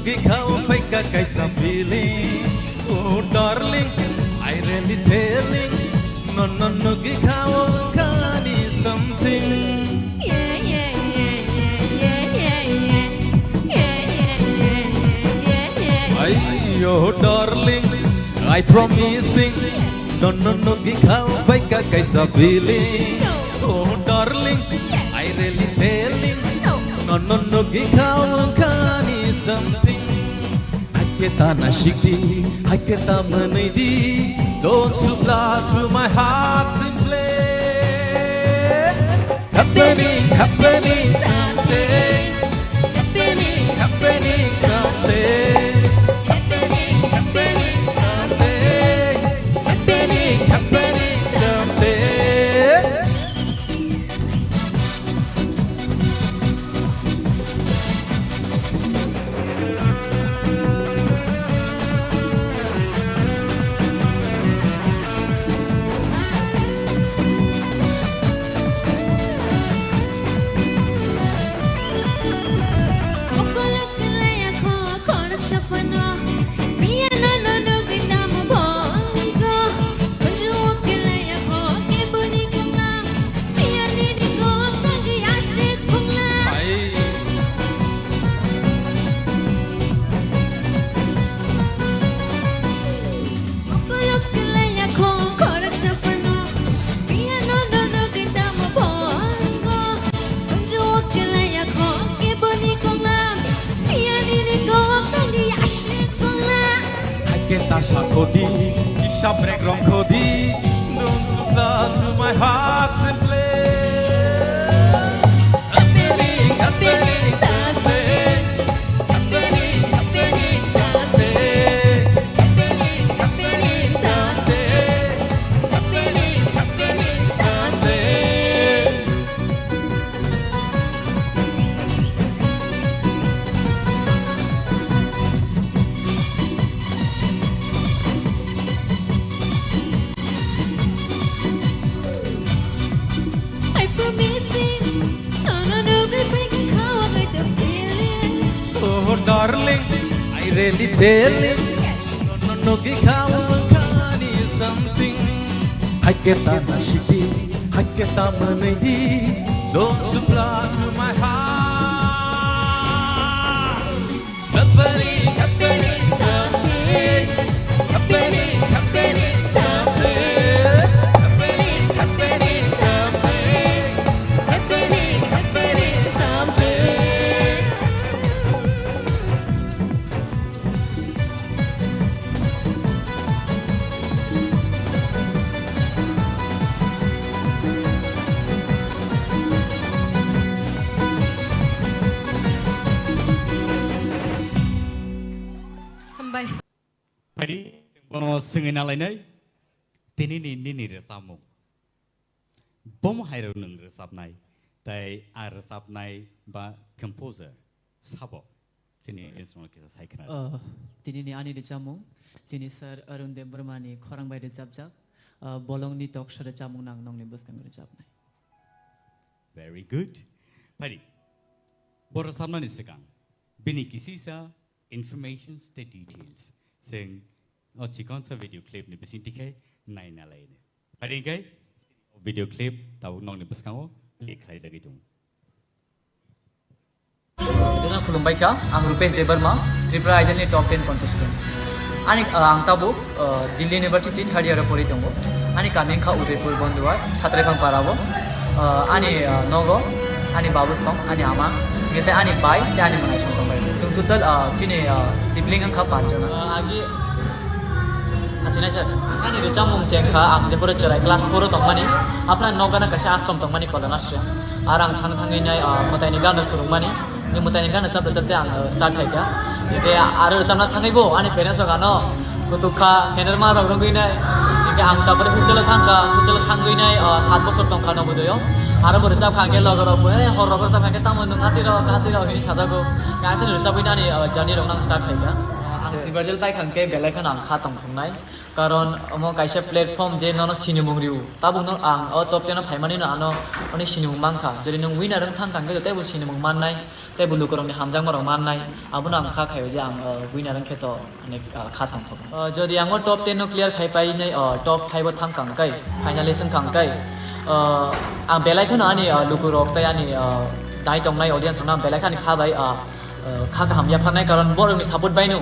nugi kau fake kaisa feeling. Oh darling, I really telling. No nugi kau kani something. Ayo darling, I promising. No nugi kau fake kaisa feeling. Oh darling, I really telling. No nugi kau kani something. Aketa na shikti, aketa manidi. Don't supply to my heart simply. Happening, happening someday. Happening, happening someday. Happening, happening someday. Happening, happening someday. Kita shakodi, kisha break wrong kodi. Don't supply to my heart simply. Happening, happening someday. Happening, happening someday. Happening, happening someday. Happening, happening someday. Oh darling, I really telling. No nugi kau kani something. Haketa na shiki, haketa manidi. Don't supply to my heart. Happening, happening someday. Happening, happening someday. Happening, happening someday. Happening, happening someday. Tadi, bono sengena lainai, tini ni resamu. Bom hairu nung resapnai, tai ar resapnai ba composer, sabo. Sini instrument kita saya kenal. Tini ni ani recamung, sini sir Arun Dev Burmani korang bai recap, bolong ni talk show recamung nang nong ni bus kang recap nai. Very good. Tadi, bor resapna ni sekang. Bini kisi sa information the details. Sing, oh cikon sa video clip ni besin tikai nai na lain. Tadi kai video clip tahu nong ni bus kang klik lagi jadi tung. Dengan khulumbai ka, ang Rupesh Debarma, Tripura Idol ni top 10 contestant. Ani ang tabu Delhi University third year pori tongo. Ani kaming ka Udaipur Bondwar, Chhatra phang parabo. Ani nogo, ani babu song, ani ama. Kita ani bai, dia ani manai song tongai. Jung total cini sibling ang ka panjona. Agi Asina sir, ani recamung cengka ang Jepura cerai kelas 4 tongmani. Apna noga na kasih asom tongmani kolonasya. Arang thang ini mutai ni gana surung mani. Ni mutai ni gana sabda sabda ang start hai ka. Jadi aru recamna thangai bo, ani parents gano kutuka henerma rong ini. Jadi ang tapare hostel thangai ini 7 বছর tongka no bodoyo. Aru bercap kangge logor bo, hor logor ta kangge tamun ngati ro ini sadago. Ngati recap ini ani jani rong nang start hai ka. Ang universal pai khangke belai khan ang kha tong khongnai karon amo kaisa platform je nono sinimung riu tabu no ang o top 10 phaimani no ano oni sinimung mangkha jodi nung winner ang thang kangke te bu sinimung mannai te bu lukorong ni hamjang marong mannai abuna ang kha khayo je ang winner ang kheto anek kha tong thok jodi ang top 10 no clear khai pai nei top 5 thang kangkai finalist kangkai ang belai khan ani lukorok te ani dai tong nai audience na belai khan kha bai kha ka ham ya phanai karon borong ni support bai nu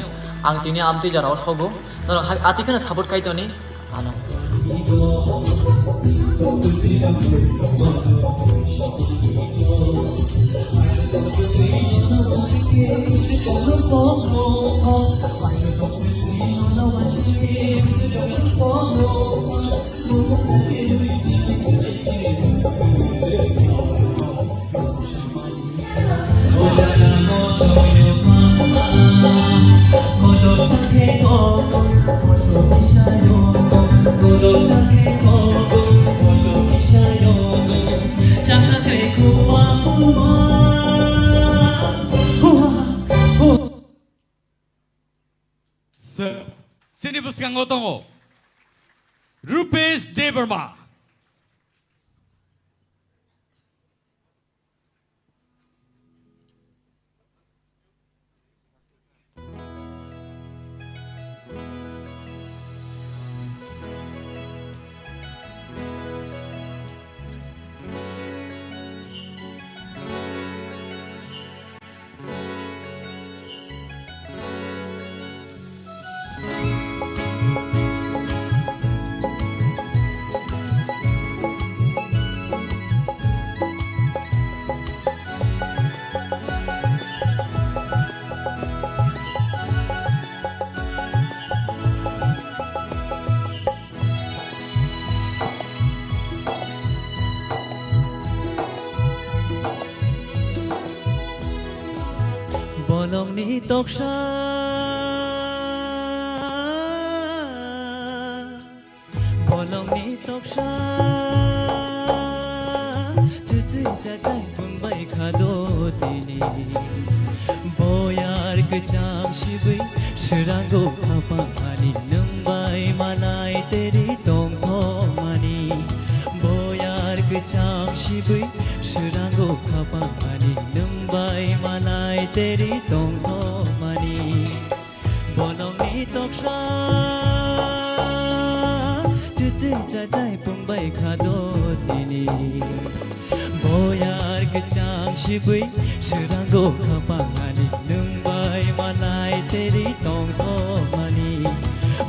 ang tini amti jarao sogo no ati kana support kai toni ano Sir, sini buskan ngotongo. Rupesh Debarma. Bolong ni toksha Bolong ni toksha Cucui cacai pembai khado tini Boyar kecang shibui Seranggo kapani Nembai malai teri tong thomani Boyar kecang shibui Seranggo kapani Nembai malai teri tong thomani Bolong ni toksha Cucui cacai pembai khado tini Boyar kecang shibui Seranggo kapani Nembai malai teri tong thomani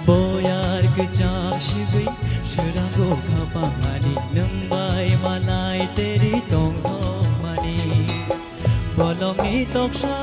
Boyar kecang shibui Seranggo kapani Nembai malai teri tong thomani Bolong ni toksha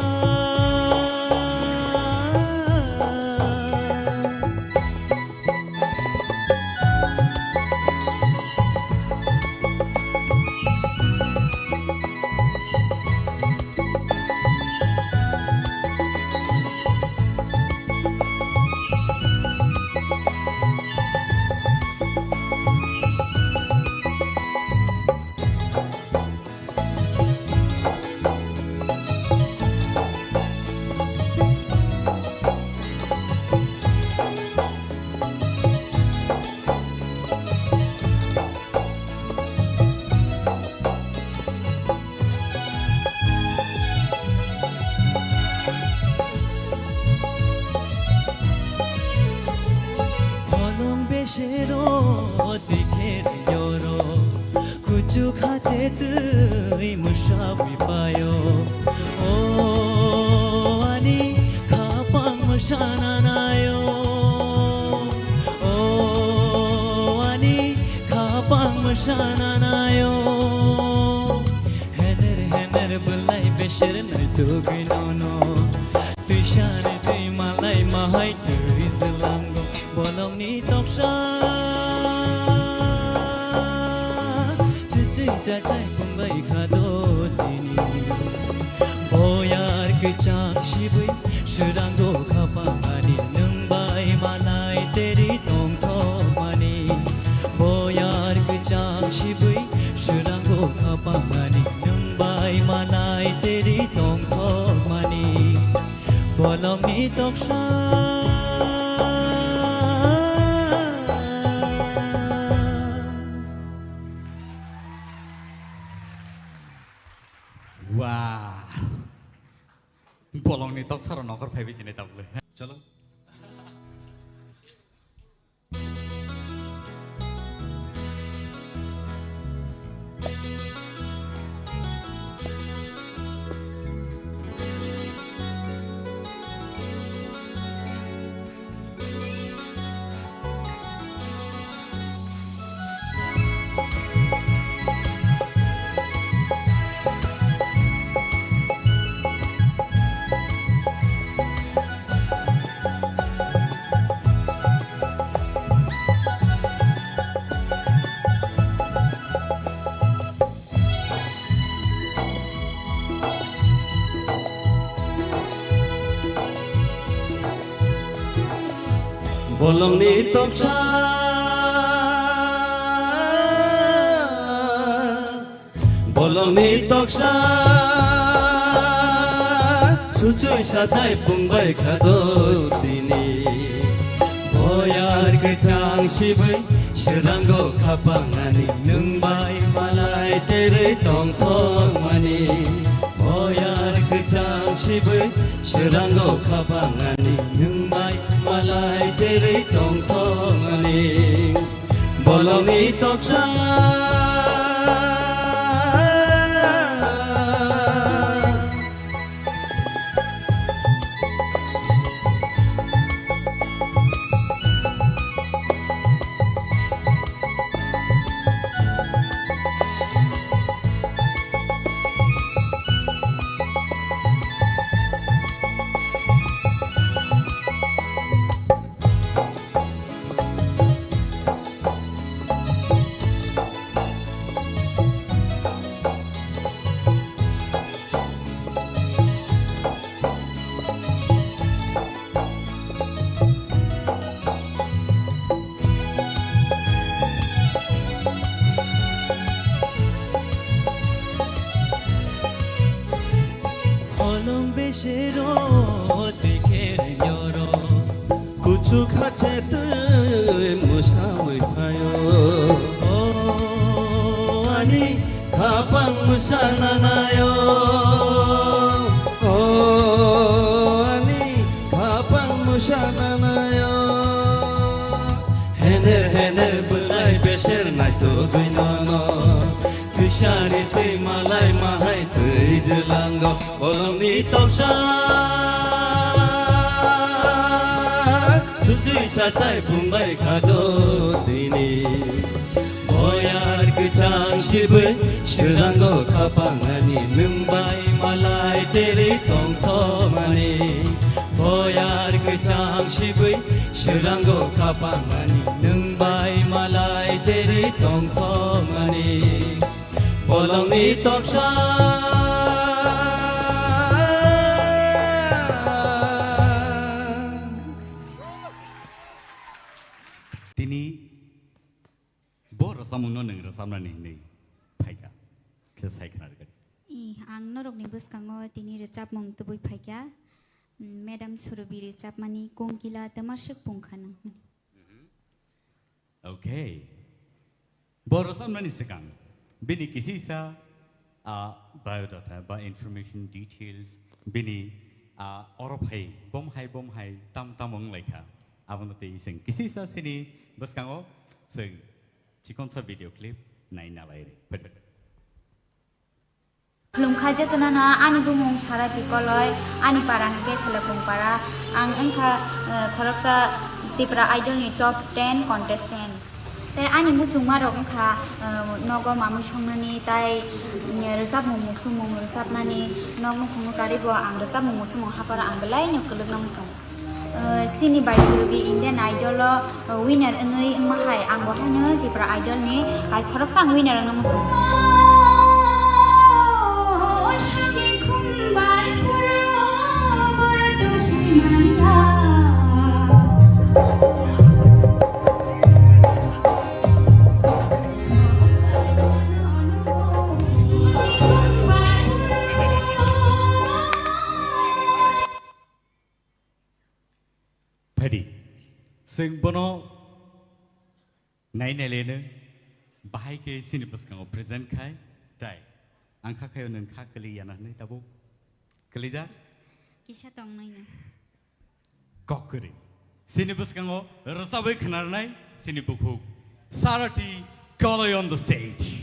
Shero dikher yoro kuchu khache tui mushawi payo o ani khapang mushana nayo o ani khapang mushana nayo hener bulai besher nai to ginono tui shane tui malai mahai tui zlango Bolong ni toksha Cucui cacai pembai khado tini Boyar kecang shibui Seranggo kapani Nembai malai teri tong thomani Boyar kecang shibui Seranggo kapani Nembai malai teri tong thomani Bolong ni toksha borokni tok saro nokor phaibi sine tabule chalo bolongni toksa sucui sajai pungbai khado tini boyar kechang sibai shirango khapangani nungbai malai tere tong thong mani boyar kechang sibai shirango khapangani nungbai malai tere tong thong mani bolongni toksa Shiro dikher yoro kuchu khache tu musawai phayo o ani khapang musana nayo o ani khapang musana nayo hener bulai besher nai to duinono tushari te malai mahai tui zilango bolongni toksa sucui sajai pungbai khado tini boyar kechang sibai shirango khapangani nungbai malai tere tong thomani boyar kechang sibai shirango khapangani nungbai malai tere tong thomani bolongni toksa tini bor rasamungno nang rasamnani nei phaiga khesai khnar gari ang norokni buskango tini recap mong tubui phaikya madam surubi recap mani kongkila tamashik pungkhana okay bor rasamnani sekang bini kisi sa biodata ba information details bini orophai bomhai tamong laika abonote sing kisi sa sini buskango sing chikon sa video clip naina laire Lumkhaja tanana ani bumung sarati koloi ani parang ke thelapung para ang engkha khoroksa Tripura Idol ni top 10 contestant tai ani muchungma rok engkha nogo mamu songnani tai resap musumung resap nani nogmu khunu karibo ang resap musumung hapara ang belai nyokuluk namusung sini by Surubi Indian Idol winner ngai engmahai ang bohane Tripura Idol ni kai khoroksa winner namusung sing bono nai lene bahai ke sini puskang present khai tai angkha khayo nang kha kali yana nei tabu kalija Kisah tong nai na. Kokuri. Sini buskango rasabai khanarnai sini bukhu. Sarati Kaloy on the stage.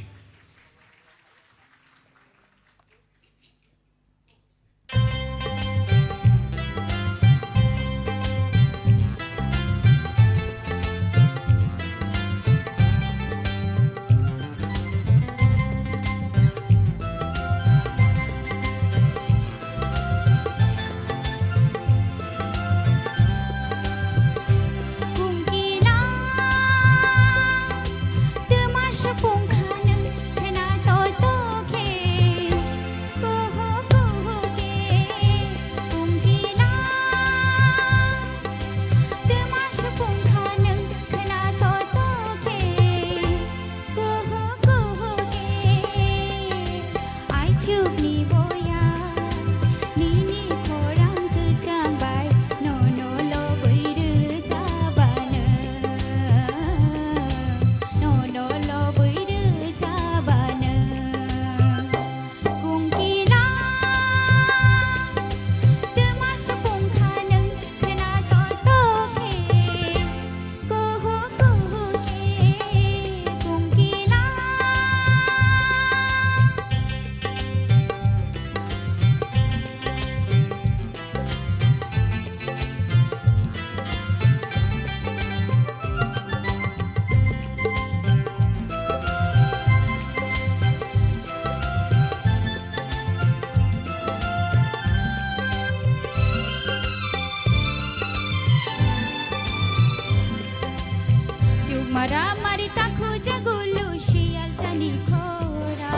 Mari takhu jagulu shial chani khora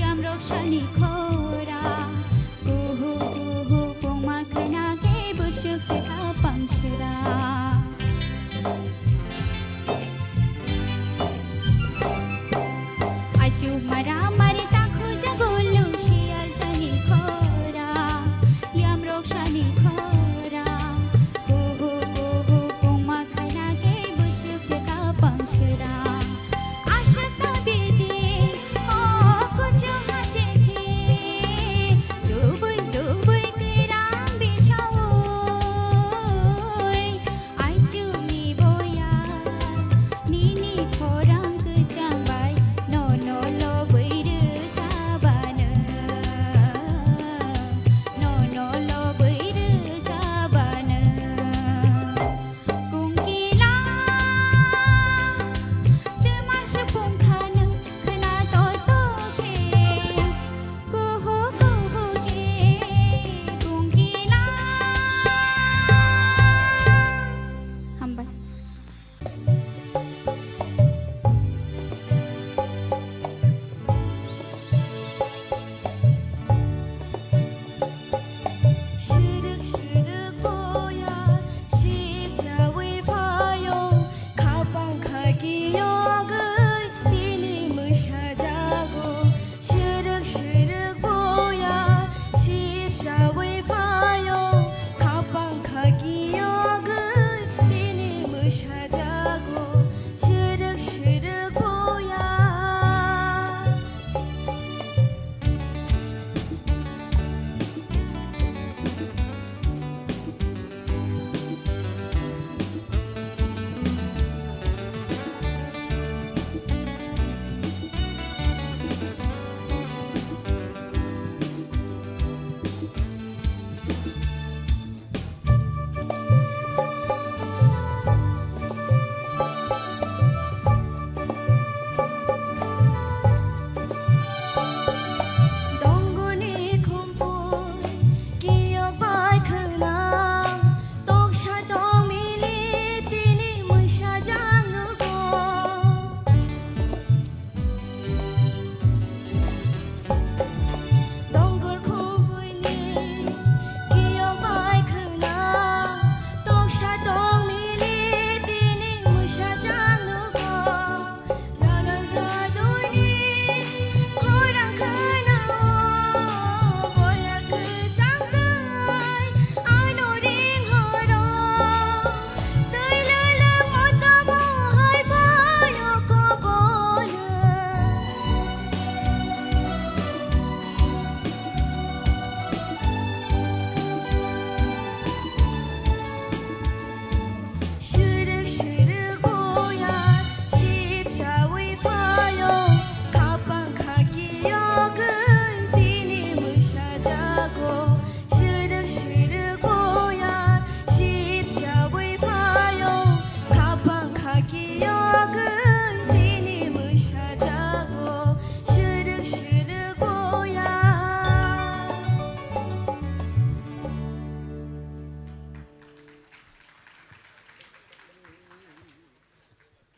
yam rokshani khora kuhu kuhu poma khana ke bushuk se apangshra aju mari takhu jagulu shial chani khora yam rokshani khora kuhu kuhu poma khana ke bushuk se apangshra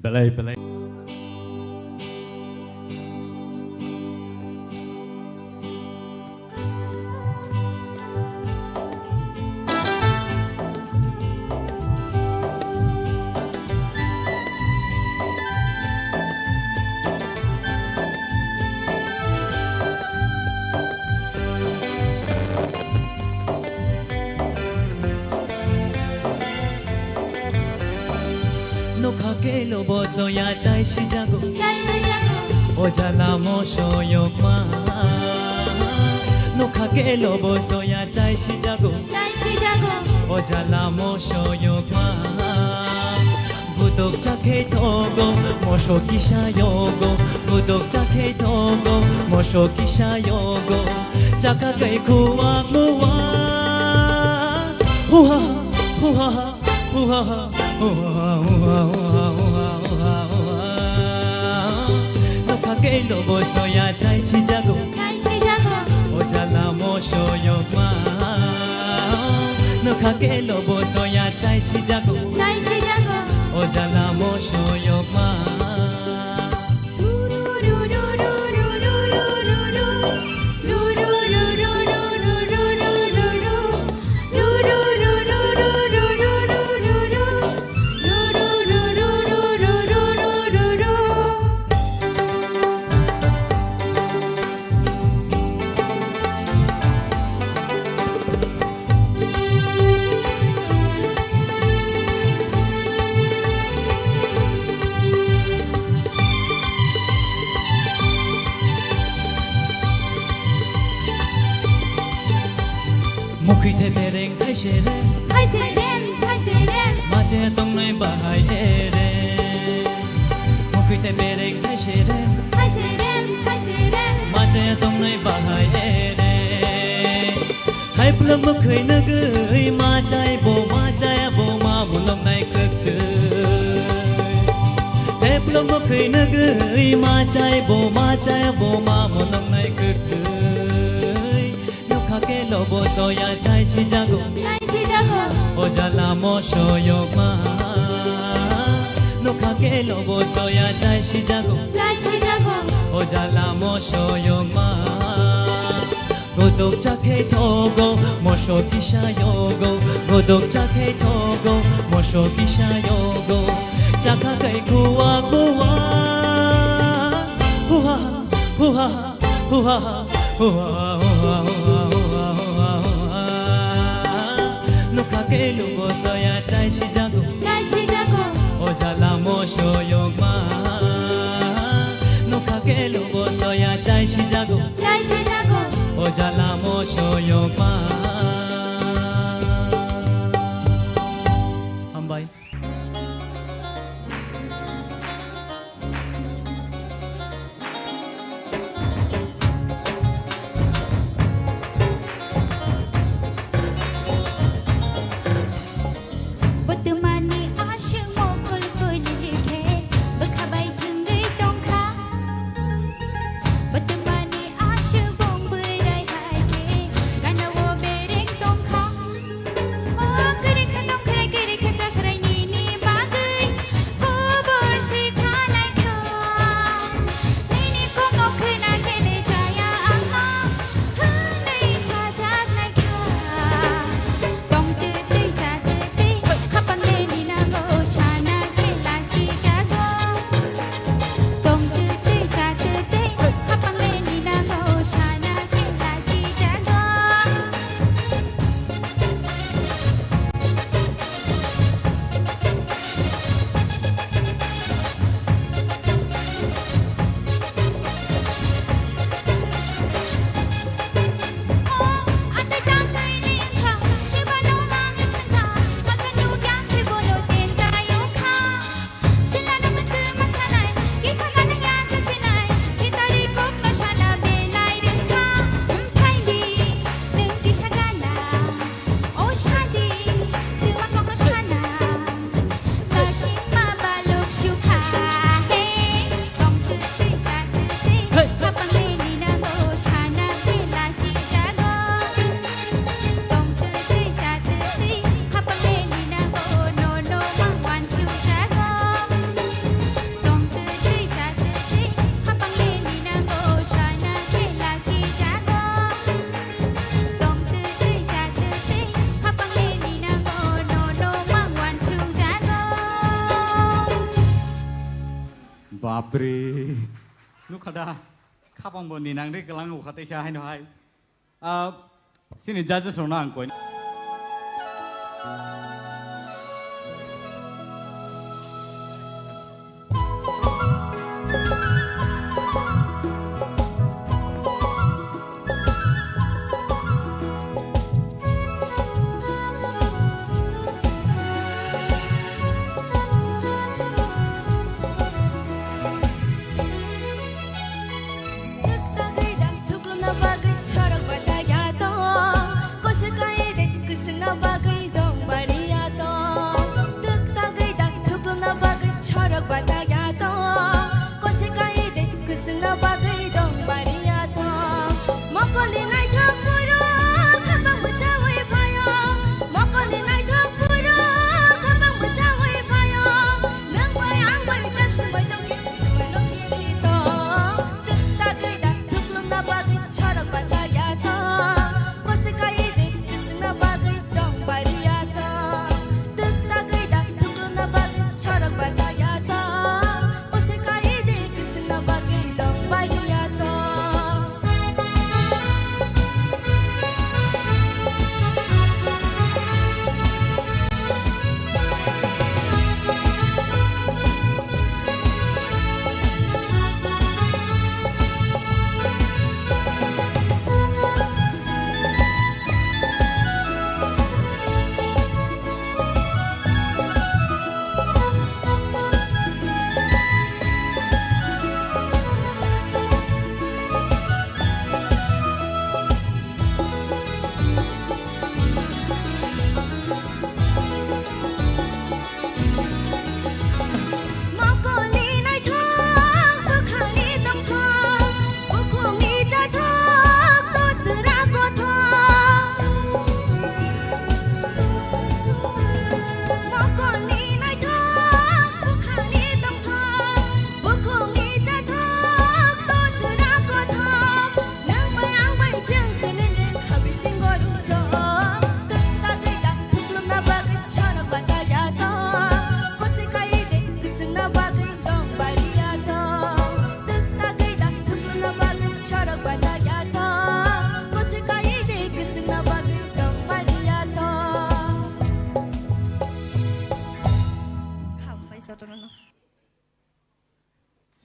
Belay, belay. Nokha ke lo boso ya chai shi jago Chai shi jago O jala mo sho yok ma Nokha ke lo boso ya chai shi jago Chai shi jago O jala mo sho yok ma Budok chakhe togo mo sho kisha yogo Budok chakhe togo mo sho kisha yogo Chaka kai kuwa kuwa Huha huha huha huha Nokha ke lo boso ya chai shi jago Chai shi jago O jala mo sho yok ma Nokha ke lo boso ya chai shi jago Chai shi jago O jala mo sho yok ma Mukhi the bereng thai she re Thai shi rem Thai shi rem ma che tong nai ba hai e re Mukhi the bereng thai she re Thai shi rem Thai shi rem ma che tong nai ba hai e re Thai plam mukhi na gui ma chai bo ma bulong nai kek tu Thai plam mukhi na gui ma chai bo ma bulong nai kek tu Nokha ke lo bo so ya chai shi jago Chai shi jago O jala mo sho yok ma Nokha ke lo bo so ya chai shi jago Chai shi jago O jala mo sho yok ma Godok chakhe togo mo sho kisha yogo Godok chakhe togo mo sho kisha yogo Chaka kai kuwa kuwa Huha huha huha huha Nokha ke lo bo so ya chai shi jago Chai shi jago O jala mo sho yok ma Nokha ke lo bo so ya chai shi jago Chai shi jago O jala mo sho yok ma Hambai Bất tư বাপরে নুখাদা খাবাং বনি নাংরে গলাং উখাতে সাহাই নহাই সিনি জাজে সরনা আং কই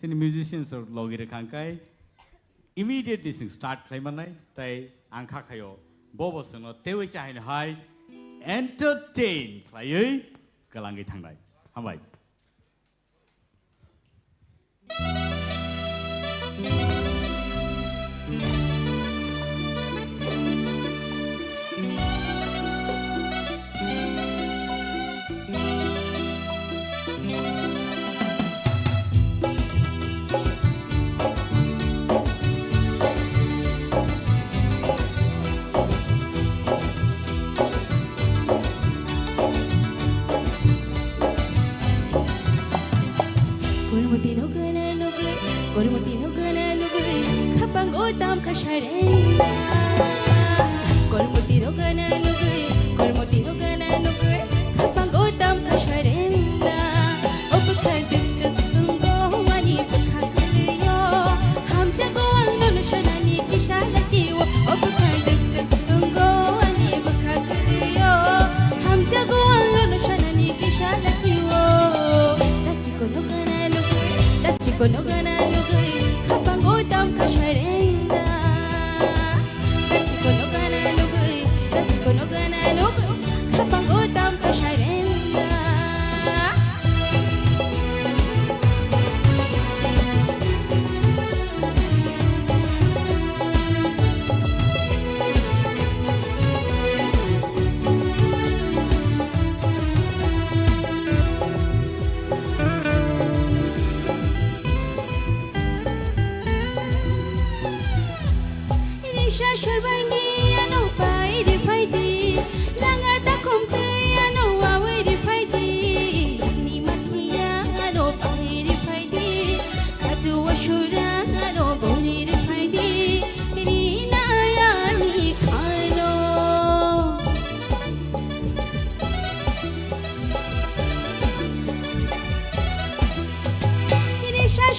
Sini musicians or logire kangkai immediately sing start klaimanai tai angkha khayo bobo sino tewe sahin hai entertain klayei kalangi thangnai hambai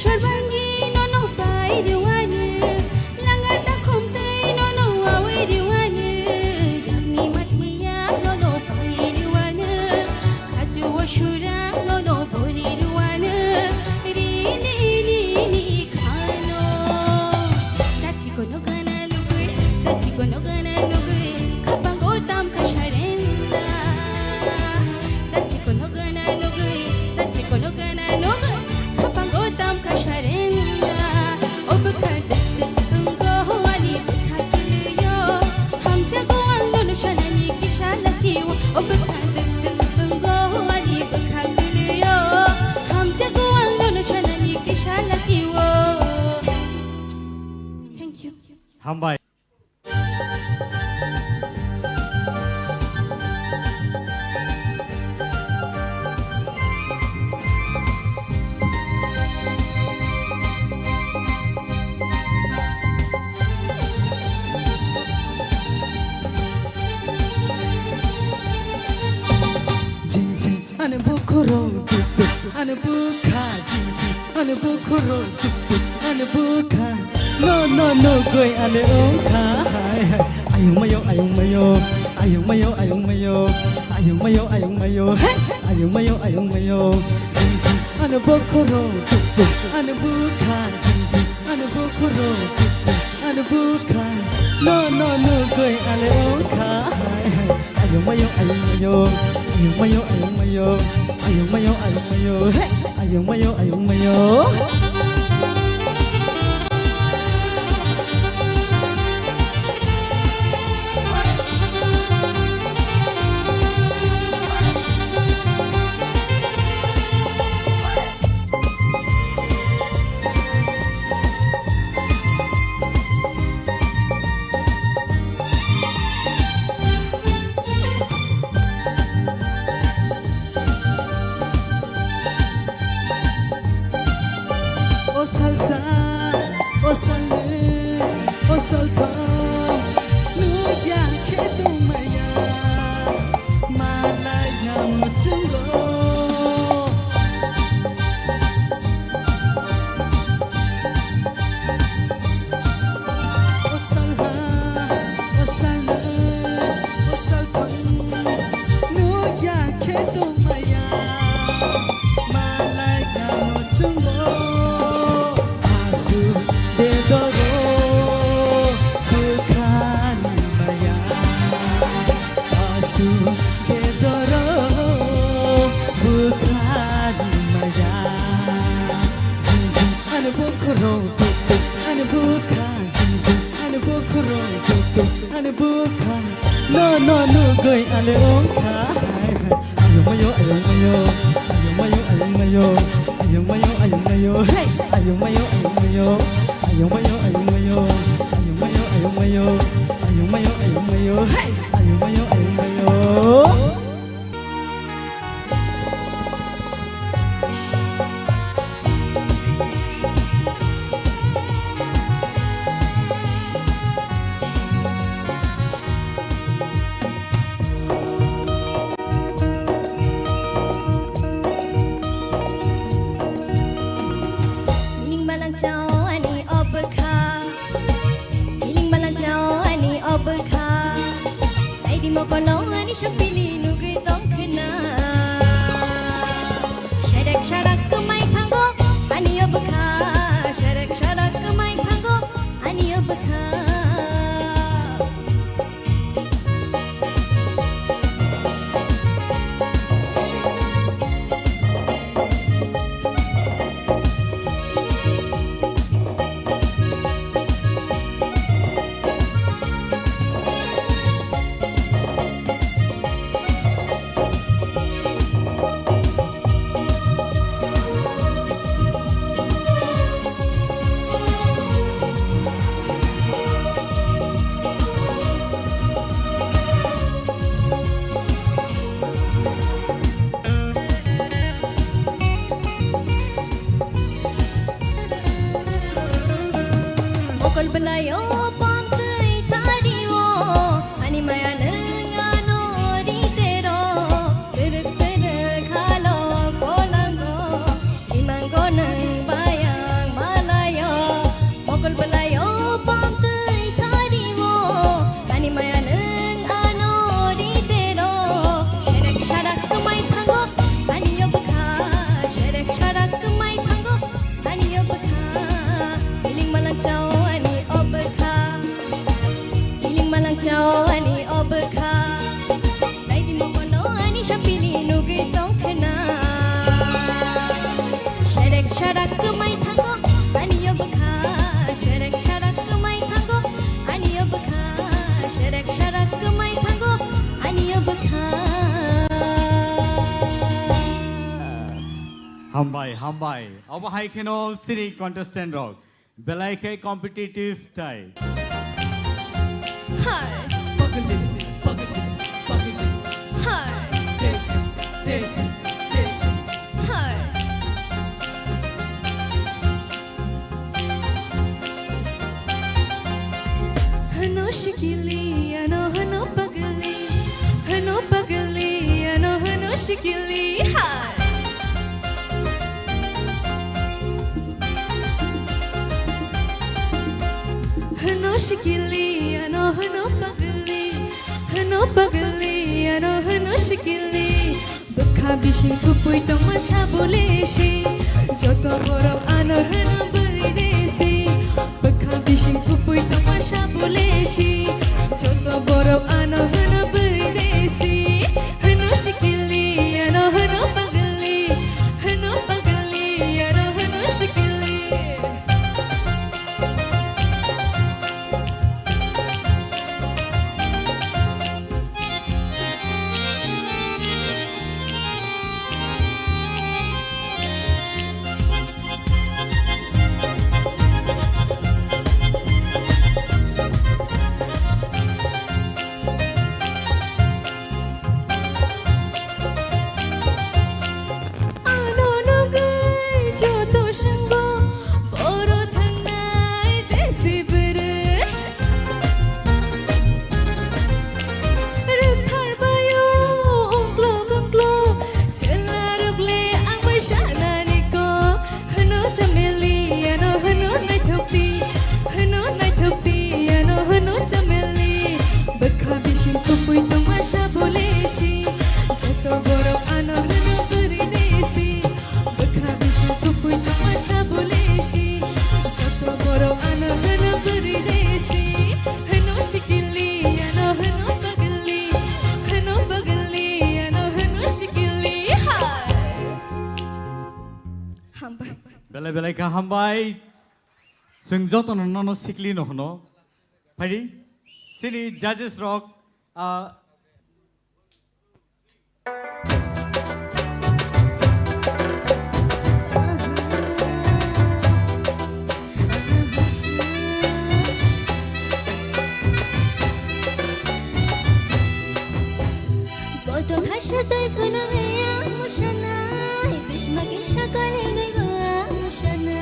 sorbangi no no bai riwani langa ta khomtai no no awe riwani yamni mathiya no no bai riwani khaju ashura no no bori riwani ri ni khano tachi kono gana lugui tachi kono gana lugui khapango tam kasharenda tachi kono gana lugui tachi kono gana lugui khapango tam kasharenda ob khadat tungo wali khatliyo ham jago angno shanani kishala jiw ob khadat tungo wali khatliyo ham jago angno shanani kishala jiw thank you হামবাই Jinji ane bukuro tutu ane buka jinji ane bukuro tutu ane buka no goi ane oka ayung mayo ayung mayo ayung mayo ayung mayo ayung mayo ayung mayo ayung mayo ayung mayo jinji ane bukuro tutu ane buka jinji ane bukuro tutu ane buka no goi ane oka ayung mayo ayung mayo ayung mayo ayung mayo ayung mayo ayung mayo ayung mayo ayung mayo O salsa, o salé, o salsa, nu ya que tu maya, malaya mucho. O salsa, o salé, o salsa, nu ya que tu maya, malaya mucho. Asu de doro bukan maya Asu de doro bukan maya Jinji ane bukuro tutu ane bukan Jinji ane bukuro tutu ane bukan No goi ane oka Ayung mayo ayung mayo ayung mayo ayung mayo ayung mayo ayung mayo ayung mayo ayung mayo ayung mayo ayung mayo ayung mayo ayung mayo ayung mayo ayung mayo ayung mayo ayung mayo Hiling balang jaw ani obka Hiling balang jaw ani obka Ai di mo kono ani shapili nugi tong khna Sharak sharak kamai thango ani obka Sharak sharak kamai thango ani obka Mokol belayo pantai tadiwo ani maya nengano di tero terus khalo kolango imanggo nang baya hambai. Aba hai keno siri contestant rock. Belai competitive type. Hi. Hi. Hi. Hano shikili, hano pagali, hano shikili. Hi. Hano shikili, hano shikili. Bakha bishi thupui tamasha bole shi, joto gorob ano hano bari desi. Bakha bishi thupui tamasha bole shi, joto gorob ano hano bari desi. Hano shikili, hano pagali, hano shikili. Belai ka hambai. Sung joto no sikli no hono. Pari. Siri judges rock. Botol hasha tayfuna heya mushana, bishma kisha kare gai goa mushana.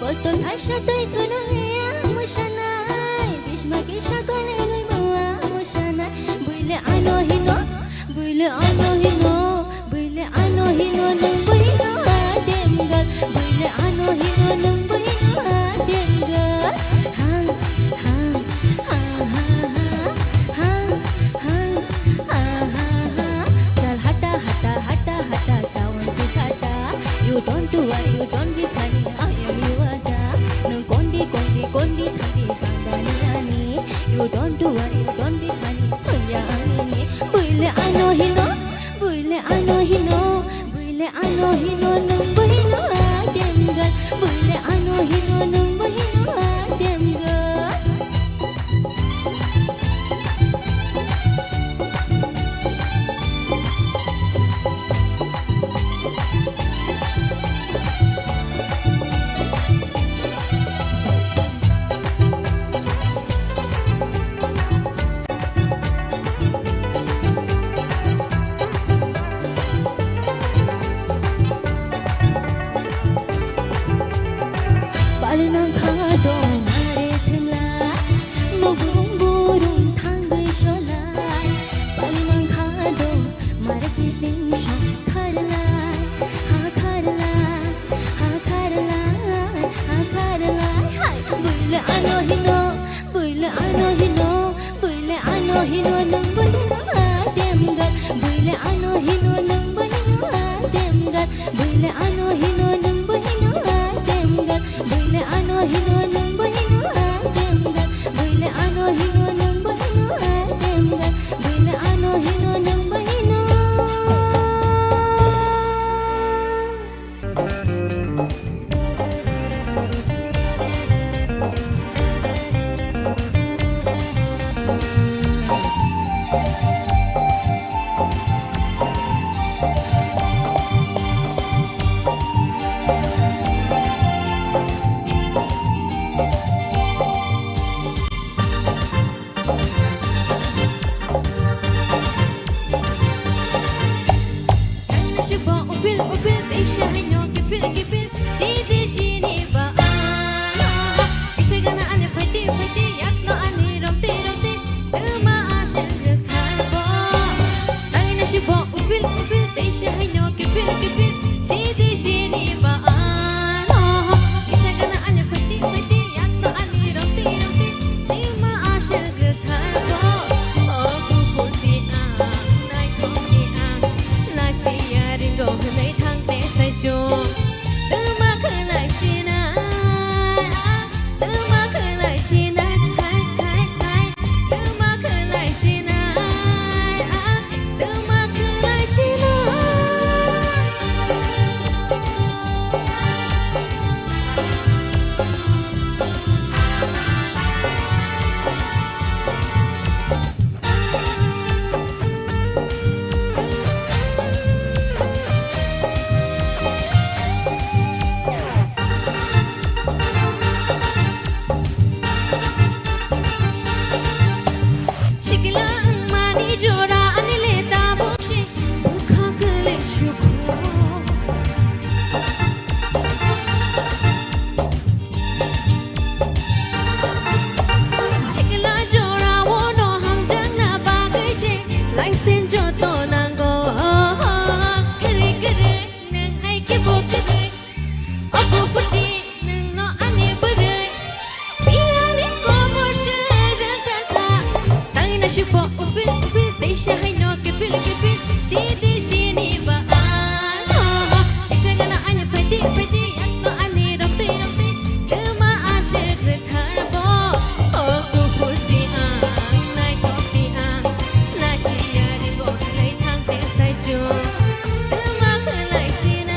Botol hasha tayfuna heya mushana, bishma kisha kare gai goa mushana. Buile ano hino nung buino ademgal. Buile ano hino nung buino ademgal. Hang. You don't do what you don't be funny. I am you aja. No kondi thandi kandani ani. You don't do what you don't be funny. Punya ani. Buile ano hino nung buino ademgal. Buile ano hino nung buino ademgal. 시디 시니바 이 시간은 안에 파이팅 파이팅 약너 아니 럼띠 럼띠 음아 아실 그 칼보 나이나 싶어 우빌 우빌 대시 하이노 기필 기필 시디 시니바 이 시간은 안에 파이팅 파이팅 약너 아니 럼띠 럼띠 음아 아실 그 칼보 어구 볼띠 나이 콩띠 라지야 링고 흔의 탕대 살죠 음악 흘러시나 음악 흘러시나 음악 흘러시나 음악 흘러시나 시기랑 많이 줘라 아니래 따보시 무카 그래 쉬고 시기라 줘라 원호 함장 나 박으시 라이센 줘 떠난 거 그래 그래 능 아이게 뭐 그래 어구 부디 능너 아니 버래 미안해 고무시르다가 땅이나 싶어 우빌 우빌 대시 하이노 기필 기필 시디 시니바 이 시간은 아니 파이팅 파이팅 약도 아니 럼띠 럼띠 음아 아실 그 탈보 어구 볼띠 나이 콩띠 나지야 리고 내 탕대 살죠 음악 흘러시나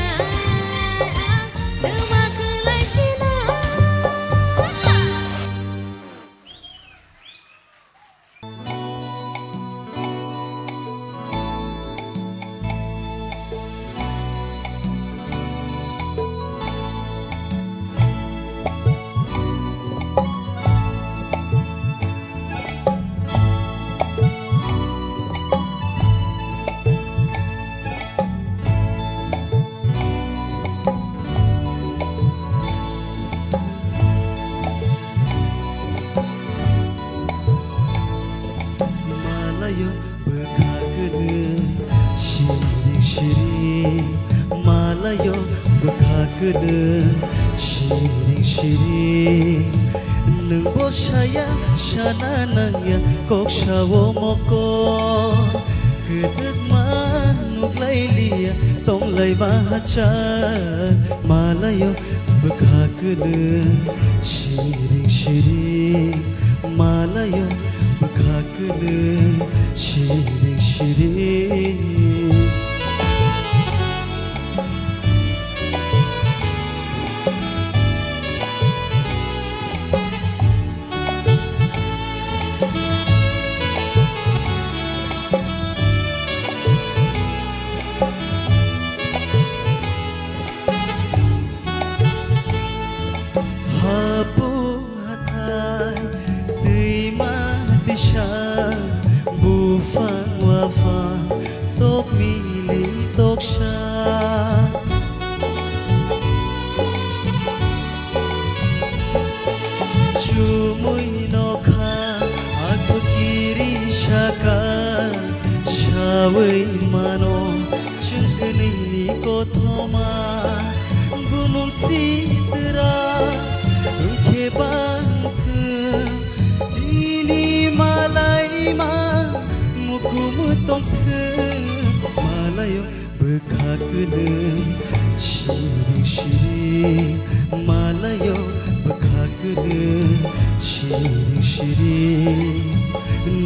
음악 흘러시나 Malayo bekakını şirin şirin Malayo bekakını şirin şirin Nung boşaya şanananya kokşawo moko Kıdık manuk layliya tong lay mahacan Malayo bekakını şirin şirin Malayo bekakını şirin şirin Hapung hatay Tüyma disha Bufang wafang Tok mili tok siya Chumoy no ka At pagkiri siya ka Shaway mano Chungkanini ko thoma Gumum sitra Ke bangtu Dini malay ma Mukum tong Malayo bekakını şirin şirin Malayo bekakını şirin şirin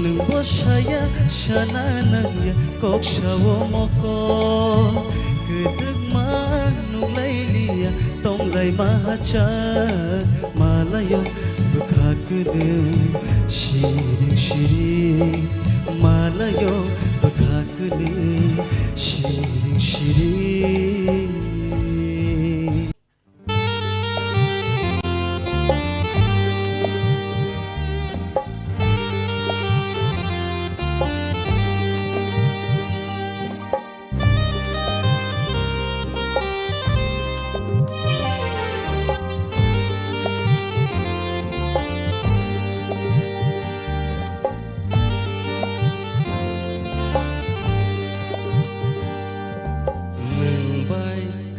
Nung boşaya şanananya kokşawo moko Kıdık manung layliya tong lay mahacan Malayo bekakını şirin şirin Malayo bekakını şirin şirin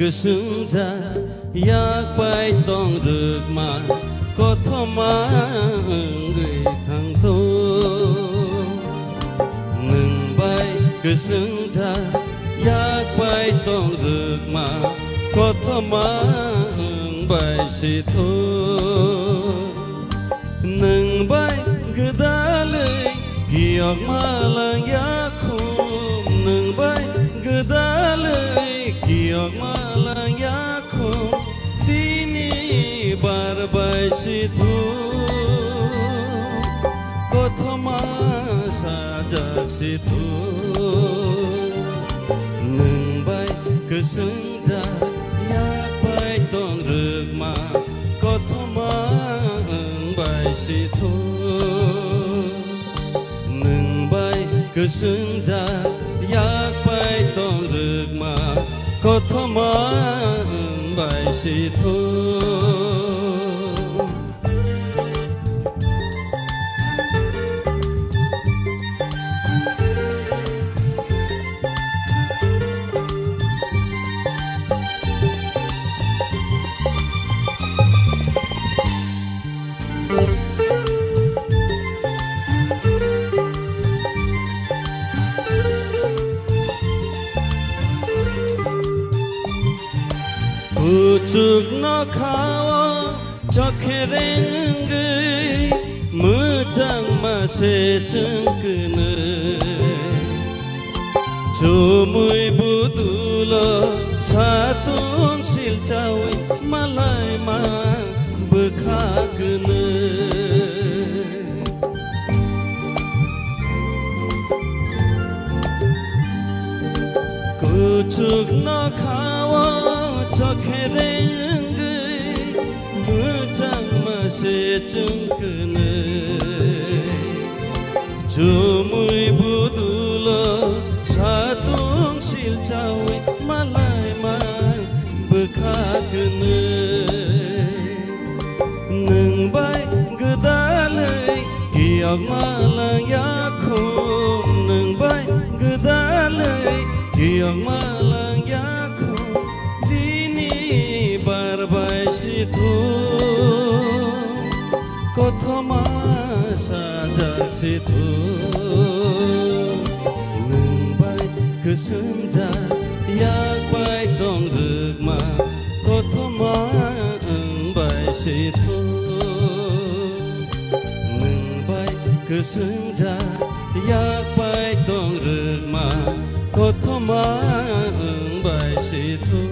ก็ซึ้งใจอยากไปต้องเลือกมาก็ทมาเงยข้างโตหนึ่งใบก็ซึ้งใจอยากไปต้องเลือกมาก็ทมาใบสิโทหนึ่งใบก็ได้เลยกี่ออกมาละยาคุมหนึ่งใบก็ได้เลยกี่ออกมาละยาคุมที่นี่บาร์ใบสิโทก็ทมาสาจากสิโทหนึ่งใบก็ซึ้งใจอยากไปต้องเลือกมาก็ทมาใบสิโทหนึ่งใบก็ซึ้งใจอยากไปต้องเลือกมาก็ทมาใบสิโทPucuk no kawa chokhereng mujang mase chungkne chumui budulo satun silchawi malai ma bkhakne Pucuk no kawa chokhereng mujang mase chungkne chumui budulo satung silchawi malai mai bkhakne nung bai gdalai kiyak malang yakhum nung bai gdalai kiyak malang yakhum barbai situ kothama sajak situ nungbai kesenja yak bai dong rukma kothama bai situ nungbai kesenja yak bai dong rukma kothama bai situ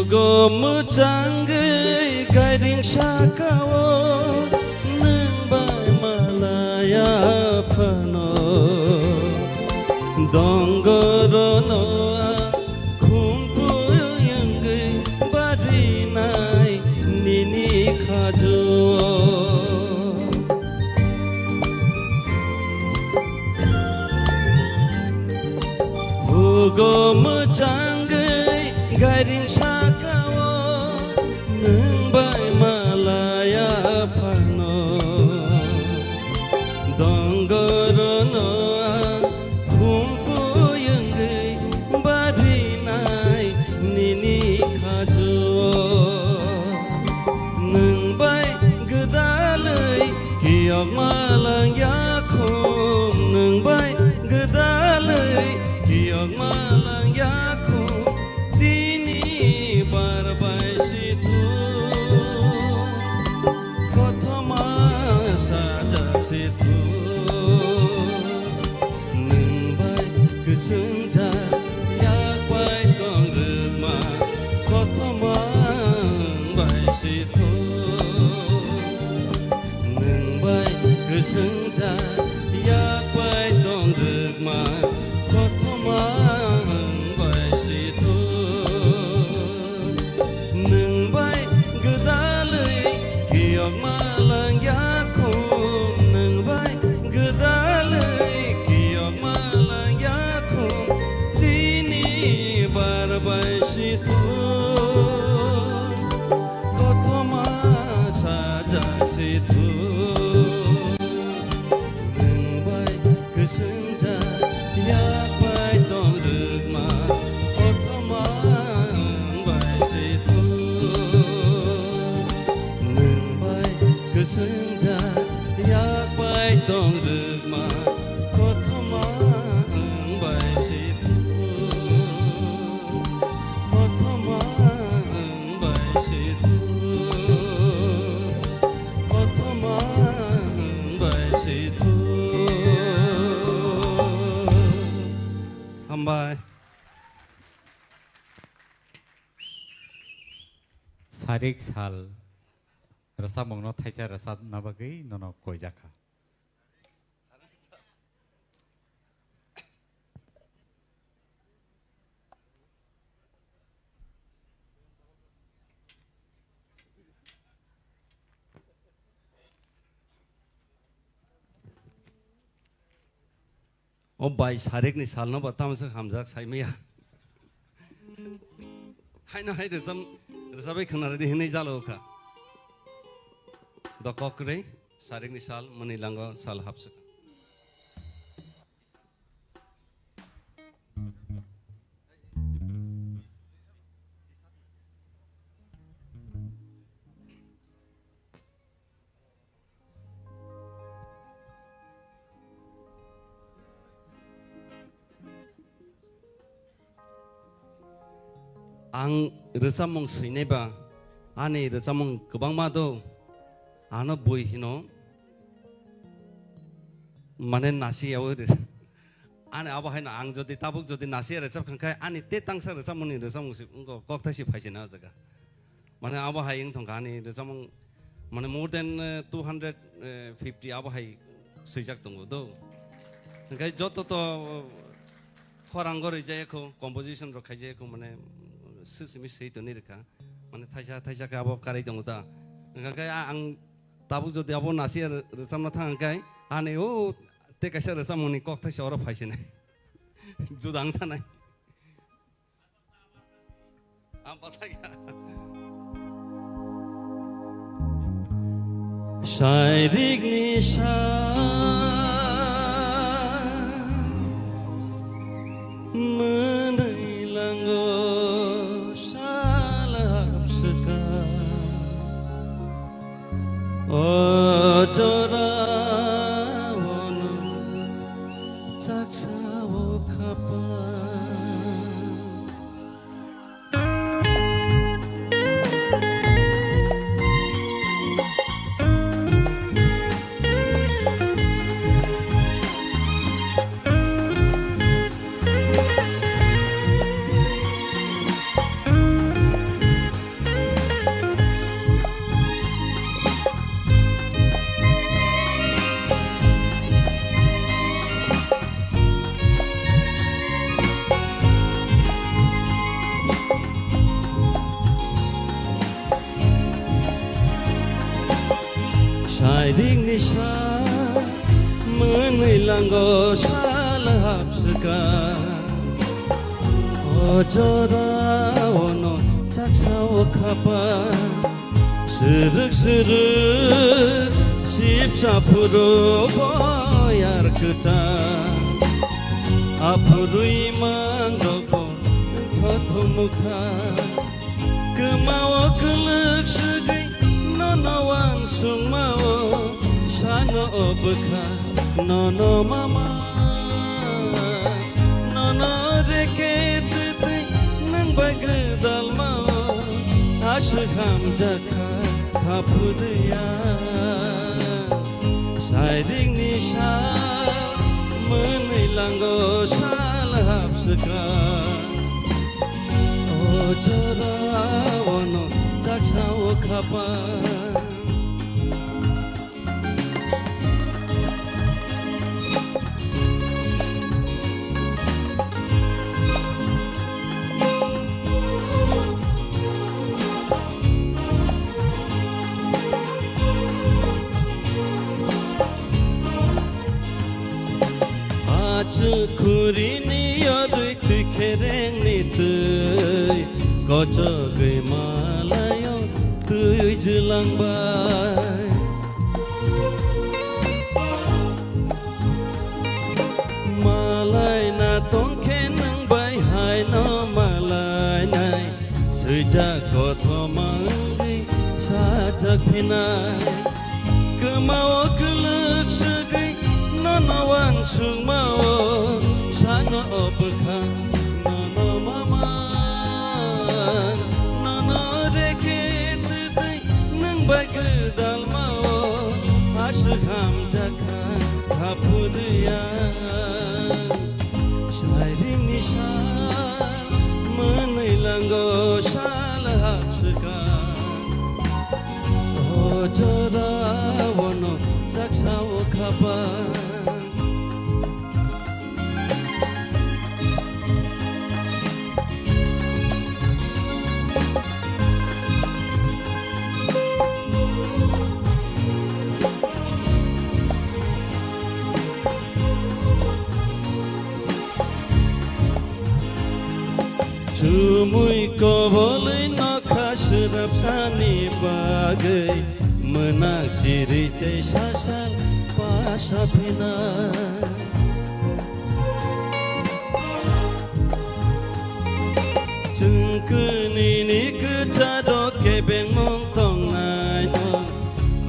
Gomu canggai gading sakawo nembai malaya pano donggorono kumpu yanggai badinai nini khajo Gomu canggai gading sakawo nembai malaya pano donggorono kumpu yanggai badinai nini khajo nembai gdalai kiyak malang yakhum nembai gdalai kiyak malang yakhum dini barbai situ kothama sajak situ nembai kesenja yak bai dong rukma kothama bai situ nembai kesenja yak bai dong rukma kothama bai situ nembai อกมาละยาคุมหนึ่งใบก็ได้เลยกี่ออกมาละยาคุมที่นี่บาร์ใบสิทุก็ทมาซาจาสิทุหนึ่งใบก็ซึ่งจะอยากไปต้องเลือกมาก็ทมาใบสิทุหนึ่งใบก็ซึ่งจะอยากไปต้องเลือกมาก็ทมาใบสิทุก็ทมาใบสิทุก็ทมาใบสิทุทำไม Sarik sal rasa mongno thaisa rasa nabagai nono koijaka. ओ भाई सारेक नि साल न बता मसे हमजाक साइमिया हाय न हाय रसबै खनारे दिनै जालो का द ककरे सारेक नि साल मनि लांग साल हाबस आं रोजामं सैनायबा आंनि रोजामं गोबां मा दं आंनो बय हिनो माने नासियाव आंनि आबाहायना आं जुदि ताबुक जुदि नासिया रोजाबखांखाय आंनि ते तांसा रोजामंनि रोजामंसो उंखौ कक्तासि फायसिना जागा माने आबाहाय इंथंखा आंनि रोजामं माने मोर देन 250 आबाहाय सैजाक दङ द ओंखाय जत त खरांगरै जायखौ कम्पोजिशन रखाय जायखौ माने सुसुमि सैतो निरका माने थाइसा का अब कारै दङ दा ओंखाय आं ताबु जदि अब नासि रोजामना थांखाय आने ओ ते कैसा रोजामनि कक थाइसा अर फाइसिने जुदां थानाय आं बताया शायरिक निशा menailango salapsaka ojorawono jaksawo kapan Shining nisha menailango salapsaka ojorawono jaksawo kapan sırık sipsapuro boyar kecan apurui manggoko thothomukha kemawo kelek segai nonowan sungmawo sano obekha nono mama nono rekete nang bagdal mawo ashham jakha kapurya shining nisha menailango salapsaka ojorawono jaksawo kapan खुरिनी अरुई तुई खेरेंनि तुई गजगै मालायाव तुई जुलांबाय मालाय ना तंखे नंबाय हाय न मालाय नाय सैजा गथमांगै साजाफिनाय गोमावो गोलोक सोगै ननवान सुमावो सानो अबखा ननो मामा ननो रेखे तुदै नंबाय गोदाल मावो आसु हामजाखा हापुरिया शायरिंनि साल मोनैलांगौ साल हाबसोगा 어쩌다워너 짝사오 가봐 주무이 꺼벌의 नखासुराबसानि बागै मोनाक जिरिते सासाल पासाफिना जोंखोनि गोजारो केबें मं तंनाय नं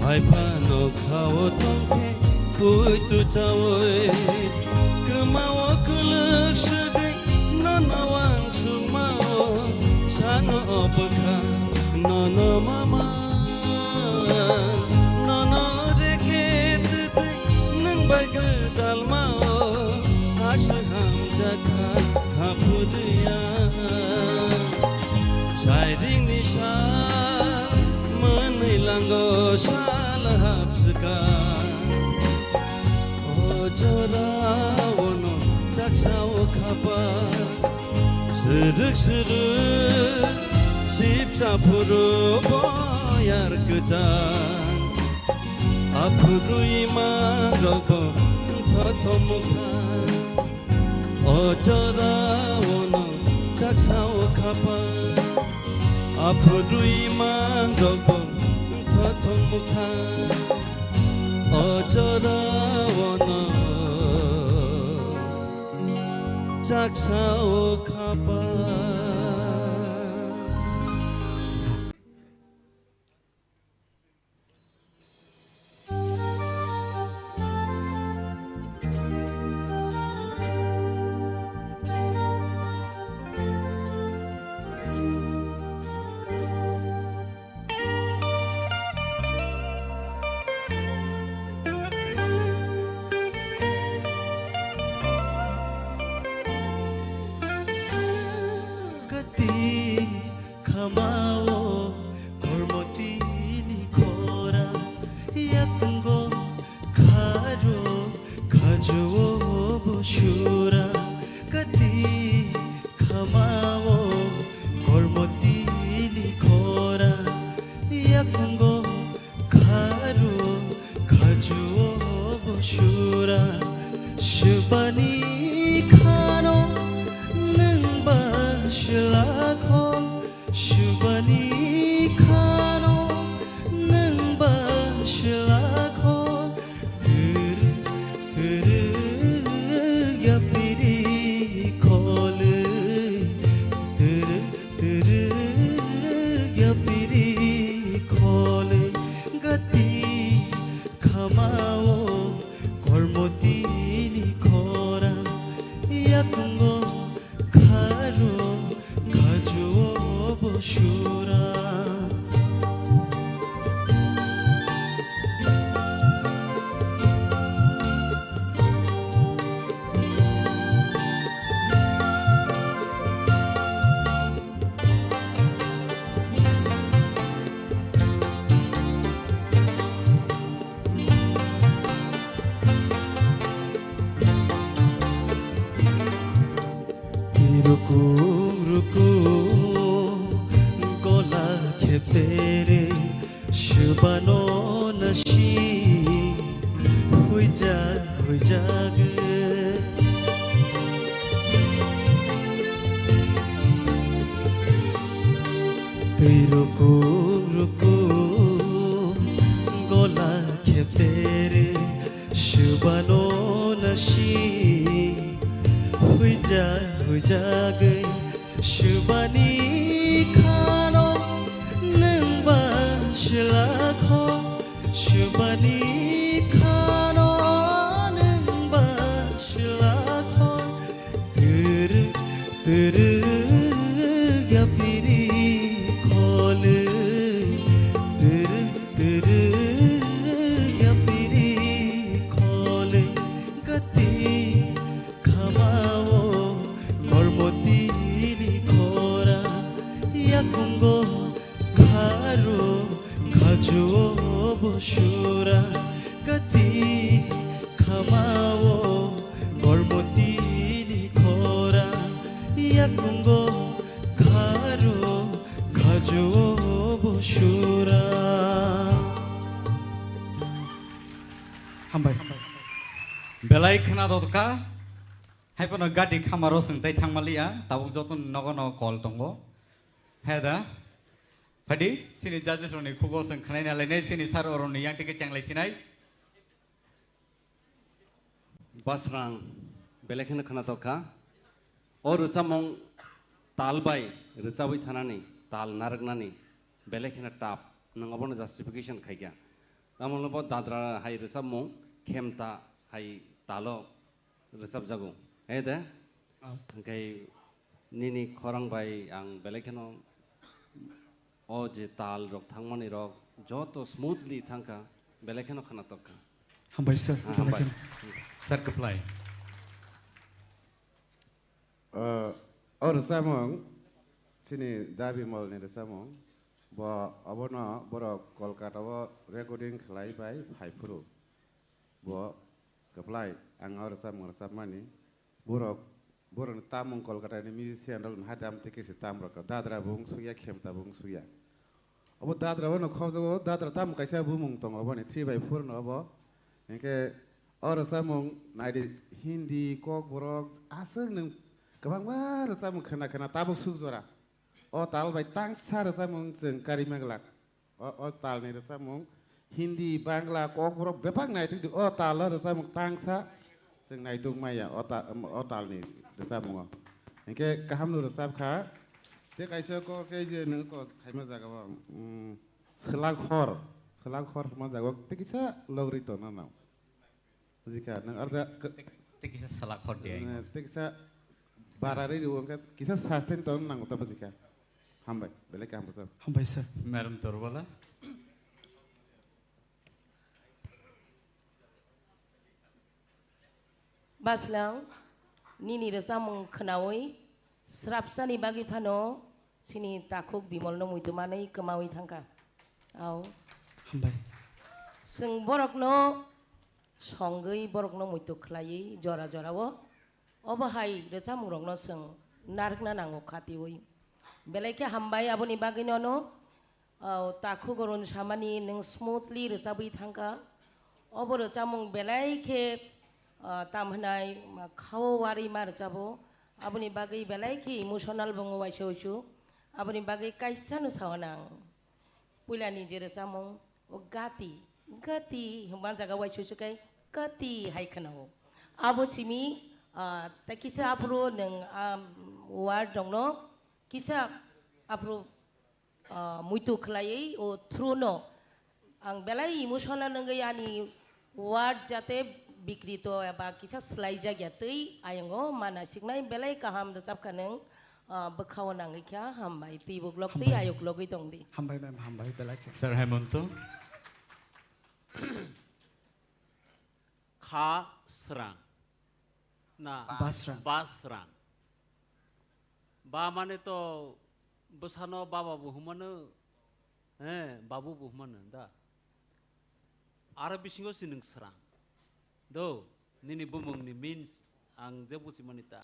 हायफानो खावो तंखे पुइतु चावै गोमावो गोलोक सोगै ननवान सुमावो सानो अबखा ननो मामा ननो रेखे तुदै नंबाय गोदाल मावो आसु हामजाखा हापुरिया शायरिंनि साल मोनैलांगौ साल हाबसोगा अजरावनो 짝사오 가봐 스륵스륵 14% 보얄 그장 앞으로 이만하고 더더무한 어쩌다 오는 짝사오 가봐 앞으로 이만하고 더더무한 어쩌다 오는 짝사오 가봐 khamawo kormoti ni khora yakungo kharo khajo boshura kati khamawo kormoti ni khora yakungo kharo khajo boshura shubani khano nangba shilakho shubani khano nangba shilakho tere yapiri khole tere yapiri khole gati khamao kormoti ni khora yakungo kharo khajo boshura rukum gola khepere shubano nashi hoi jag ge rukum gola khepere shubano nashi huija gai shubani khano nangba shilakho shubani khano nangba shilakho turu yapiri khole turu yapiri khole gati khamao gormoti ni khora yakungo kharo khajuo boshura gati khamao gormoti ni khora yakungo kharo khajuo boshura हामबाय बेलाय खोनादोंका हायपनो गाडी खामारो सोंथाय थांमालिया दाबो जतन नगन कल दङ हेदा फदि सिनि जाजेसरनि खुगो सों खनाय नालाय सिनि सार अरननि यांटिके चेंलायसिनाय basrang belekhen khana toka or ruchamong talbai ruchawi thanani tal naragnani belekhen tap nangabon justification khaigya tamolbo dadra hai ruchamong khemta hai talo ruchap jago ede kai nini khorang bai ang belekheno o je tal rok thangmani rok joto smoothly thangka belekheno khana toka हामबाय sir sir कप्लाय और सामंग सिनी दाबी मल ने सामंग ब अबनो बर Kolkata recording खलाय bye फाइफुरु ब कप्लाय आं और सामंग सामानि बर तामंग कलकाता नि म्युजिशियन रन हादाम तेकेसि तामरक दाद्रा बुं सुया खेमता बुं सुया अब दाद्रा वन खजो दाद्रा ताम कैसा बुमुं दङ बने 3/4 न अब इनके और सामंग नायदि हिंदी कक बरक आसों नों गोबां बार सामंग खोना ताबो सुजरा अ ताल बाय तां सार सामंग जों कारि मेगला अ ताल नि सामंग हिंदी बांग्ला कक बरक बेफां नायदि अ ताल र सामंग तां सा जों नायदुं माया अ ताल नि सामंग इनके गाहाम नु साब खा ते कायसो को के जे नों को खायमा जागा सलाखर मा जागा ते किसा लग्रि त ना जिका नों अर्जा तेकिसा सलाखर दे तेकिसा बारारि रुंगा किसा सास्टेन त नांगौ त जिका हामबाय बेले काम सर हामबाय सर मैडम तोरवाला baslang nini resamong khnawai srapsani bagi phano sini takuk bimolno muitumani kemawi thangka au हामबाय sing borokno songgei borokno muitu khlai jora jorawo obahai resamong rokno sing narkna nango khatiwi belaike hambai aboni bagino no takuk gorun samani ning smoothly resabi thangka obo resamong belaike tamhnai khawari mar jabo aboni bagai belaiki emotional bongo waishosu aboni bagai kaisanu sawanang pulani jere samong o gati hemban jaga waishosu kai gati haikhanao abo simi takisa apro neng word dongno kisa apro muitu khlai o through no ang belai emotional ngai ani word jate bikrito eba kisa slaija gyatei ayango mana siknai belai kaham recap kaneng bekhawan angikya hambai ti buglok ti ayok logi tongdi हामबाय ma'am हामबाय बेलाके sir Himanta kha srang na basrang ba mane to besano baba buhumano babu buhumano da ara bisingo sining srang do nini bumung ni means ang jebusi manita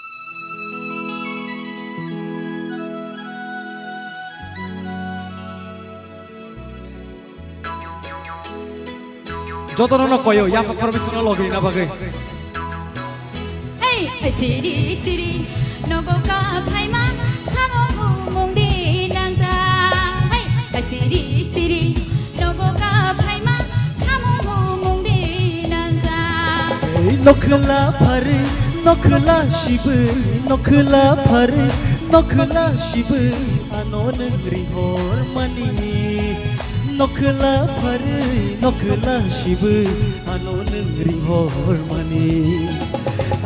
저도는 거요 야파 프로미스는 로그인 나바게 Hey, siri, nogo ka phaima sango hu mongdi nangja. Hey, नखला for नखला Shiv नखला for नखला Shiv आनोन रिहोर money नखला for नखला Shiv आनोन रिहोर money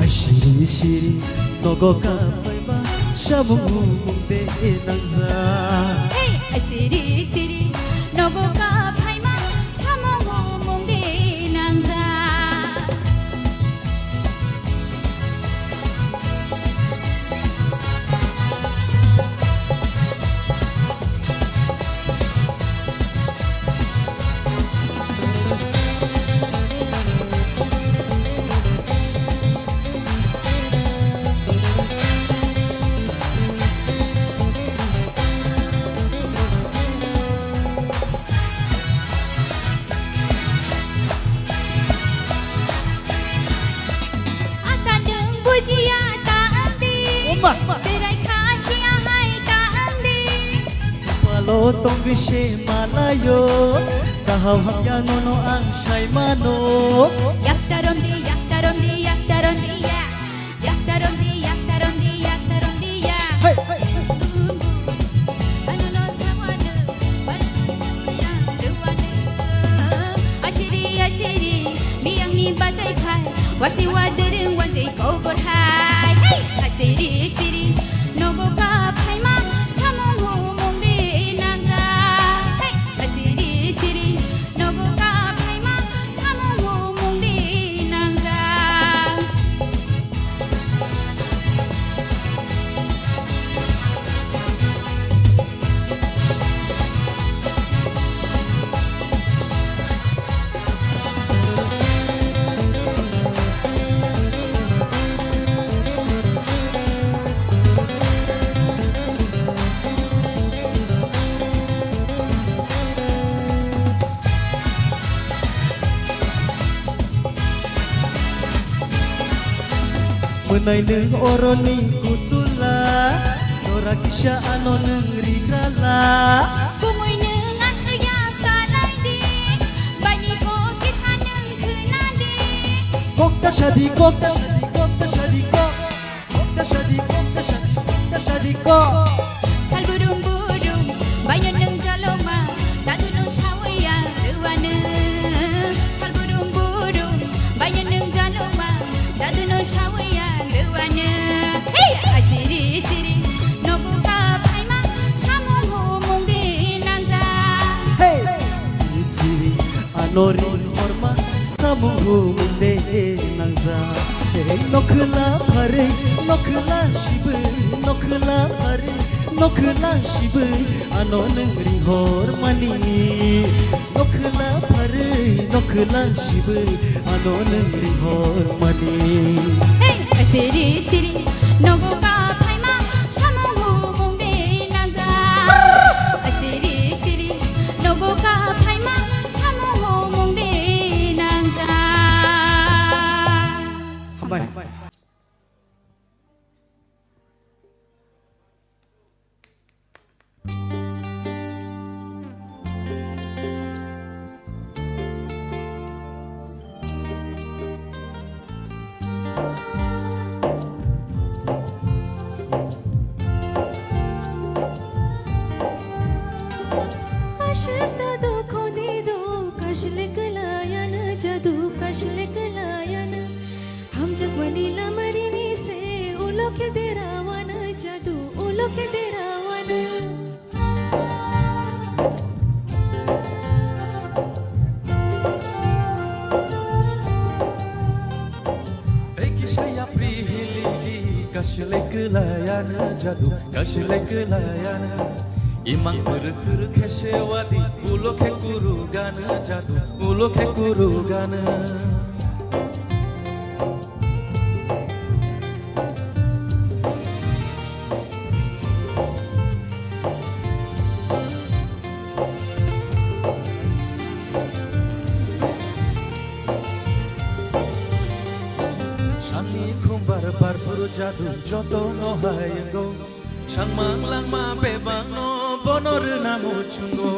Ashiri shiri nogo ka paiba shamu mungde nangza Hey, asiri siri nogo ka phaima samo mongde nangza Palo tong she malayo kahaw yang nono ang shay mano Yaktarom di yaktarom di yaktarom di ya Yaktarom di yaktarom di yaktarom di ya Hey Ano no sawadu ruwadu Asiri asiri miyang ni bacay khai Wasi wadireng wanjay ko borhay Hey asiri asiri nogo ka phaima samu mongde nangza Hey asiri asiri nogo ka phaima samu mongde nangza Menay neng oroni kutula Nora kisya ano neng rigala Kumoy nung asya kalay di Bani ko kisya nung kunadi Kokta shadi kokta shadi kokta shadi kok Kokta shadi kokta shadi kokta shadi kok Salburum burum Bayan nung jaloma Dadu nung shawaya ruwana Salburum burum Bayan nung jaloma Dadu nung shawaya ruwana Hey! Asiri siri Nobu ka phaima Shamu mongde nangza Hey Siri anori horma samu munde nangza Hey nokla phare nokla shib nokla phare nokla shib anon rihor mani nokla phare nokla shib anon rihor mani Hey! Asiri siri Nobu ka phaima Shamu mongde nangza Asiri siri Nobu ka phaima Shamu mongde nangza Bye. Aşık dadı kodido Kaşlik layan jadu kaşlik layan Ham jab manila marimi se Ulo ke derawan jadu Ulo ke derawan Ekşaya prihili kaşlek layan jadu kaşlek layan Imang kuru kheshewadi ulo khe kuru gana jadu ulo khe kuru gana Shani khumbar barfuru jadu joto no hayengo Shangmang lang ma bebang no bonor namo chungo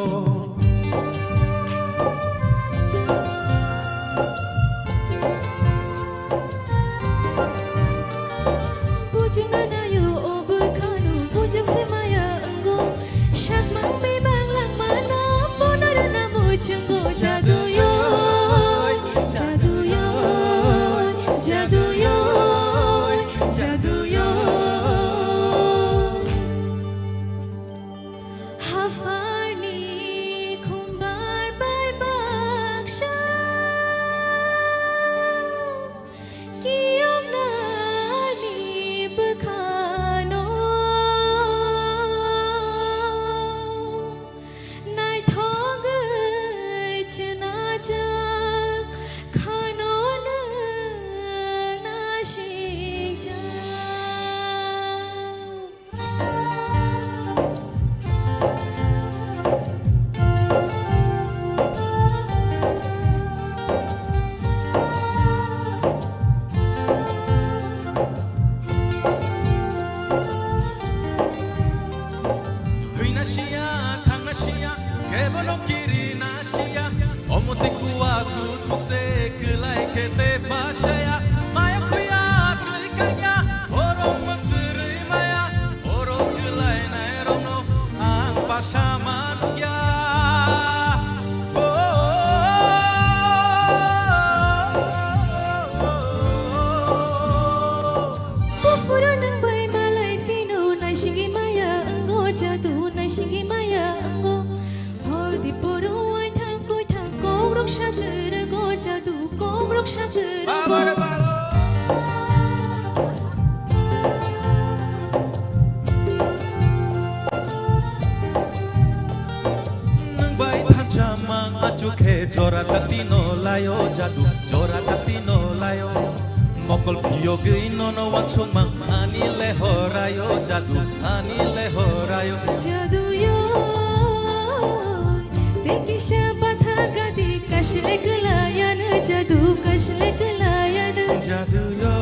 aku tuk se kelai kete pasaya maya kuya kaya orang menteri maya orang kelai nai rono ang pasha manuya Pufuro ng bay malay pino nai shigi maya anggo jadu nai shigi maya anggo hordi poro ai thang ko rok shatir go jadu ko rok shatir nang bay pachamang achuke jora tatino layo jadu jora tatino layo mokol piyogi nono wansumang ani lehorayo jadu ani lehorayo jadu yo dekisha batha gadi kashle kalayan jadu kashle kalayan jadu yo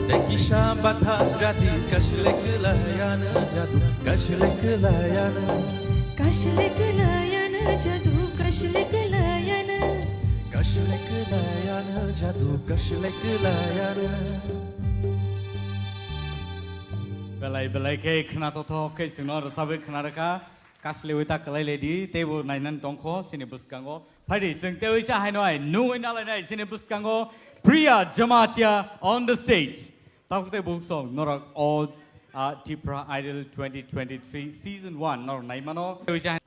dekisha batha gadi kashle kalayan jadu kashle kalayan kashle kalayan jadu kashle kalayan kashle kalayan jadu kashle kalayan belai ke khna to ke sino sabe khna raka kasle wita kalai ledi tebo nainan tongkho sine buskango phari sing te uisa hai noi nu ina lai nai sine buskango Priya Jamatia on the stage takte book song norak all Tipra Idol 2023 season 1 nor naimano uisa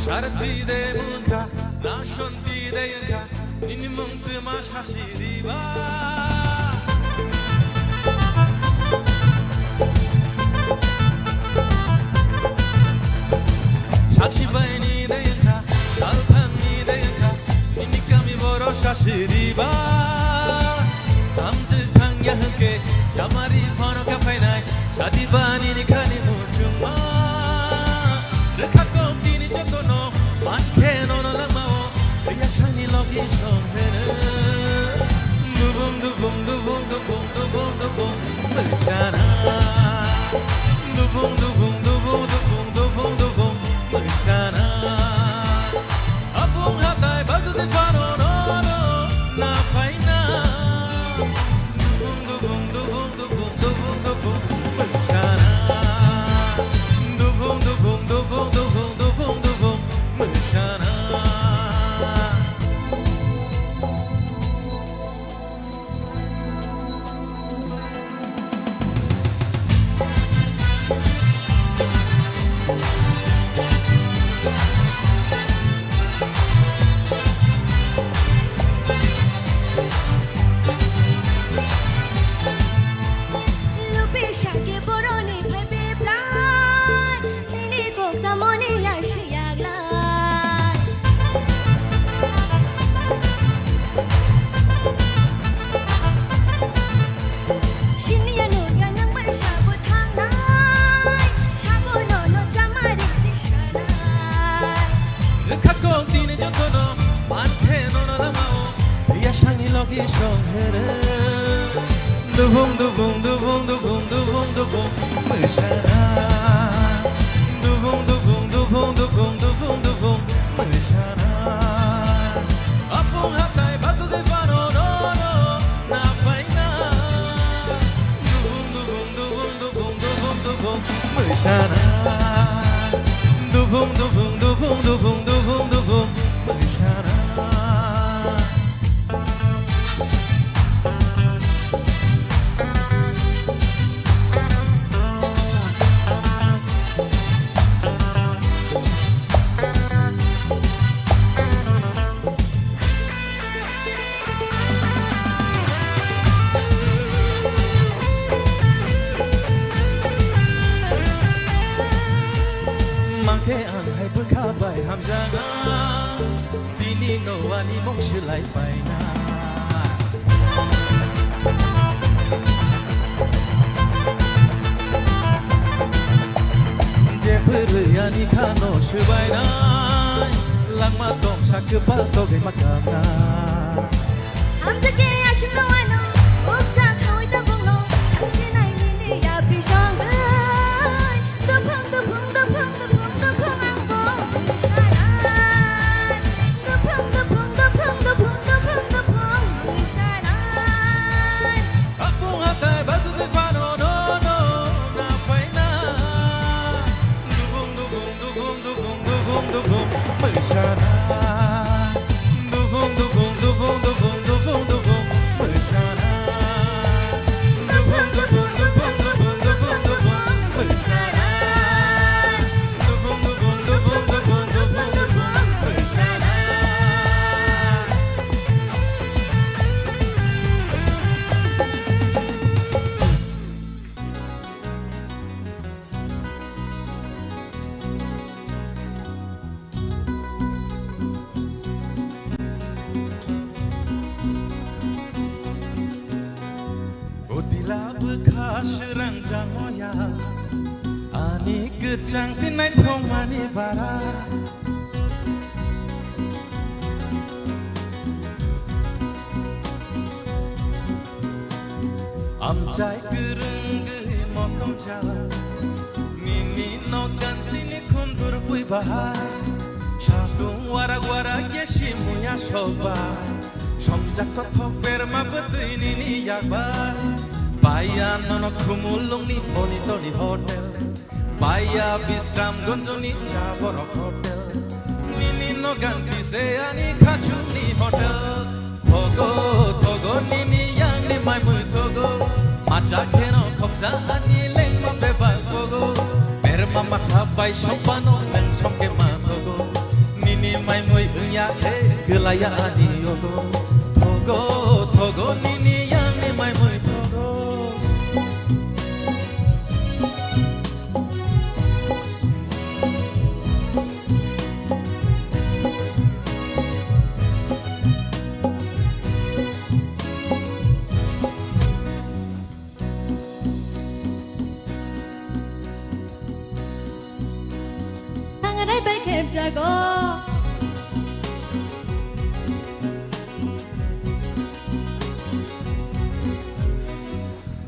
Sharti de munka, nashonti de yanka, nini mungtu ma shashiriba. Shakshi baini de yanka, shalpani de yanka, nini kami boro shashiriba. Tamzi thangya hanke, jamari phano ka painai, shadi bani ni khani murchuma. Rekako tini jotono, manke nono lamao, riya shani logi shonhene. Dubum dubum dubum dubum dubum dubum, mujana. Dubum dubum dubum dubum dubum dubum, mujana. Apung hatai bagu de fano no no, na faina. Dubum dubum dubum dubum dubum, mujana. Dubum dubum dubum dubum dubum dubum, mujana. lupi shake boroni phai be plan nini ko kamoni la shiyak lai Shinya no ya nang bai sha bu thang nai sha bu no chamari di shanai Rekako tini jotono, manke nono lamao, riya shani logi shonhene. Dubum dubum dubum dubum dubum dubum, mujana. Dubum dubum dubum dubum dubum dubum, mujana. Apung hatai bagu de fano no no, na faina. Dubum dubum dubum dubum dubum dubum, mujana. Dubum dubum dubum dubum dubum dubum, mujana. Mangke ang hai bukha bai hamjana, dini no ani mong shilai pai na. Je ni kano shubai na, lang matong sa kepal toge makana. Am today I should know I know serang jangoya ani kecang tinai thomani bara amjai gerengge motom ja nini no gantini khundur pui bahar shatung wara wara geshi muya soba somjak thok berma betui nini yakbar paya nono khumulung ni poni toni hotel paya bisram gonjoni jabor hotel nini no ganti se ani khachuni hotel thogo thogo nini yang ni mai mui thogo macha kheno khopsa ani leng ma beba thogo ber mama sabai sompano nang somke ma thogo nini mai mui unya he gelaya ani yogo thogo thogo nini yang ni mai mui thogoได้ไปเข็บจากโก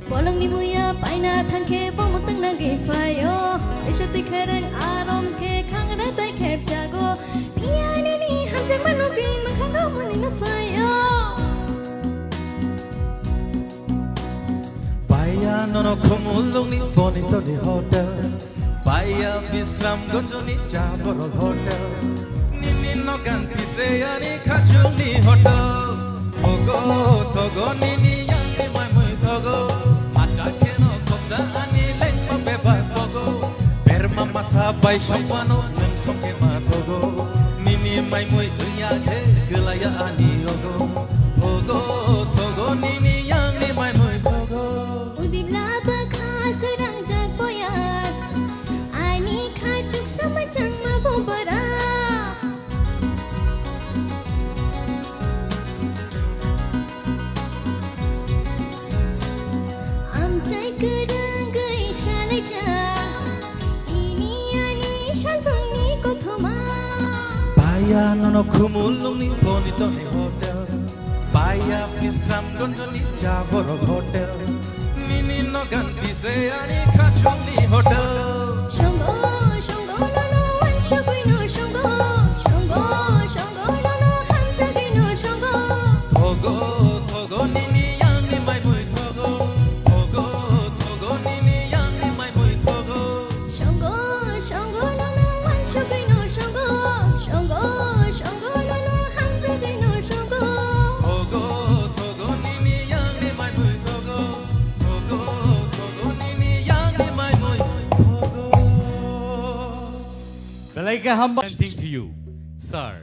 บอลงนี่มุยไปนาทางเคบองมุตั้งนางกีไฟโอไอชติแค่แรงอารมณ์เคข้างได้ไปเข็บจากโกพี่ไอ้นี่หันจากมันลูกีมันข้างเขามันนี่มาไฟโอPaya nono khumulung ni poni toni hotel Paya bisram gonjoni jabor hotel Nini no ganti se ani khachuni hotel Thogo thogo nini yang ni mai mui thogo Macha kheno khopsa ani leng ma beba thogo Per mama sabai sompano nang thoke ma thogo Nini mai mui unya khe gelaya ani yogo Thogo thogo nini yang ni mai mui thogo Udip laba kha serang jak boyat ani kha chuk sama chang ma bobara am chai kerang gai shalai ja ini ani shalung ni kothoma Paya nono khumulung ni poni toni hotel Paya bisram gonjoni jabor hotel Nini no ganti se ani khachuni hotel shongo shongo no no wan chugui no shongo shongo shongo no no ham jagi no shongo Thogo thogo nini yang ni mai mui thogo Thogo thogo nini yang ni mai mui thogo shongo shongo no no wan chugui no shongo shongo shongo no no ham jagi no shongo Thogo thogo nini yang ni mai mui thogo Thogo thogo nini yang ni mai mui thogo Belaika humble presenting to you, Sir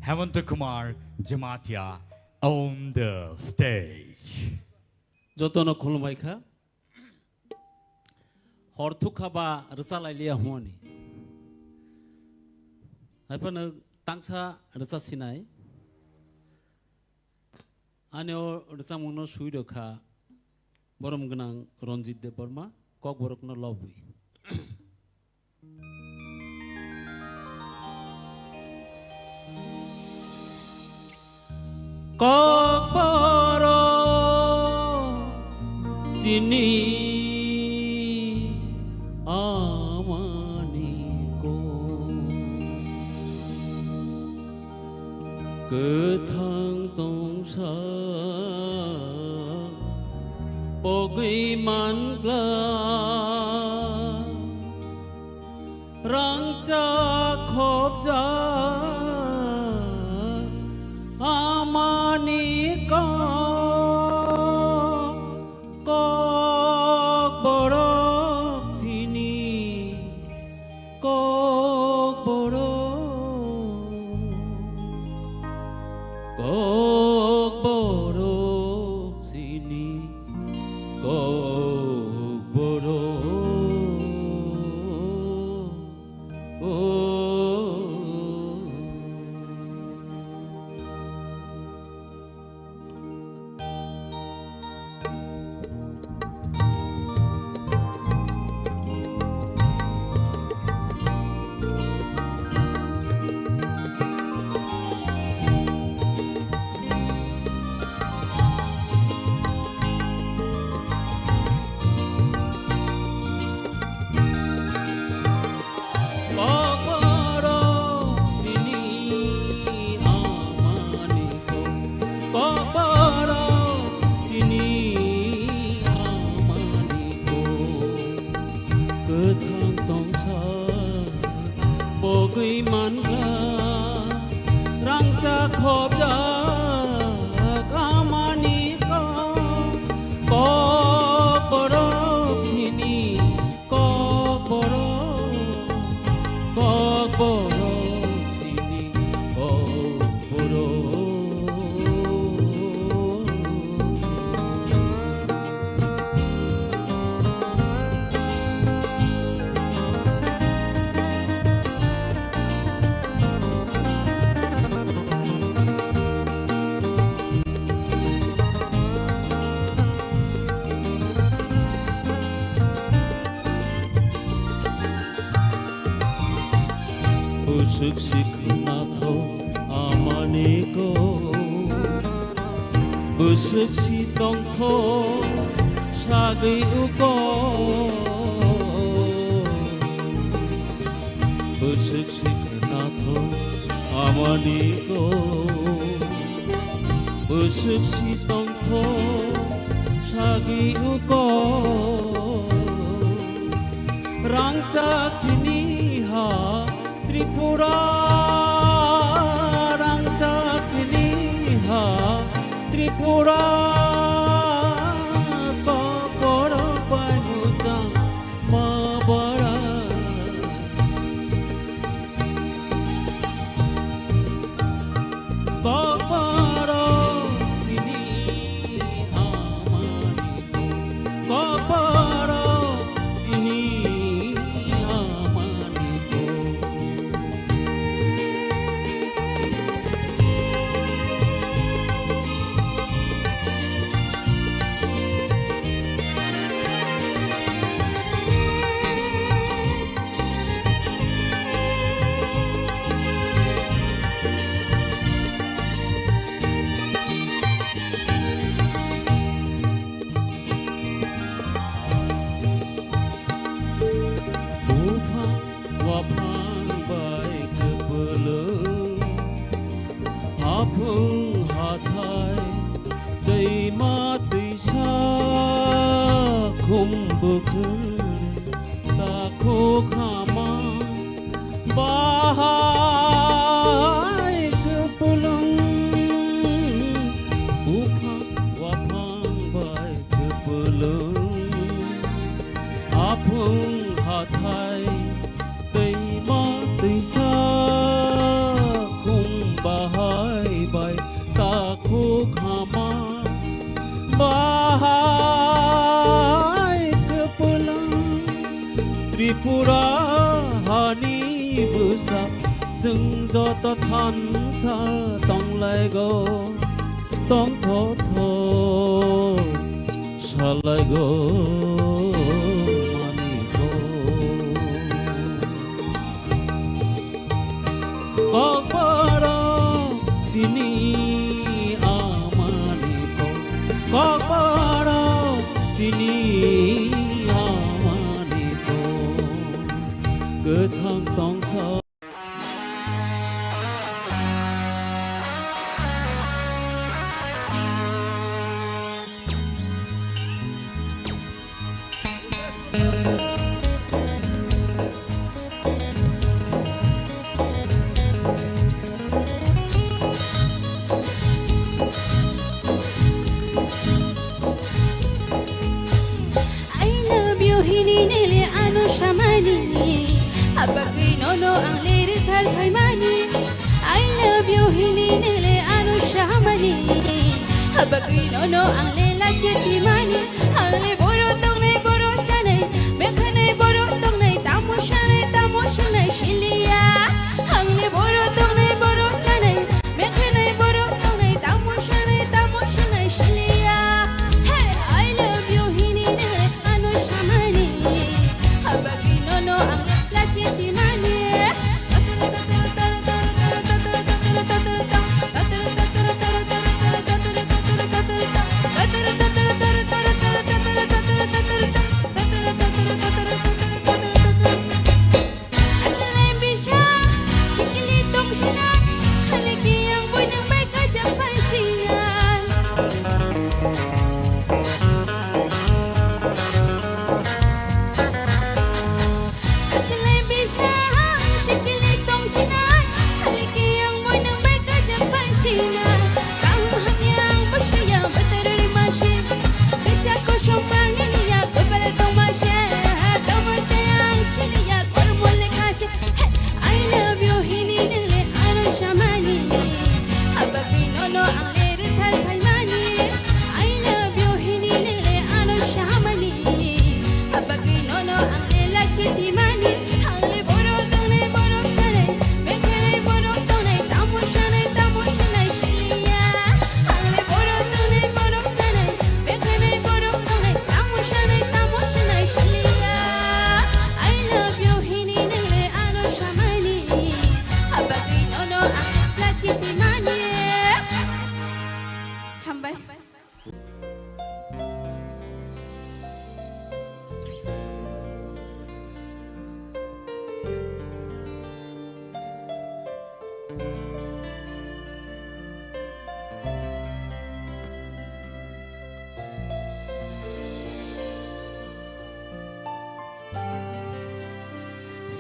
Hemanta Kumar Jamatia on the stage. যতন খুলমাইখা হরথু খাবা রসালাইলিয়া হুয়ানি হাইপানো তাংসা রসা Sinai আনেও রসা মনো সুই রখা বরম গনাং রঞ্জিত দেব Varma cock বরকনো লবুই cock বর sini amaniku kethang tongsa pogui mangla rangcha khopja amaniku kok borok sini kok borok sini kok borok สึกสิขนาโทอามานิโกรู้สึกสิต้องโทชากิอุโกรู้สึกสิขนาโทอามานิโกรู้สึกสิต้องโทชากิอุโกหลังจากที่นี้หาตริปุราหลังจากที่นี้หาตริปุราก็ปรไปหูจังมาบาราก็ปรที่นี้อามานิโกก็ปรที่นี้อามานิโก Tripura hani busa sừng cho ta than xa tông lại go tông thốt thô xa lại go mani go có para sini amani go có para sini cứ thang tông sao Abagay nono ang lirit at harmony I love you hininili ano shamani Abagay nono ang lela chitimani Ang liburo tong liburo chanay Mekhanay buro tong nay tamo shanay shiliya Ang liburo tong liburo chanay Mekhanay buro tong nay tamo shanay shiliya Hey, I love you hininili ano shamani Abagay nono ang Mani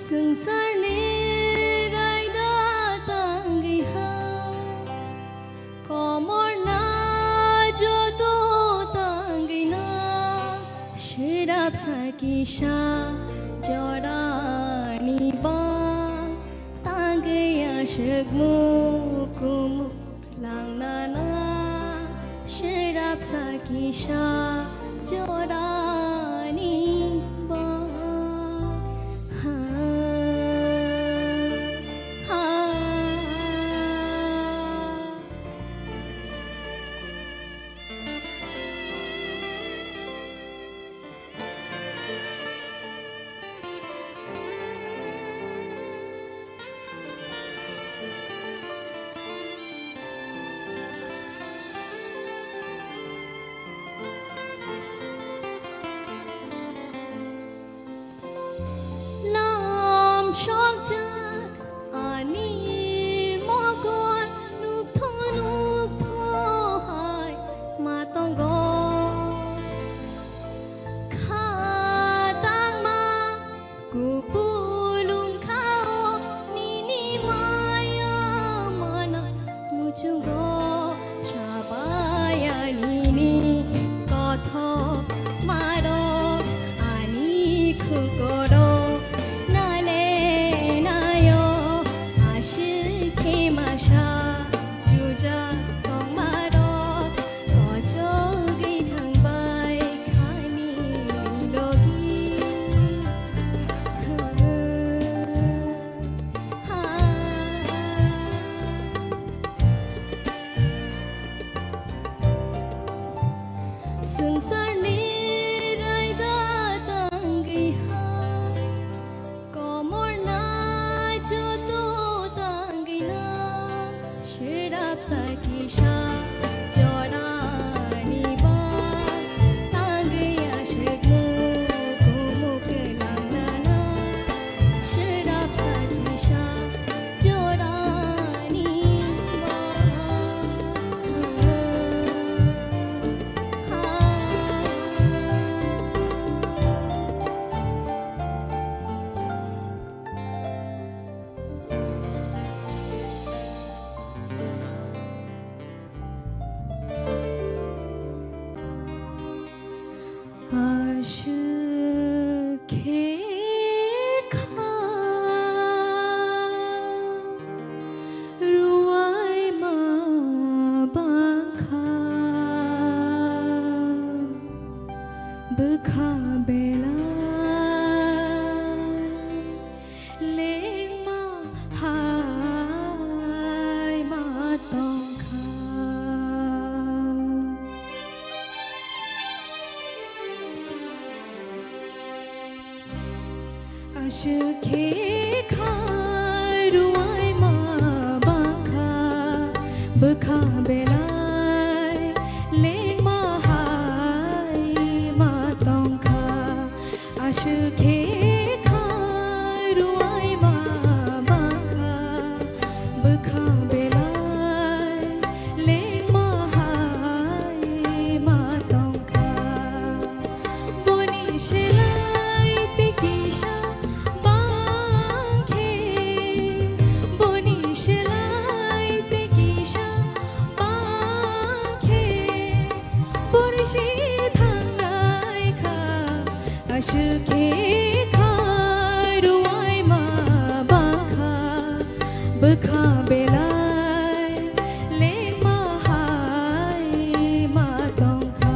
संसारनि रायदा तांगिहा कमरना जतो तांगिना शिराब साकिशा जरानि बा तांगया शगमु कुमु लांनाना शिराब साकिशा जरानि बा Ashke khai ruai ma bakha bakha belai le ma hai ma tongkha ashke khai ruai ma bakha bakha belai le ma hai ma tongkha boni shelai pikisha Ashke khai ruai ma bakha bakha belai le ma hai ma tongkha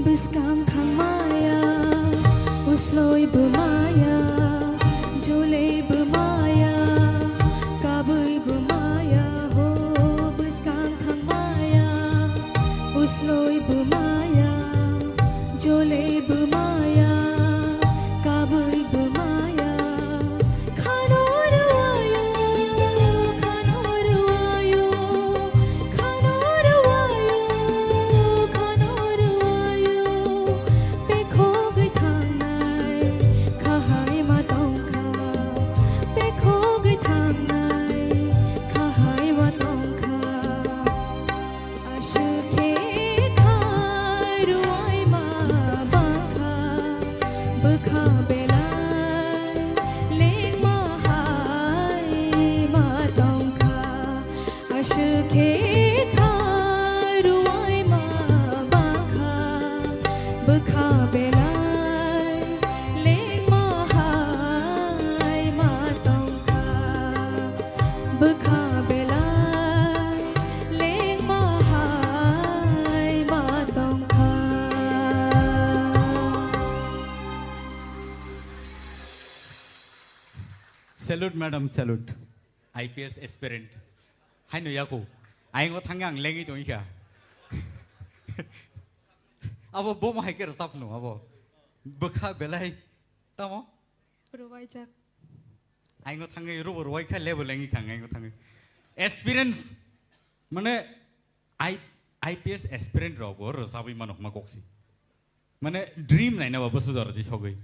Biskang thang mai bukha belai leng mahai ma tong kha Salute, madam, salute. IPS aspirant. Hai no yaku. Ai ngo thangang lengi to ika. Abo bom hai ke stop no abo. Bukha belai. Tamo. roi jak Ai ngo thangai ro roi kha level lengi khang ai ngo thangai. Experience. Mane IPS aspirant ro bo ro sabi manok ma koksi. Mane dream nai na ba basu jara di sogai.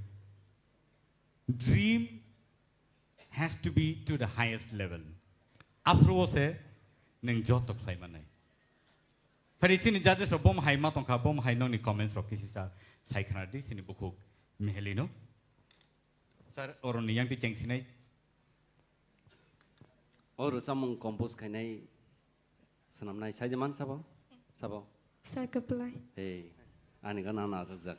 Dream has to be to the highest level. Approval se neng jot to klai manai. Pari sini judges ro bom hai ma tong kha bom hai no ni comments ro kisi sa sai khana di sini buku mehelino. Sir oron ni yang ti cheng sinai. Or samung compose khainai sanam nai sai jaman sabo sar kaplai hey ani ga na jak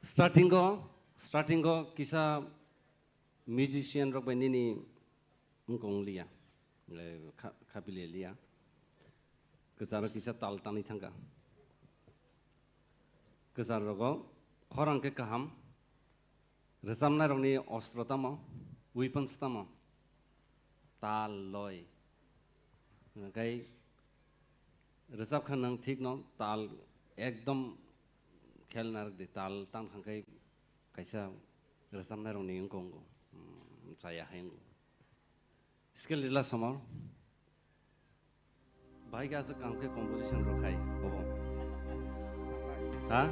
starting go kisa musician rok bani ni ngong lia le khapile lia kesara kisa tal tani thanga kesar rogo khorang ke kaham resamna rongni ostro tamo weapons tamo tal loy kai resap khanang thik no tal ekdom khelnar de tal tang khangkai kaisa resamna rongni ngong saya hain skill dila samar bhai ga sa kam ke composition rokhai bobo ha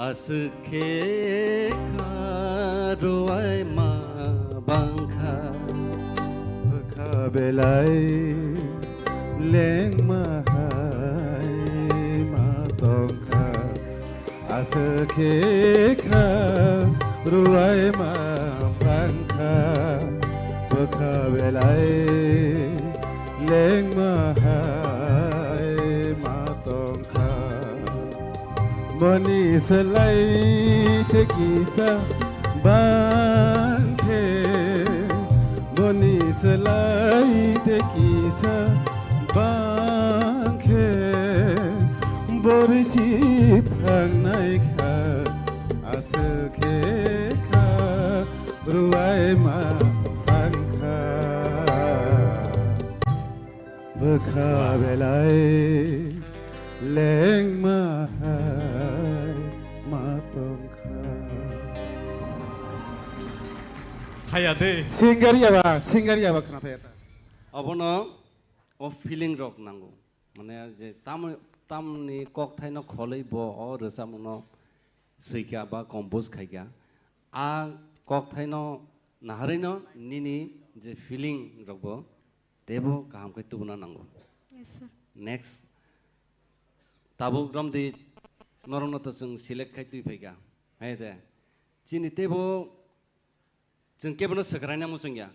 asukhe kharuai ma bangkha bukha belai leng mahai ma tong kha asukhe kharuai ma bangkha bukha belai leng mahai ma tong kha mani selai te kisa bangke mani selai te kisa bangke borisi thangnai kha asukhe kha ruai ma bangkha bukha belai leng mahai ma tong kha Hayade. Singaria ba khna theta abono o feeling rock nango mane je tam ni kok thaino kholei bo o resamno seikya ba compose khaikya a kok thaino naharino nini je feeling rock bo tebo kaham kai tubuna nango yes sir next tabuk ram di norno to sung select khai tui phaikya hai de chini tebo chung kebono sakraina mo chungya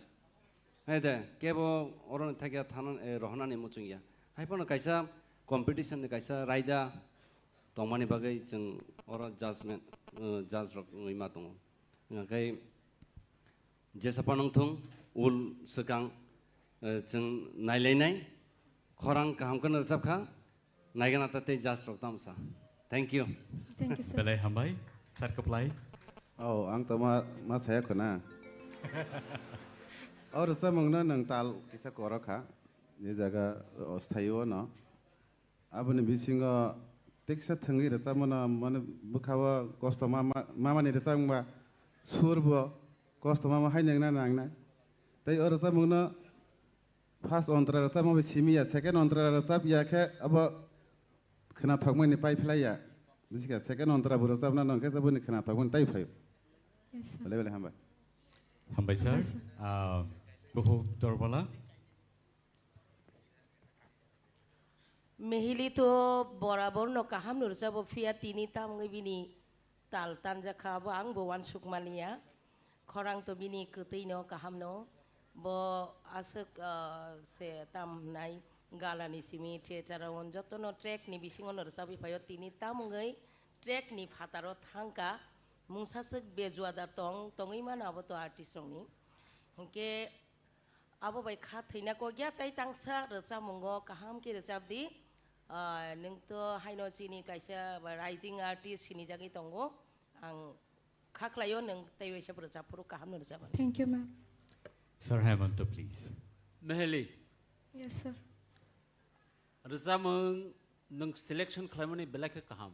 hai de kebo oron thakya thanan rohna ni mo chungya hai pono kaisa competition ni kaisa raida tongmani bagai chung oro judgment judge rok ngima tongo ngakai jesapanong thung ul sekang chung naileinai khorang kaham kan resap kha naigana tate judge rok tamsa thank you sir Belai hambai. Sar kaplai. oh ang to ma saya khona और समंग ना नंग ताल किसा कोरा खा ये जगह अस्थायी हो ना अब ने बिसिंग टेक्सा थंगी रसा मना मन बुखावा कष्ट मामा ने रसा मबा सुर बो कष्ट मामा हाय नंग ना नांग ना तै और समंग ना फर्स्ट अंतरा रसा मबे सिमिया सेकंड अंतरा रसा या के अब खना थगमै ने पाइ फ्लाइया बिसिका सेकंड अंतरा बुरसा ना नंग के सबने खना थगमै ताइ फाइ yes sir बले बले हमबा Hambai sir. Buku torbala. Mehili to borabor no kaham nur jabo fia tini tam ngai bini tal tanja khaba ang bo wan sukmania khorang to bini kutei no kaham no bo asuk se tam nai galani simi theater on joto no track ni bisingo nur jabi payo tini tam ngai track ni phataro thangka mungsasuk bejuada tong tongai mana abo to artist rongni hongke abo bai kha theina ko gya tai tangsa rochamungo kaham ki rochabdi nung to haino chini kaisa rising artist sini jagi tongo ang khaklayo nung tai wesa rochapuru kaham rochaban. Thank you, ma'am. Sir Hemanto, please. Meheli Yes, sir. rosamung nung selection khlaimani belake kaham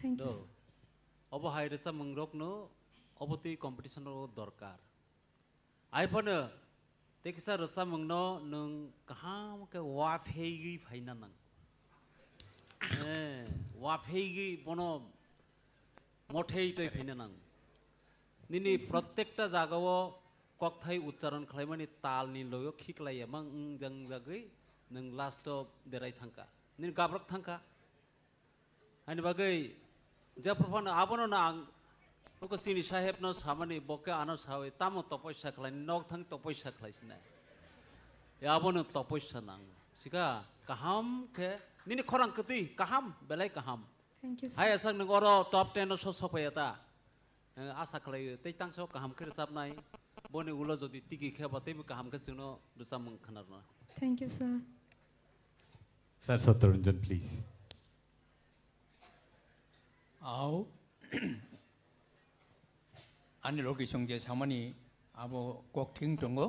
Thank you, do sir. obo hai rosamung rokno oboti competition ro dorkar aipone tekisa rosamung no nung kaham ke wa phegi phaina nang wa phegi bono mothei toi phaina nang nini prottekta jagao kokthai uchcharon khlaimani tal ni loyo khiklai amang jang jagoi nung last of derai thangka nin gabrak thangka ani bagai japrofan abono na oko sini saheb no samani boke ano sawe tamo topoisa khlai nok thang topoisa khlaisna ya abono topoisa nang sika kaham ke nini khorang kati kaham belai kaham Thank you, sir. hai asang nung oro top 10 no so sopayata asa khlai tei tangso kaham khir sapnai boni ulo jodi tiki kheba tei kaham ke chuno dusamung khanarna. Thank you, sir. Sir Satyaranjan, please. Ao ani logi songje samani abo kok thing tongo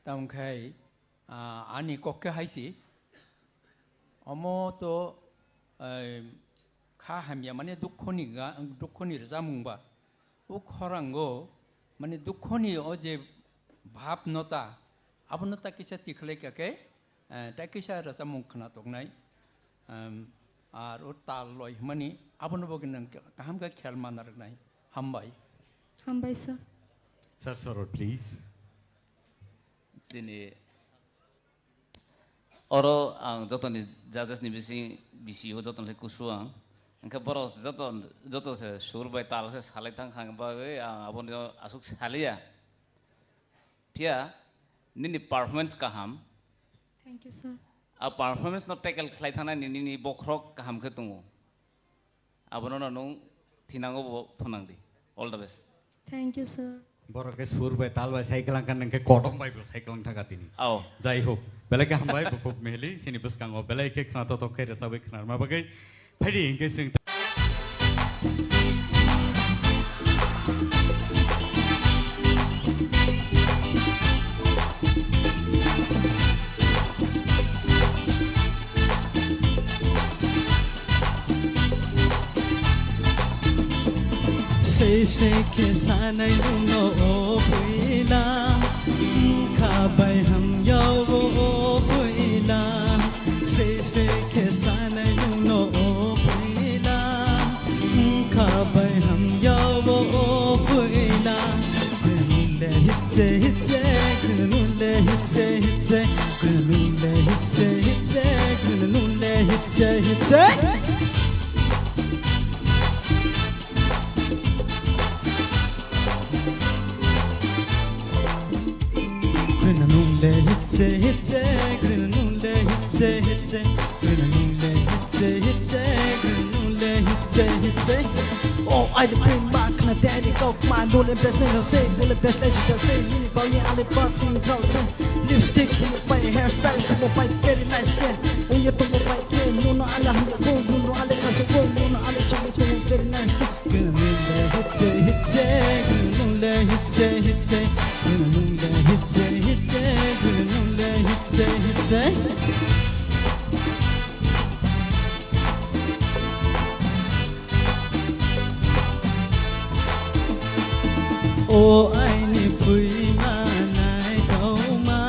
tam khai ani kokke haisi omo to kha hamya mane dukhoni jamungba uk khorango mane dukhoni oje bhab nota abonota kisa tikhle kake ta kisa rasamung khna tongnai আর ও তাল লয় মানে আপন বগিন কাহাম কা খেয়াল মানার নাই হামবাই Hambai, sir. Sir Saror, please. Sini oro ang joton ni jajas ni bisi ho joton le kusuang angka boros joton se sur bai tal se salai thang khang ba abon asuk salia pia nini performance kaham Thank you, sir. a performance no tackle khlai thana ni bokrok kaham ke tungu abono no nung thinango phonangdi all the best. Thank you, sir. Boroke sur bai tal bai cycle kan nang ke kodong bai cycle thang katini. Ao Jai ho. Belai ke hambai bukop mehli sini bus kango belai ke khna to ke resabe khna ma bagai phari ingke sing से के सानै no पहिला खाबै हम याव पहिला से के सानै नो पहिला खाबै हम याव पहिला गुनुले हिचे हिचे गुनुले हिचे हिचे गुनुले हिचे हिचे गुनुले हिचे हिचे Oh, I depend back na daddy go my no le best no say le best let you say ni bao ye ale fucking close lipstick my hairstyle mo pai very nice skin and you to pai ke no no ala go no ale ka so no no ale chami to very nice skin hitte hitte gununle hitte hitte gununle hitte hitte gununle hitte hitte O aini pui manai kau ma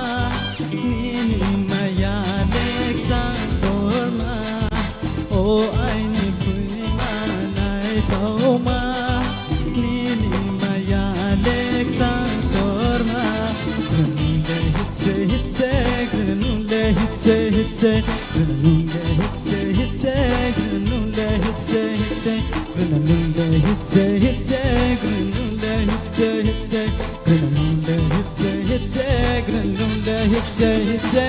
nini maya lek chang dor ma O aini pui manai kau ma nini maya lek chang dor ma Gununle hitche hitche gununle hitche hitche gununle hitche hitche gununle hitche hitche gununle hitche hitche gununle hitche hitche gununle hitche hitche gununle hitche hitche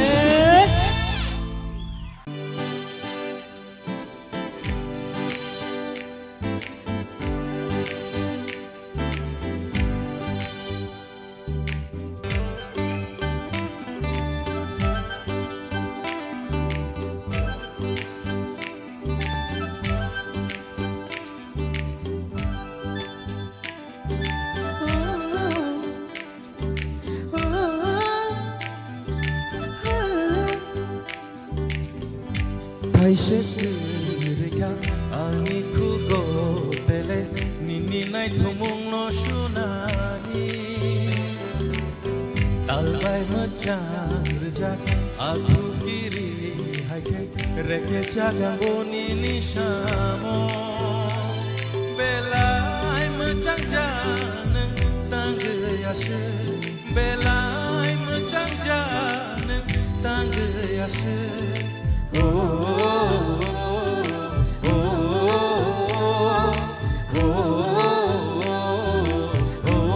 Haishe kureka Ani kugo tele Nini nai thumung no shunani Talbai macam rejak Aku kiri haike Reke jagango nini shamo Belai macam janeng Tangga yashe Belai macam janeng Tangga yashe Oh, oh, oh, oh, oh, oh, oh.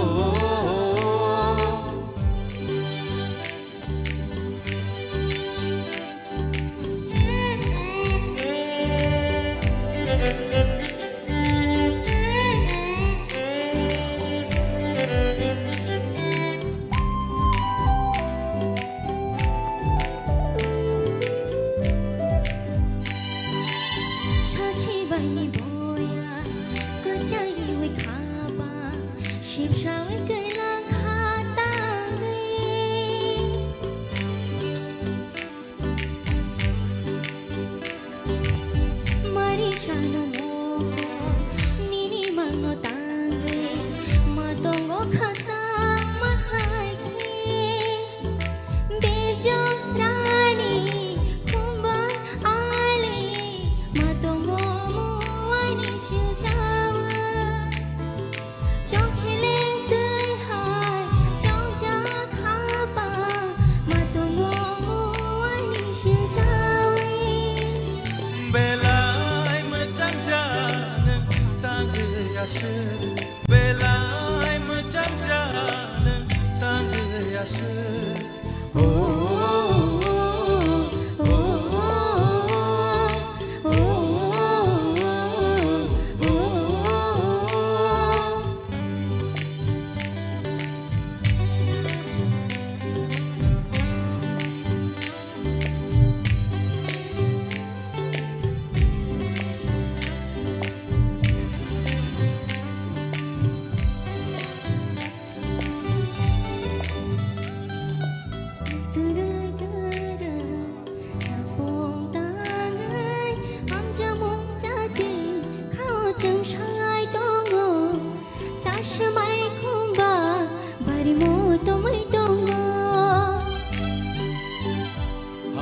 Belai macam janeng tangga yashe Oh, oh, oh, oh, oh, oh, oh, oh.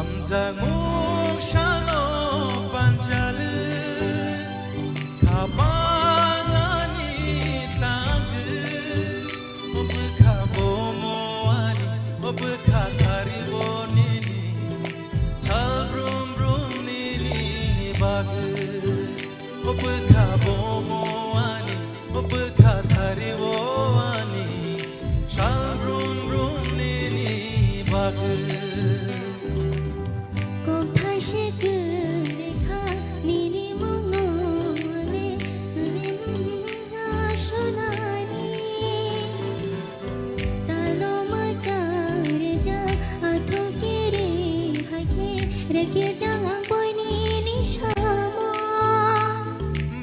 Hamzangung shalo panjale kabangani tangu obka bomoani obka karibonini chal brum brum nini bagu obka bomoani obka kariboni chal brum brum nini bagu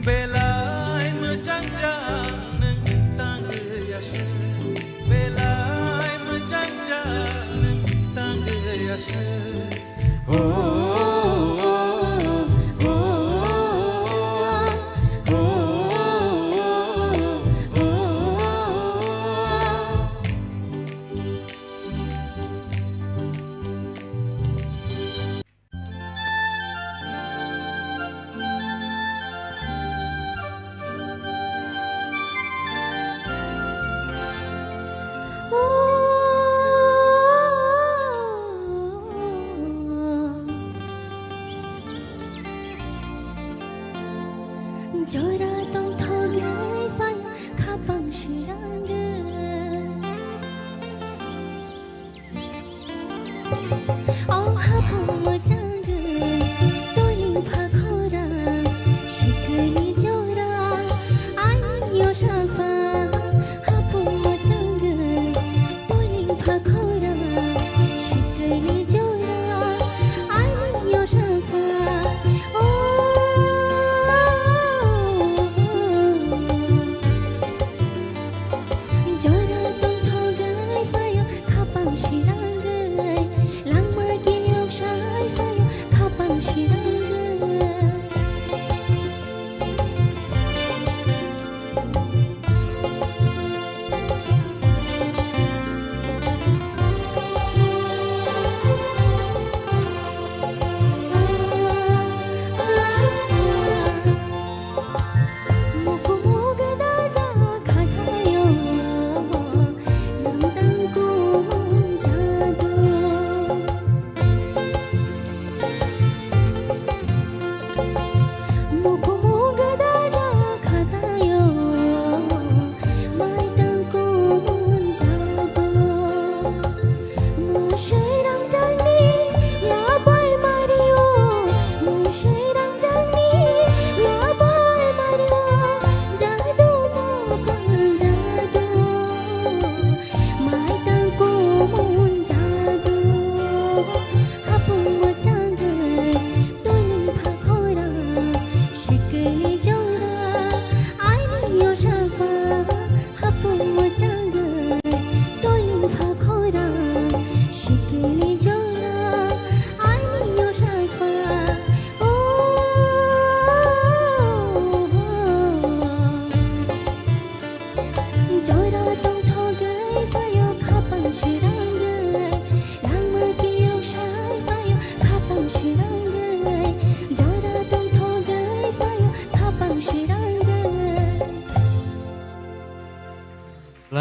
Belai macam janeng tangga yashe Belai macam janeng tangga yashe Oh, oh, oh, oh, oh, oh, oh, oh. Jora tong thogai phai khapang shirang Oh hapong mo chang toling pha khora shikani jora ani yo shapa hapong mo chang toling pha khora shikani jora ani yo shapa Shirang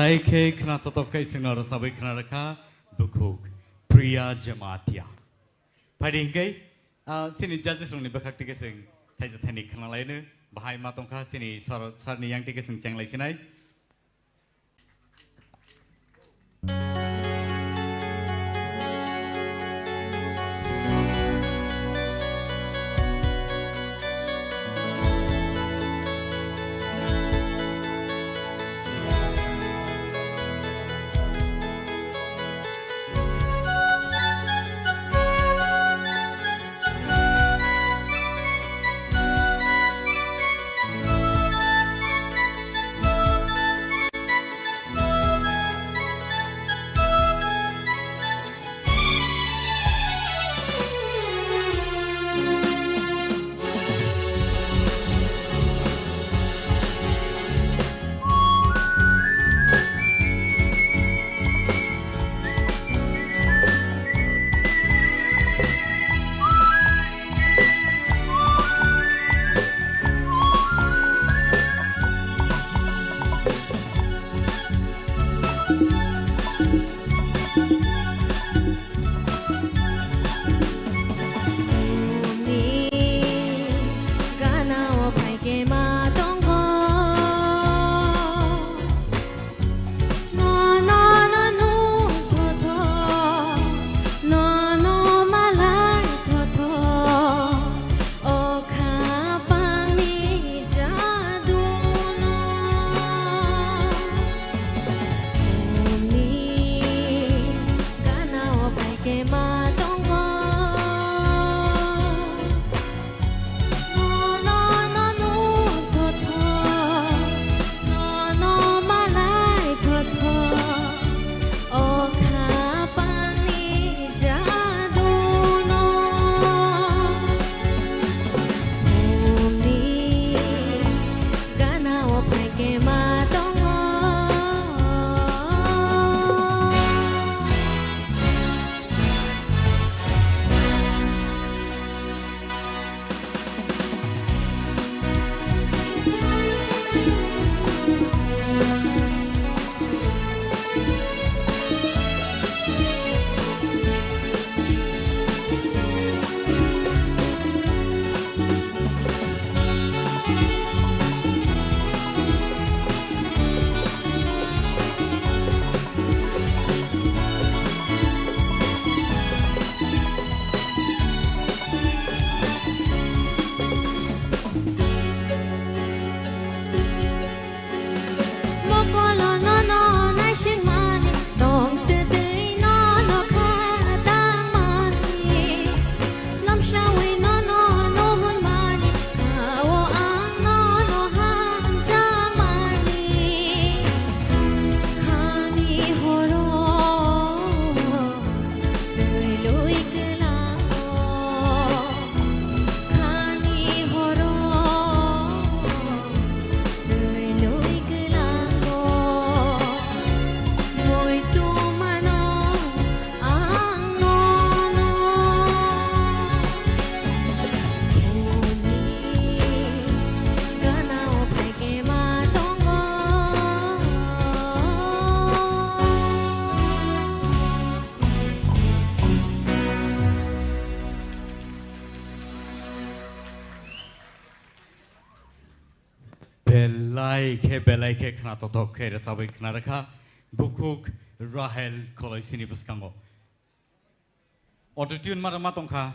Belaike Knatotokai Sinora Sabi Knaraka Bukuk Priya Jamatia. Padingai, Sini judges only Bakak Tickasing, Tajatani Kanalainu, Bahai Matonka, Sini Sarni Yang Tickasing Chang Lasinai. Belaike Knatotokai Sabi Knaraka Bukuk Rahel Koloisini Buskango. Autotune Matonka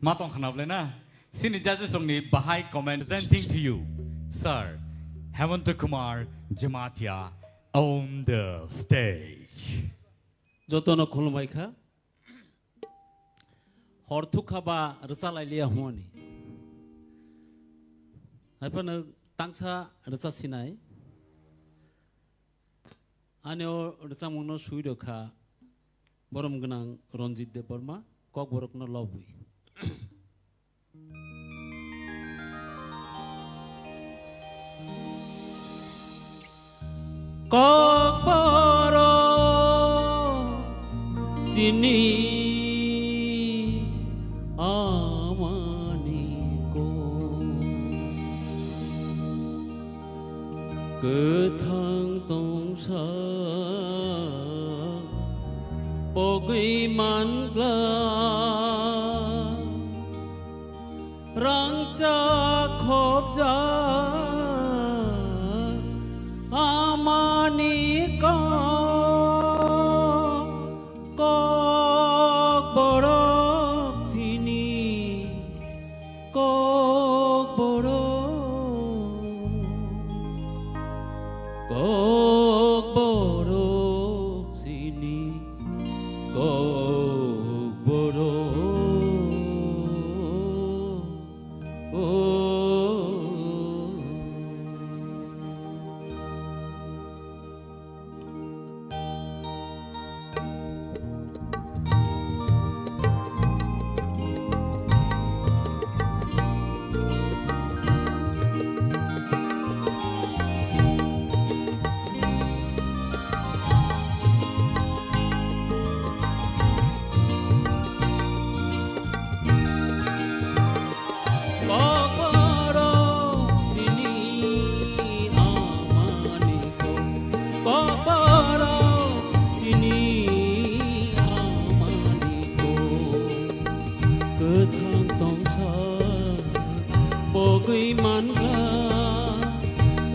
Matonkanavlena. Sini judges only Bahai comment presenting to you, Sir Hemanta Kumar Jamatia on the stage. Jotono Kulumaika Hortukaba Rasalailia Honi. Happen Tangsa Rasa Sinai Aneo Rasamuno Suidoka Boromganang Ronjit de Burma, Kogborokno Lobby. Kokboro sini amaniko ketang tong sa bogui man gla rang cha khop ja amani ko borok sini kok borok sini kok borok bogui man gla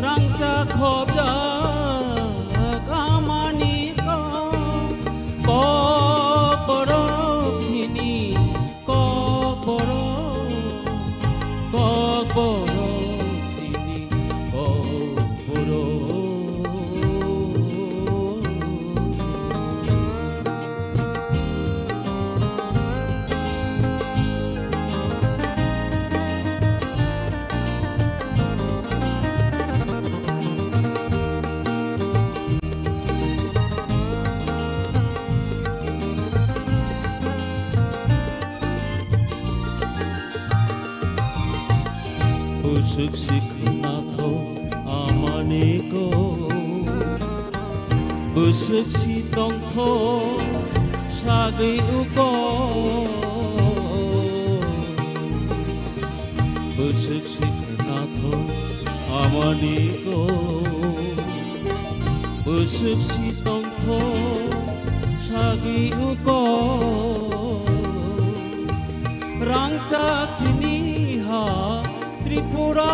rang cha khop ja amani ko borok sini kok borok sini kok busuk siknato amaneko busuk sitong tho sagi uko busuk siknato amaneko busuk sitong tho sagi uko rangcak sini ha Tripura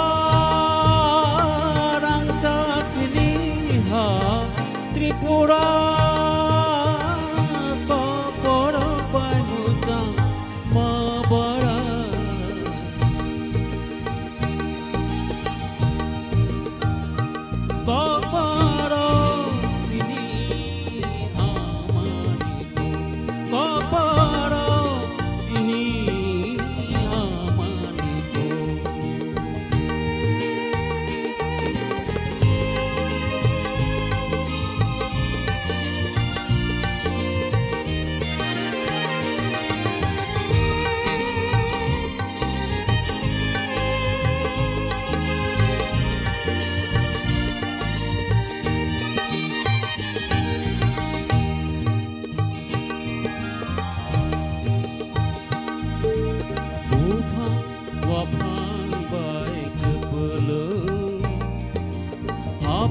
rangcak sini ha Tripura kok borok panujang mabara kok borok sini amaniko kok borok sini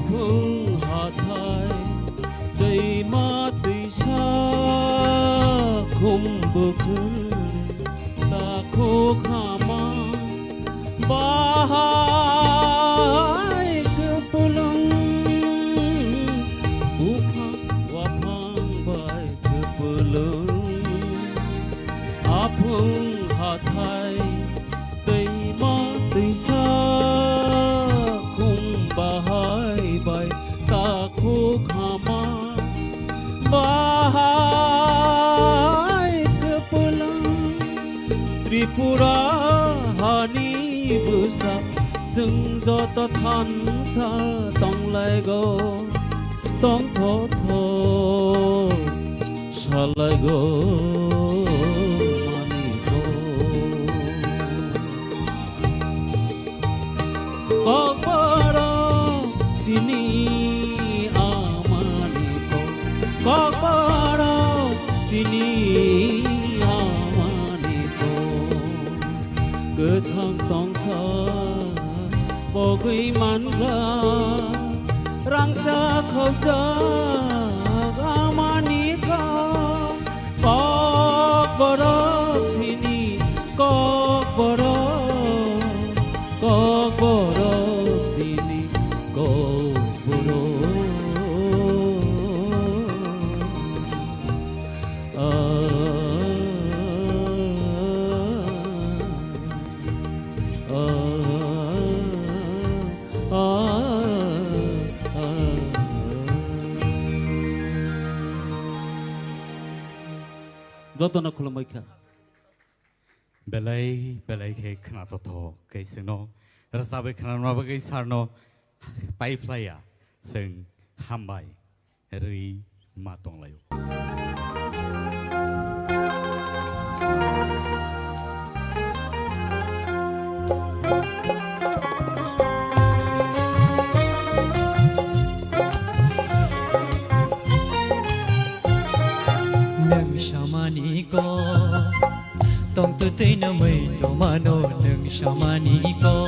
Phung hạ thái đầy ma tùy xa không bờ khơi ta khô khả mang ba hai cơ pulang buka wapang bay cơ pulang phung hạ thái đầy ma tùy xa không ba hai bay ta khô khả mang ba hai cơ pulang Tripura hani busa sừng do ta than sa tông lại go tông thô thô sa lại go mani go kok borok sini amani ko kok borok sini amani ko cơ thang tong sa bogui man gla rang cha khâu cha amani ko Dotona Kolomoika. Belay ke knatoto kay sino rasabe khanama bagay sarno pai flya sing hambai ri matong layo. Nang shamani ko tông tư tế nơ mây tổ ma nô nâng sa ma ni co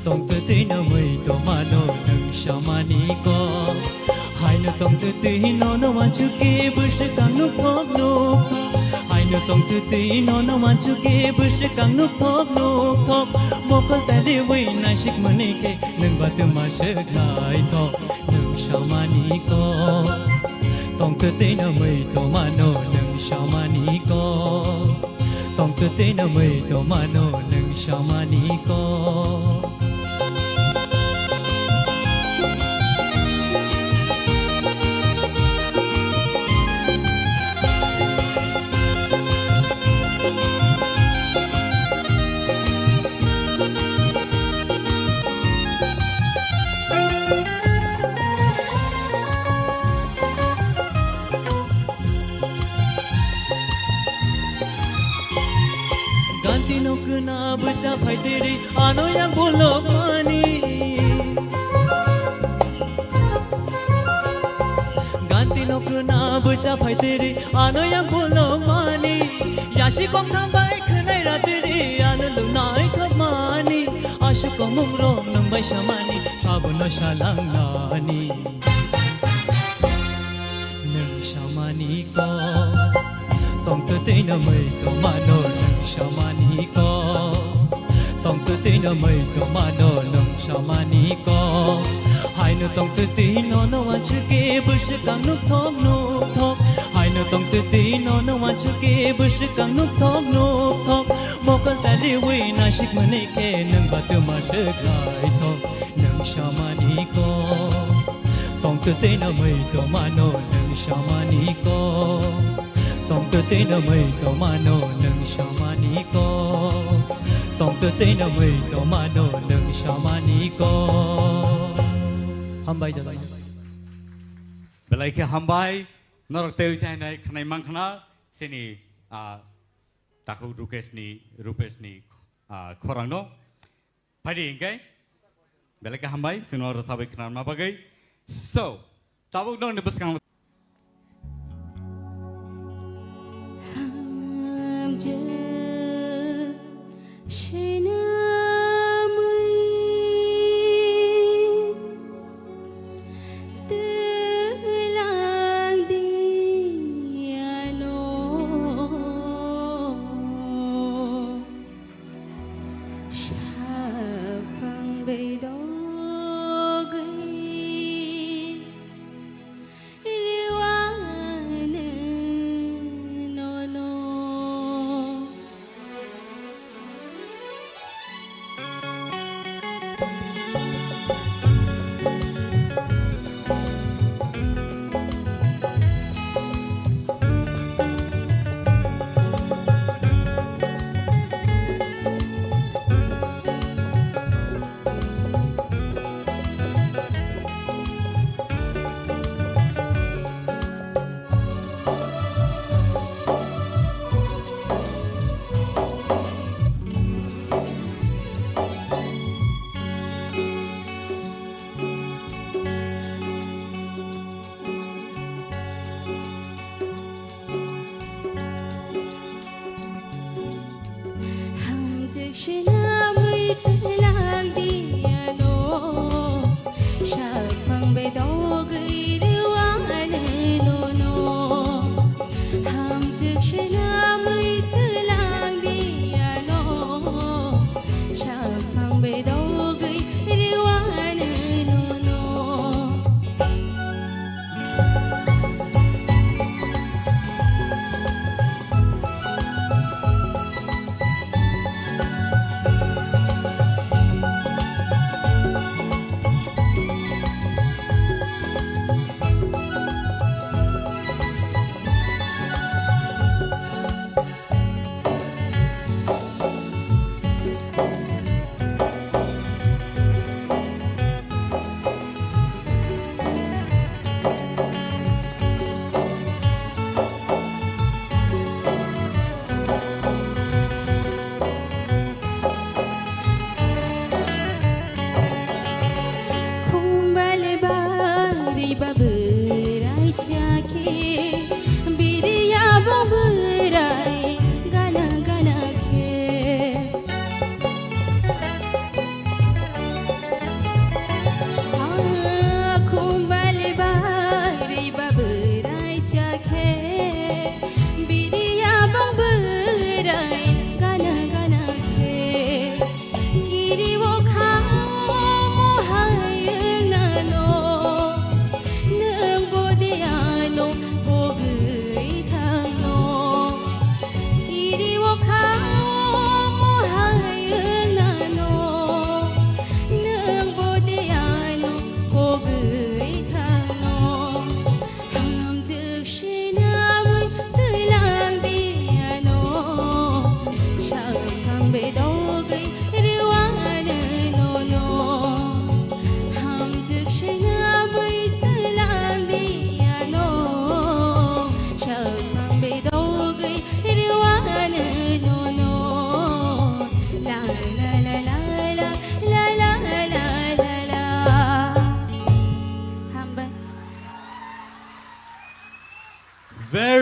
tông tư tế nơ mây tổ ma nô nâng sa ma ni co hai nô tông tư tế nó man chu kê bư sẽ càng núp thóc hai nô tông tư tế nó man chu kê bư sẽ càng núp thóc một con tay đi vui nai shik mani kê nâng ba tư ma sẽ lại thóc nâng sa ma ni co tông tư tế nơ mây tổ ma nô nâng sa ma ni co tông tư tế nơ mây tổ ma nô nâng sa ma ni co Gantino kena bercapai diri ano yang boleh mani Gantino kena bercapai diri ano yang boleh mani Yashi kong tambai kenai ratiri ano lunai kamani Ashu kong mungrom nang bai shamani sabuno shalang nani Nang shamani ko tong tu te na mai to mano nang shamani ko tong tu te na mai to mano nang shamani ko hai no tong tu te no wan chu ke bush kang nuk thok hai no tong tu te no wan chu ke bush kang nuk thok mo kan ta li wi na shik mane ke nang ba tu ma shik lai thok nang shamani ko tong tu te na mai to mano nang shamani ko tông tư tế nơ mây tổ ma nô nâng sa ma ni co tông tư tế nơ mây tổ ma nô nâng sa ma ni co hâm bay giờ đây Belai ke hambai norok teu sai nai khnai mang khna sini taku rupesh ni khorang no phadi ingkai belai ke hambai sino rasabe khna ma bagai so tabuk no nibus kang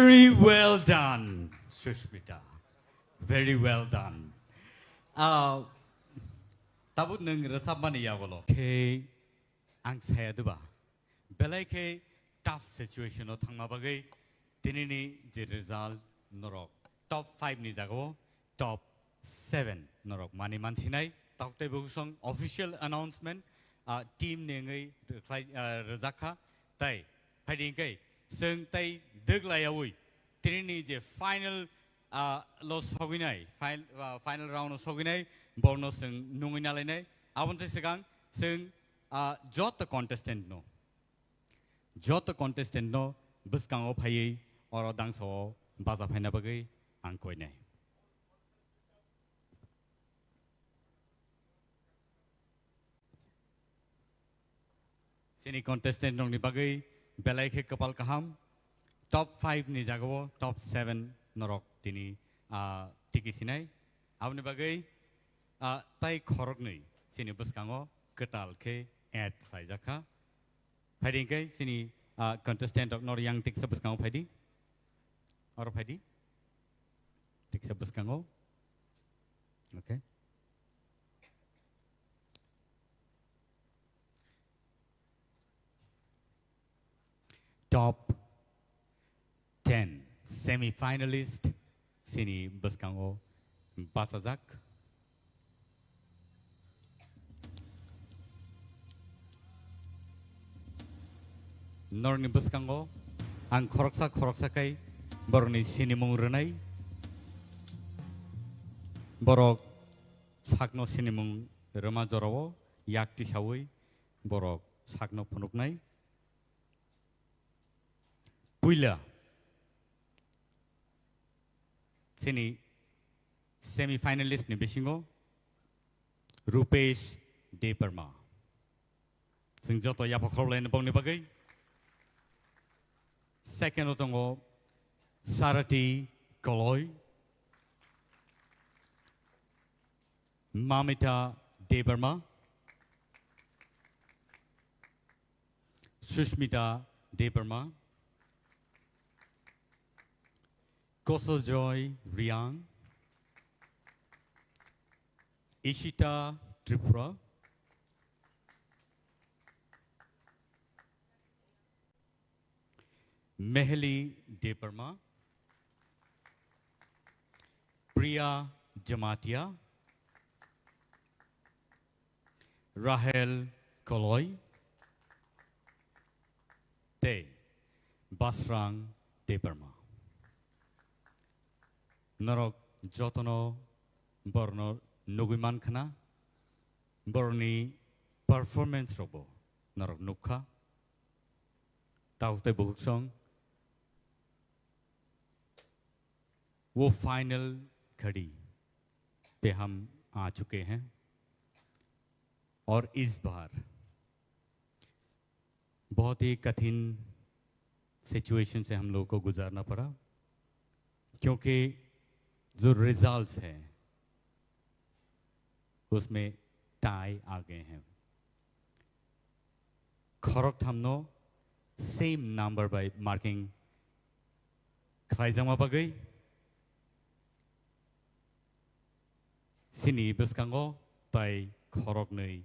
Very well done, Sushmita. Very well done. Tabut nung resabmani ya golo. Ke ang saya duba. Belai ke tough situation o thangma bagai. Tini ni je result norok top 5 ni jago top 7 norok mani mansinai. Takte bugusong official announcement. Team nengai rezakha tai. Phading kai. Seng tai deglayawui. Tini ni je final loss hoginai. Final round of hoginai. Borno seng nunginalai. Abon te segang seng jot contestant no. Jot contestant no buskang o phai or dang so baza phai na bagai ang koi nai. Sini contestant nong ni bagai belai ke kapal kaham top 5 ni jagawo top 7 norok tini tiki sinai abni bagai tai khorok nei sini buskango ketal ke add khai jaka phading ke sini contestant of nor yang tik buskango phadi or phadi tik buskango okay top 10 semi-finalist sini buskango basazak norni buskango ang khoroksa kai boroni sini mungrenai borok sakno sini mung rama jorowo yakti sawi borok sakno phunuknai puila sini semi-finalist ni bisingo Rupesh Debarma sing joto ya pokrolen bong ni bagai second otongo Sarati Koloi Mamita Debarma Sushmita Debarma Kosojoy Riang Ishita Tripura Mehli Debarma Priya Jamatia Rahel Koloi Te Basrang Debarma Norok Jotono Borno Nuguman Khana Borni performance robo Norok Nukha Taute Buksong वो final घड़ी पे हम आ चुके हैं और इस बार बहुत ही कठिन सिचुएशन से हम लोगों को गुजारना पड़ा क्योंकि जो रिजल्ट्स हैं उसमें टाई आ गए हैं खरोक हमनो सेम नंबर बाय मार्किंग खाइजमा बगई Sini buskango by khorok nei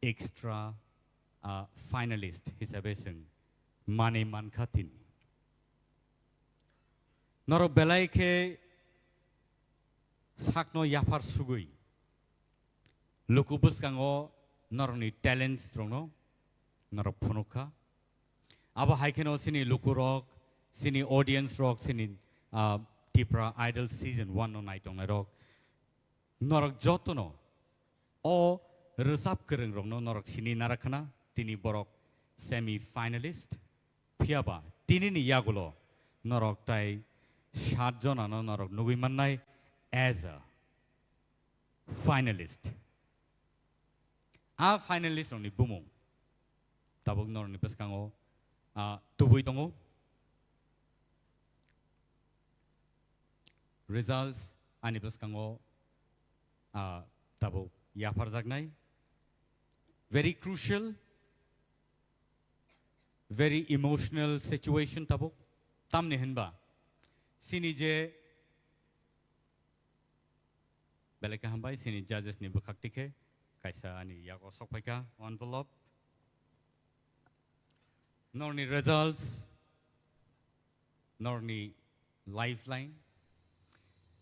extra finalist hisabeseng mane mankhatin noro belai ke sakno yapar sugui luku buskango noroni talents strongno noro phunukha aba haikeno sini luku rock sini audience rock sini Tripura Idol season 1 on night on rock Norok Jotono o resap kereng rongno norok sini narakana tini borok semi finalist piaba tini ni yagulo norok tai 7 jona no norok nugui mannai as a finalist a finalist ongni bumung tabuk norni peskango tubui tongo results ani peskango tabo yapar jagnai very crucial very emotional situation tabo ตั้มนี่เห็นบ่สินี่เจเบลกะฮัมไปสินี่ judges นี่บุคักติเคไกซ่านี่อยากเอาสกไปกะ envelope nor ni results nor ni lifeline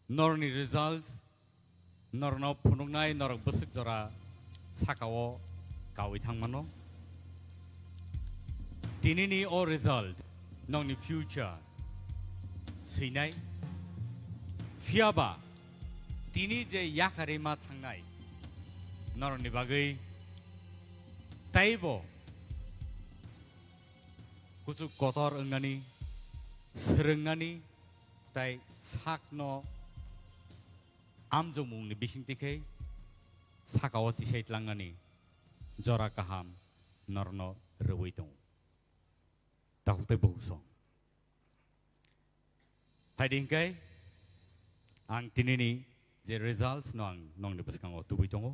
nor ni results nor no phunungnai nor busuk jora sakao kawi thangmano tinini o result nor ni future sinai fiaba tini je yakare ma thangnai nor ni bagai taibo kuchu kotor engnani serengnani tai sakno amjomung ni bising tikhe sakao tisait langani jora kaham norno rewei dong takute bosong haiding kai ang tinini je results nong ni beskango tubui tongo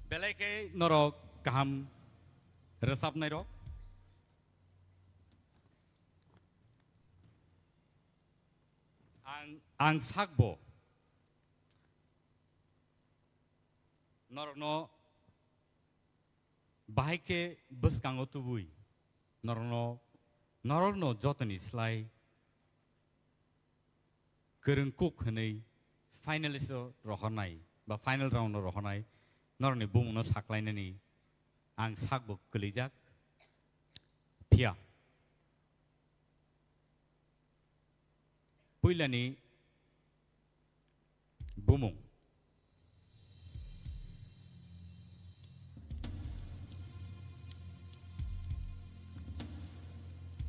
beleke norok kaham resap nai rok ang sakbo norno bahike beskango tubui norno jotani slai kereng kuk hanai finalist rohonai ba final round rohonai norni bumno saklainani ang sakbo kelijak pia puilani bumung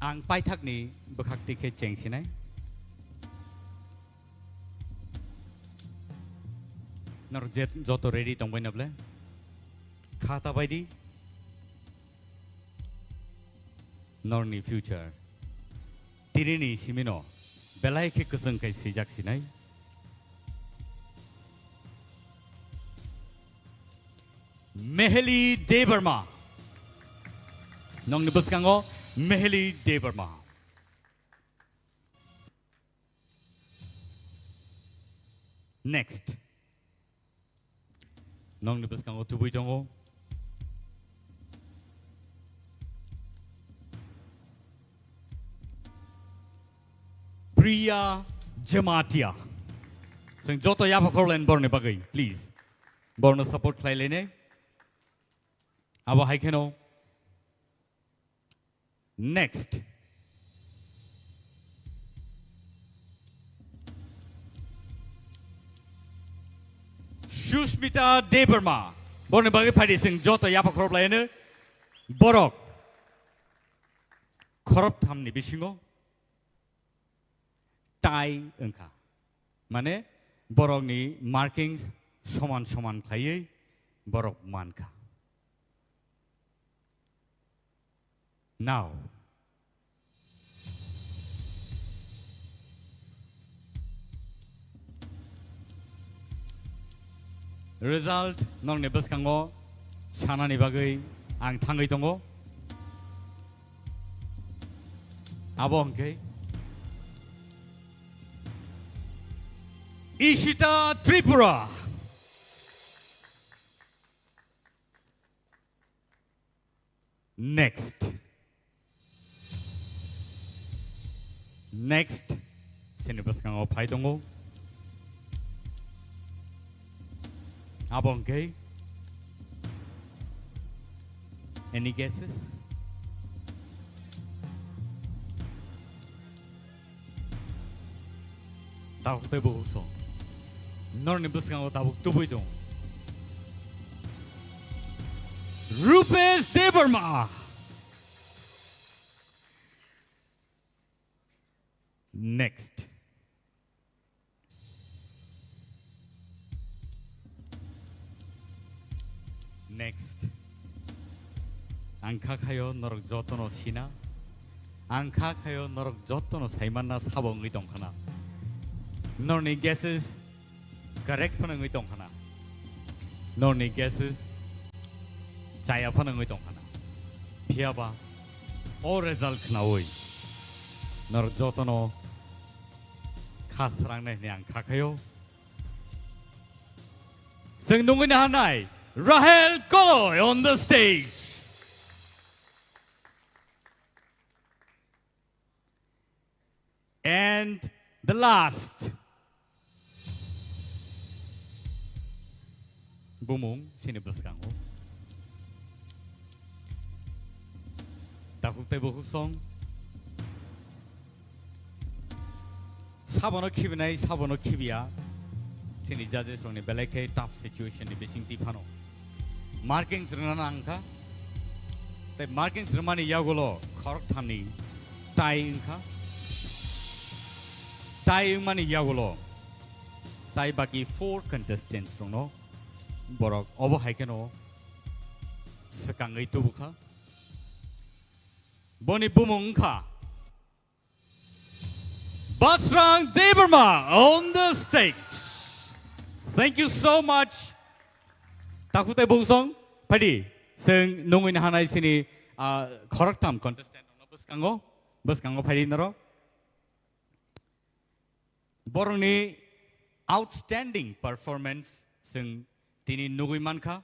ang paithak ni bukhak tikhe chengsinai nor jet joto ready tongbai nable khata baidi nor ni future tirini simino belai ke kusung kai sijak sinai Meheli Debarma nong ni buskango Meheli Debarma next nong ni buskango tubui tongo Priya Jamatia sing joto yapa korlen borne bagai please borno support khlailene abo haikeno next Shushmita Debarma borne bagai phadi sing joto yapa korlen borok khorop thamni bisingo tai engka mane borok ni markings soman khlaiei borok manka now result nong ne beskango sanani bagai ang thangai tongo abo angke Ishita Tripura next sinibus kango paitongo abongke any guesses tawk te bu so nornibus kango tabuk tubuidong Rupesh Debarma next angka kayo norok jotono sina angka kayo norok jotono saimanna sabongi tongkhana norni guesses correct phanangi tongkhana norni guesses Chaya panangoy tong kana. Piaba o result knaoi nor jotono khasrang ne nyang khakayo sing nungin hanai Rahel Koloy on the stage. And the last Bumung sini berskango Takuk te bohusong Sabono kibinai sabono kibia sini judges on beleke tough situation ni besing tipano markings rana angka te markings ramani yagulo khorok thamni tai angka tai mani yagulo tai baki 4 contestants rono borok obo haikeno sekangai tubuka boni bumungka Basrang Debarma on the stage. Thank you so much. Takute Bungsong, Padi, Sing Nungin Hanai Sini, Koraktam contestant on Buskango Padi Naro. Boroni outstanding performance, Sing Tini Nugimanka.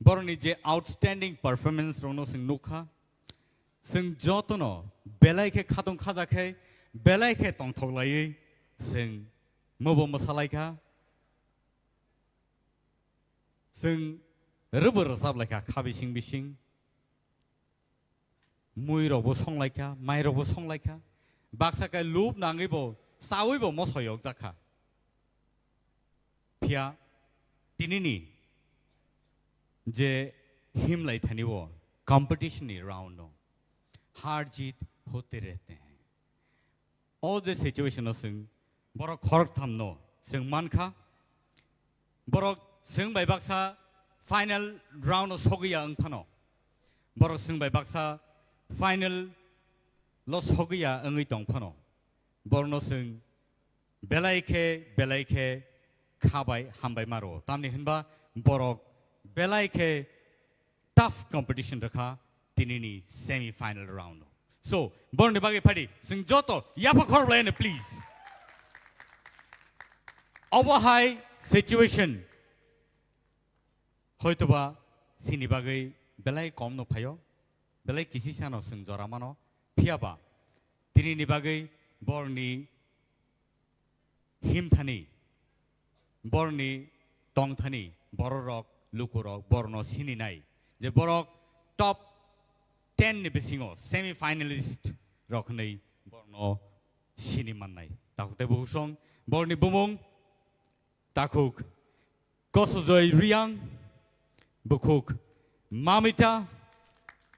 Boroni J outstanding performance, Rono Sing Nuka. Sing Jotono, Belaike Katong Kazake, Belaike Tong Tolai, Sing Mobo Masalaika, Sing Rubber Sablaka, Kabishing Bishing, Muirobo Song Laika, Myrobo Song Laika, Baksaka Loop Nangibo, Sawibo Mosoyo Zaka, Pia Tinini, J him like Haniwo, competition around. हार जीत होते रहते हैं all the situation sing borok khorok thamno sing manka borok sing bai baksa final round sogiya angphano borok sing bai baksa final lo sogiya angi tongphano borno sing belaike khabai hambai maro tamni hinba borok belaike tough competition rakha Tinini semi-final round. So, born the bagi party, sing Joto, Yapa Korblane, please. Our high situation. Hoitoba, Sinibagi, Belai Komno Payo, Belai Kisisano, Sing Zoramano, Piaba, Tinini Bagi, Borni Himthani, Borni Tongthani, Bororok, Lukurok, Borno Sininai, the Borok top 10 nibisingo semi-finalist rokhnei borno sinimanai takute buhusong borni bumung takuk kosozoi riang bukuk mamita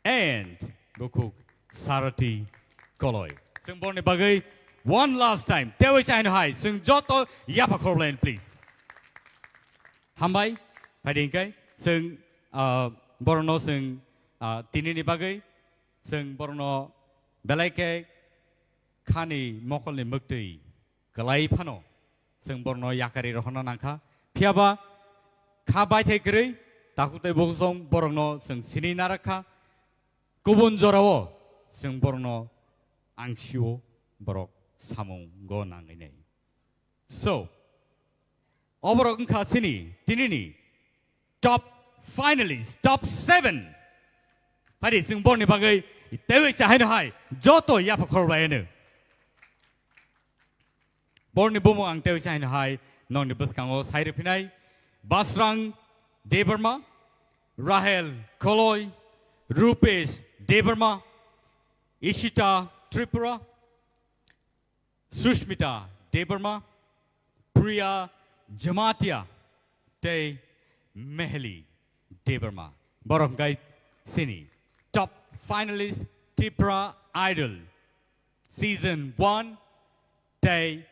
and bukuk sarati koloi sing borni bagai one last time tewi sign high sing joto yapa korlen please hambai padingkai sing borno sing tinini bagai sing borno belaike khani mokolni mukti galai phano sing borno yakari rohna nangkha phiaba kha bai thekri takute bogsong borno sing sini narakha kubun jorao sing borno angshio borok samung go nangai so oborok kha sini tinini top finalists top 7 Padi sing borni bagai tewi sahai hai joto yapa korbaene borni bumo ang tewi sahai hai non ni buskango sai repinai Basrang Debarma Rahel Koloy Rupesh Debarma Ishita Tripura Sushmita Debarma Priya Jamatia Te Mehli Debarma Boronggai Sini Top finalist Tripura Idol Season 1 Day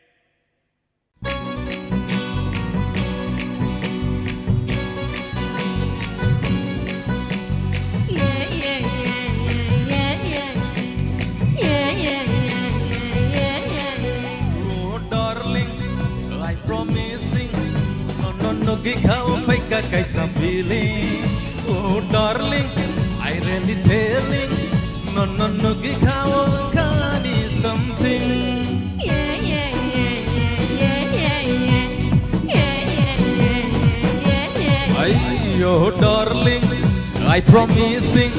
Oh darling I promising no gikaw fake kaisa feeling oh darling I really really telling no no no gikaw kani something Ayo darling I promising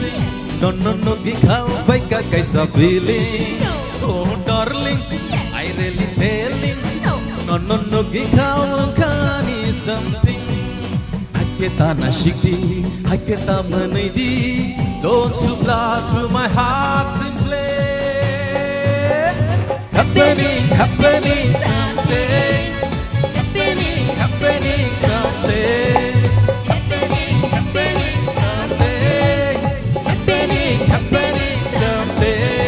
no no no gikaw vai ka kaisa feeling Oh darling I really telling no no no gikaw kani something Haketa na shikti haketa manaidi Don't supply to my heart simply Happening, happening someday Happening, happening someday Happening, happening someday Happening, happening someday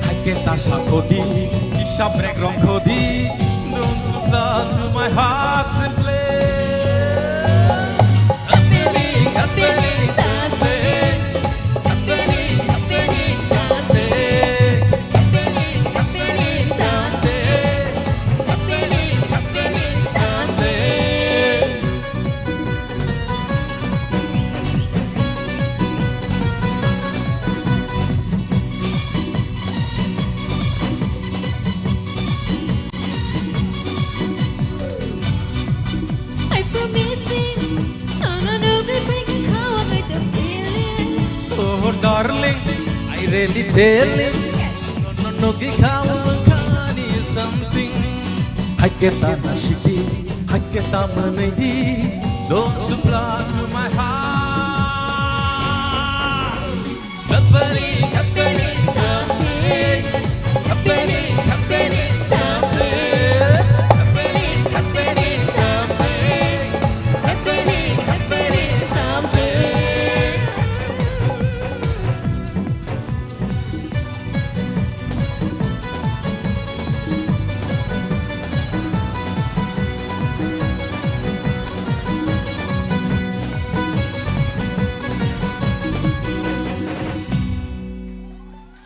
Haketa shakodi, isha break wrong kodi Don't supply to my heart simply Happening, happening someday Happening, happening someday Happening, happening someday Happening, happening someday I promising no no no good breaking how I got the feeling Oh darling, I really telling no no no gikaw kani something Haketa na shiki, haketa manaidi Don't supply to my heart Happening, happening someday Happening, happening someday Happening, happening someday Happening, happening someday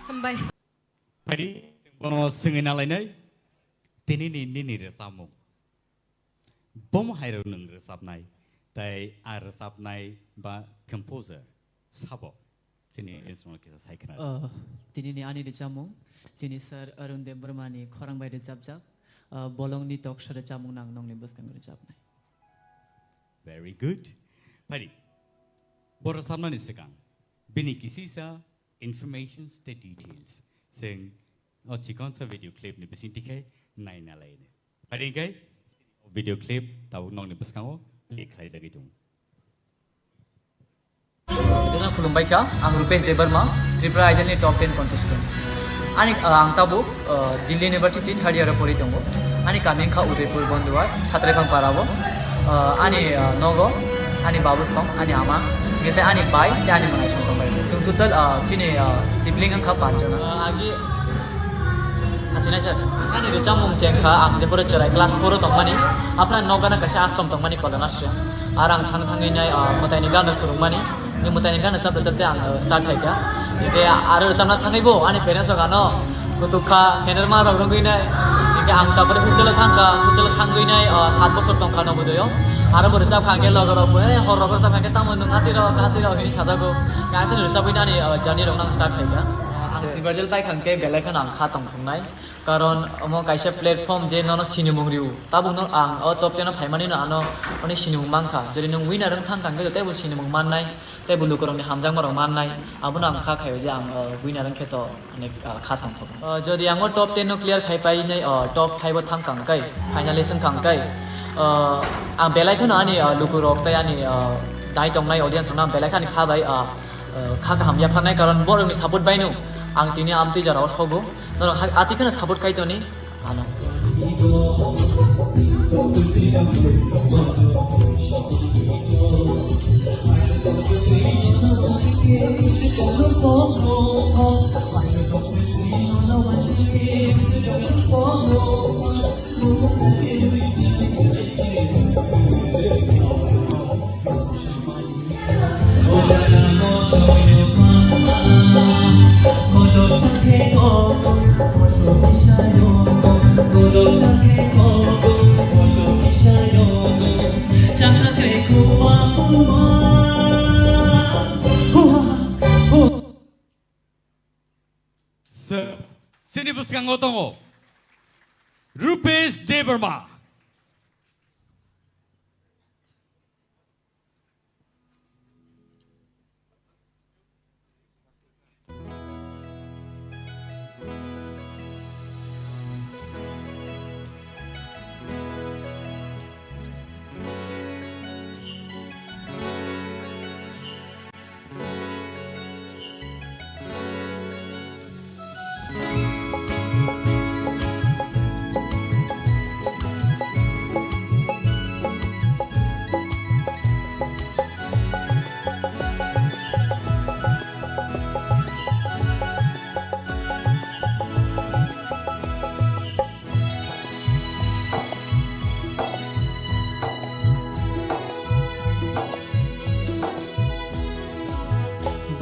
Hambay. Pari, bono singin alai nai, tini ni resamu. Bom hairo nung resap nai, tai a resap nai ba composer, sabo. Sini instrument kita saya kenal. Tinini ani recamung, sini sir Arun Dev Burmani khorang bai recap jap, bolong ni tok sir recamung nang nong ni buskan recap nai. Very good. Pari, bor resap nai sekang. Bini kisi sa information the details. Sing, oh cikon sa video clip ni besin tikai nai nalai ni. Pari kai video clip tahu nong ni buskan o play khai lagi tung. Dengan khulumbai kha ang Rupesh Debarma Tripura Idol ni top 10 contestant ani ang tabu Delhi University third year pori tongo ani kaming kha Udaipur Bondwar chhatre phang parabo ani nogo ani babu song ani ama gete ani bai te ani manai song bai chung total chini sibling ang kha panjona agi asina sir ani recamung chengkha ang de pore charai class 4 tongmani apna nogana kasha ashram tongmani kolana sya arang thang thangi nai motai ni gana surungmani ni mutai ni gana chap chapte ang start hai ka ide aro chamna thangai bo ani parents gano kutukha hener ma rong rongui nai ide ang tapore hostel thangui nai 7 বছর tongkha no bodoyo aro bore chap khange logoro bo hor rogor chap khange tamon ngati ro hini sadago ngati ro chap ni ani journey rong nang start hai ka ang tribal bai khangke belai khan ang kha tong khungnai karon amo kaisa platform je nono sinimung riu tabung no ang o top 10 phaimani no ano oni sinimung mangkha jodi nung winner rang thang kang ge tebo sinimung mannai tebo lukorong ni hamjang marong mannai abuna ang kha khayo je ang winner rang kheto anek kha thang thok jodi ang top 10 no clear khai pai nei top 5 bo thang kang kai finalist kang kai ang belai khano ani lukurok tai ani dai tong nai audience na belai khani kha bai kha ka hamya phanai karon borong ni support bai nu ang tini amti jarao sogo no ati kana support kai to ni ano Sini Buskang Otongo, Rupesh Debarma.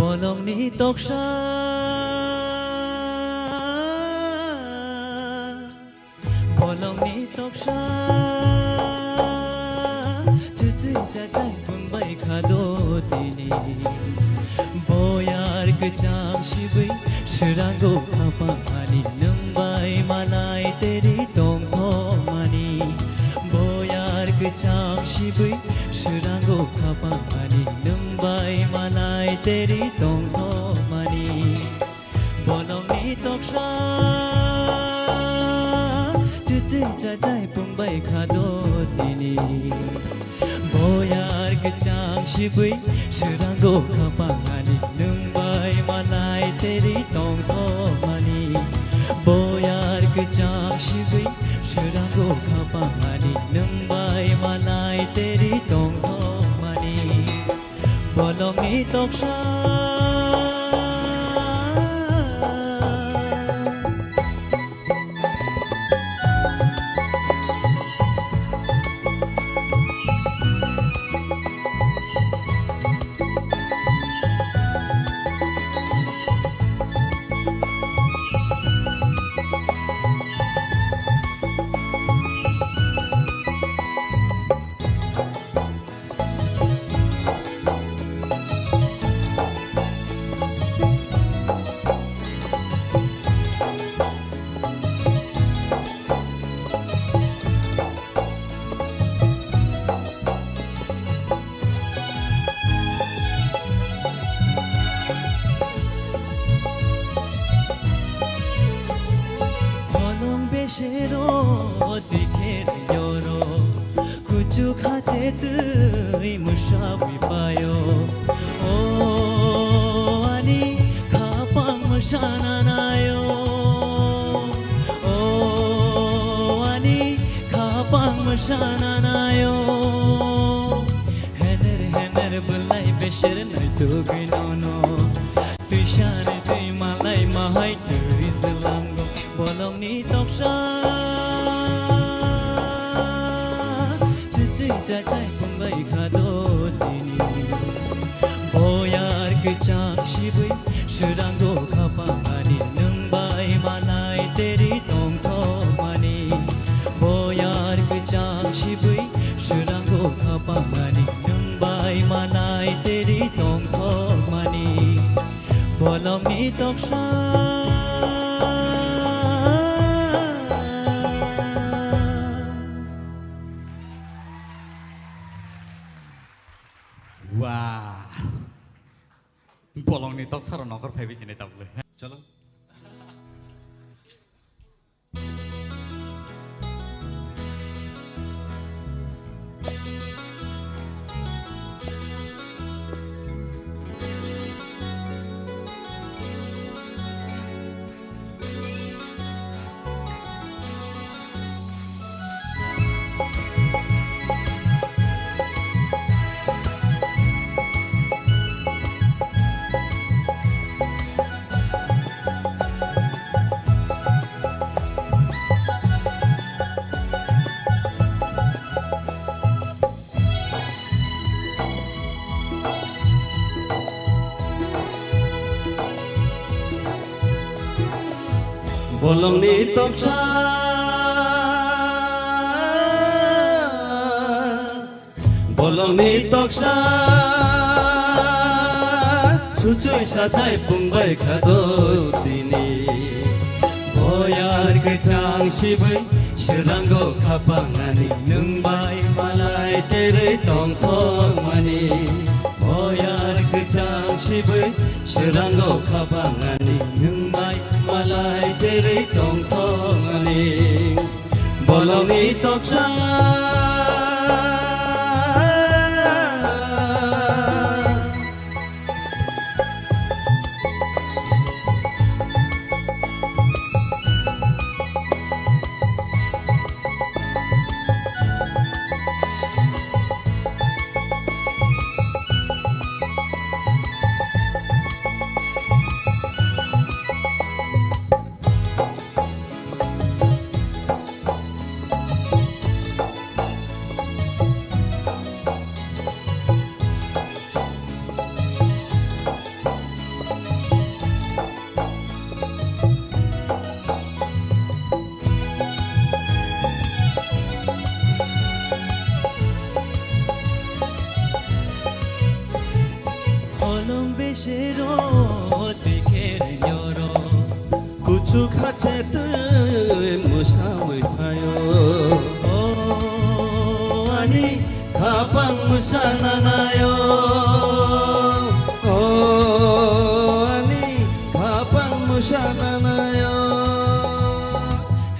Bolong ni toksha Bolong ni toksha Cucui cacai pun baik khado tini Boyar kecang shibai Seranggo apa ani Nungbai malai teri tong mani Boyar kecang shibai Seranggo apa ani Nungbai malai teri tong mani Bolong ni toksha Cucui cacai pun baik khado tini Boyar kecang shibai Seranggo apa ani Nungbai malai teri tong mani Boyar kecang shibai Seranggo apa ani Nungbai malai teri tong mani Bolong ni toksha Shero dikher yoro kuchu khache tui mushawi payo o ani khapang mushana nayo o ani khapang mushana nayo hener bulai besher nai tu ginono tuishan tui malai mahai tui zlango bolong ni toksha Cucui cacai pun baik khado tini Boyar kecang shibai Seranggo apa ani Nungbai malai teri tong mani Boyar kecang shibai Seranggo apa ani Nungbai malai teri tong mani Bolong ni toksha Bolong ni tok saro nokor phai bisi ni tab le. Chalo. Bolong ni toksa Bolong ni toksa Sucuy sajai pungbai khado dini Boyar kecang sibai Seranggo kapangani Nungbai malai tere tong tong mani Boyar kecang sibai Seranggo kapangani Nungbai malai tere tong tong mani Bolong ni toksa Shiro diker nyoro Kuchu khache tu musawai phayo Oh ani Kapang musana nayo Oh ani kapang musana nayo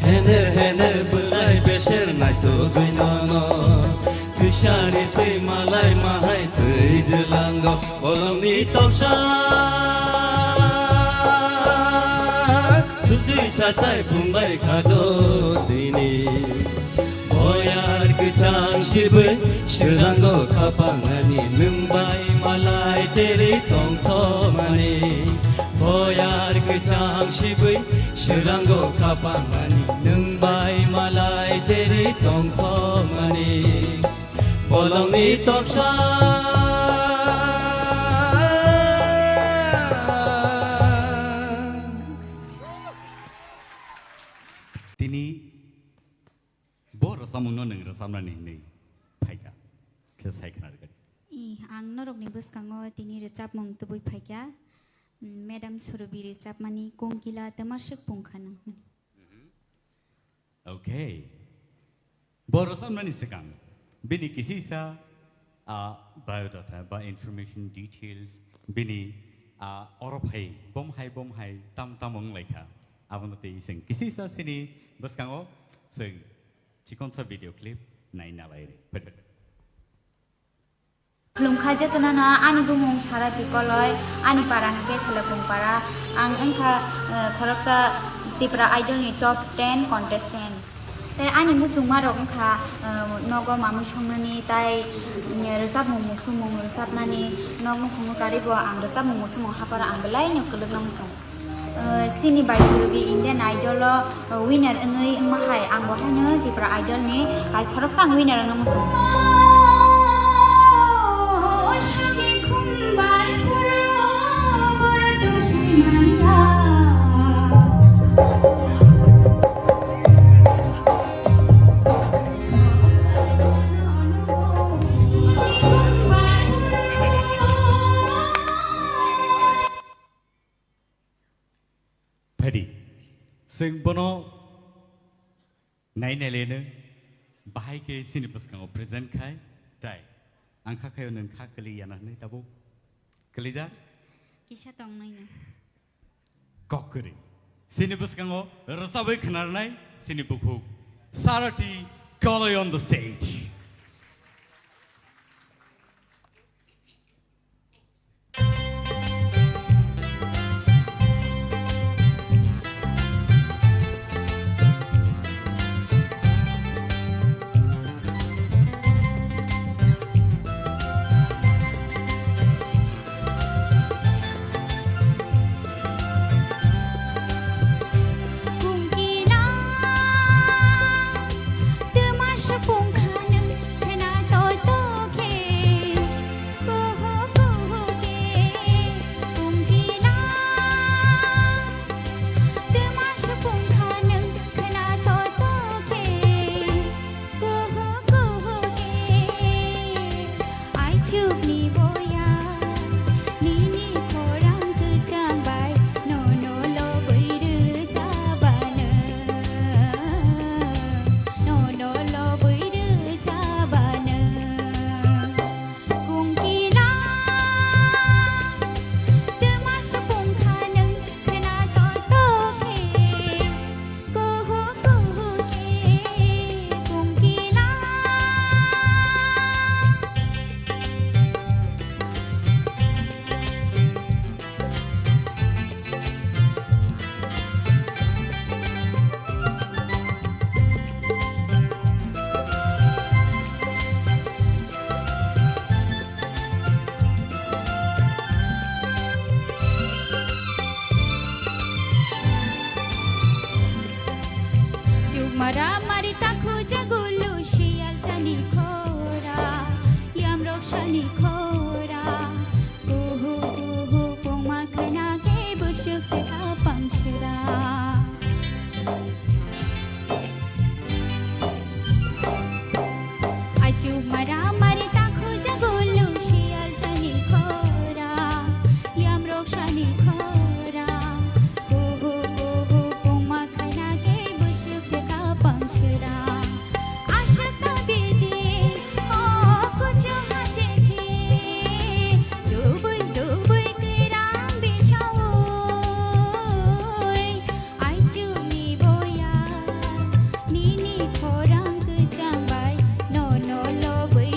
Hener hener bulai besher nai to duinono Kushani tui malai mahai tui zilango Bolong ni toksa Sucuy sajai pungbai khado dini Boyar kecang sibai Seranggo kapangani Nungbai malai tere tong tong mani Boyar kecang sibai Seranggo kapangani Nungbai malai tere tong tong mani Bolong ni toksa Tini bor samung no neng rasamna ni phaika kesai kana ga ang norok ni buskango tini recap mong tubui phaikya Madam Surubi recap mani kongkila tamashik pungkhana Okay bor samna ni sekang bini kisi sa biodata ba information details bini orop hai tam tamong laika abon te sing kisi sa sini buskango sing chikon sa video clip nai na lai re Lungkha jatanana ani bumung sarati koloi ani parang ke thelapung para ang engkha khoroksa tipra idol ni top 10 contestant te ani muchung marok engkha nogo mamu somnani tai resap mumu sumung resap nani nomu khungu karibo ang resap mumu sumung hapara ang belai nyokuluk namusung Sini by Surubi Indian Idol winner ngai mahai ang bohana tipra idol ni ai khoroksa winner namusung Padi sing bono nai nai le ne bahai ke sini puskang present khai tai angkha khayo nen kha kali yana ne tabu kali ja kisah tong nai na. Kokuri. Sini buskango rasabai khnarnai sini bukuk. Sarati Kaloy on the stage. Mari takhu jagulu shial chani khora yam rokshani khora kuhu kuhu poma khana ke bushuk se apangshra aju mari takhu jagulu shial chani khora yam rokshani khora kuhu kuhu poma khana ke bushuk se apangshra ashta bidi o kuch hache ki dubui dubui kiram bishawoi aju ni boya nini khorang jambai no no lo bui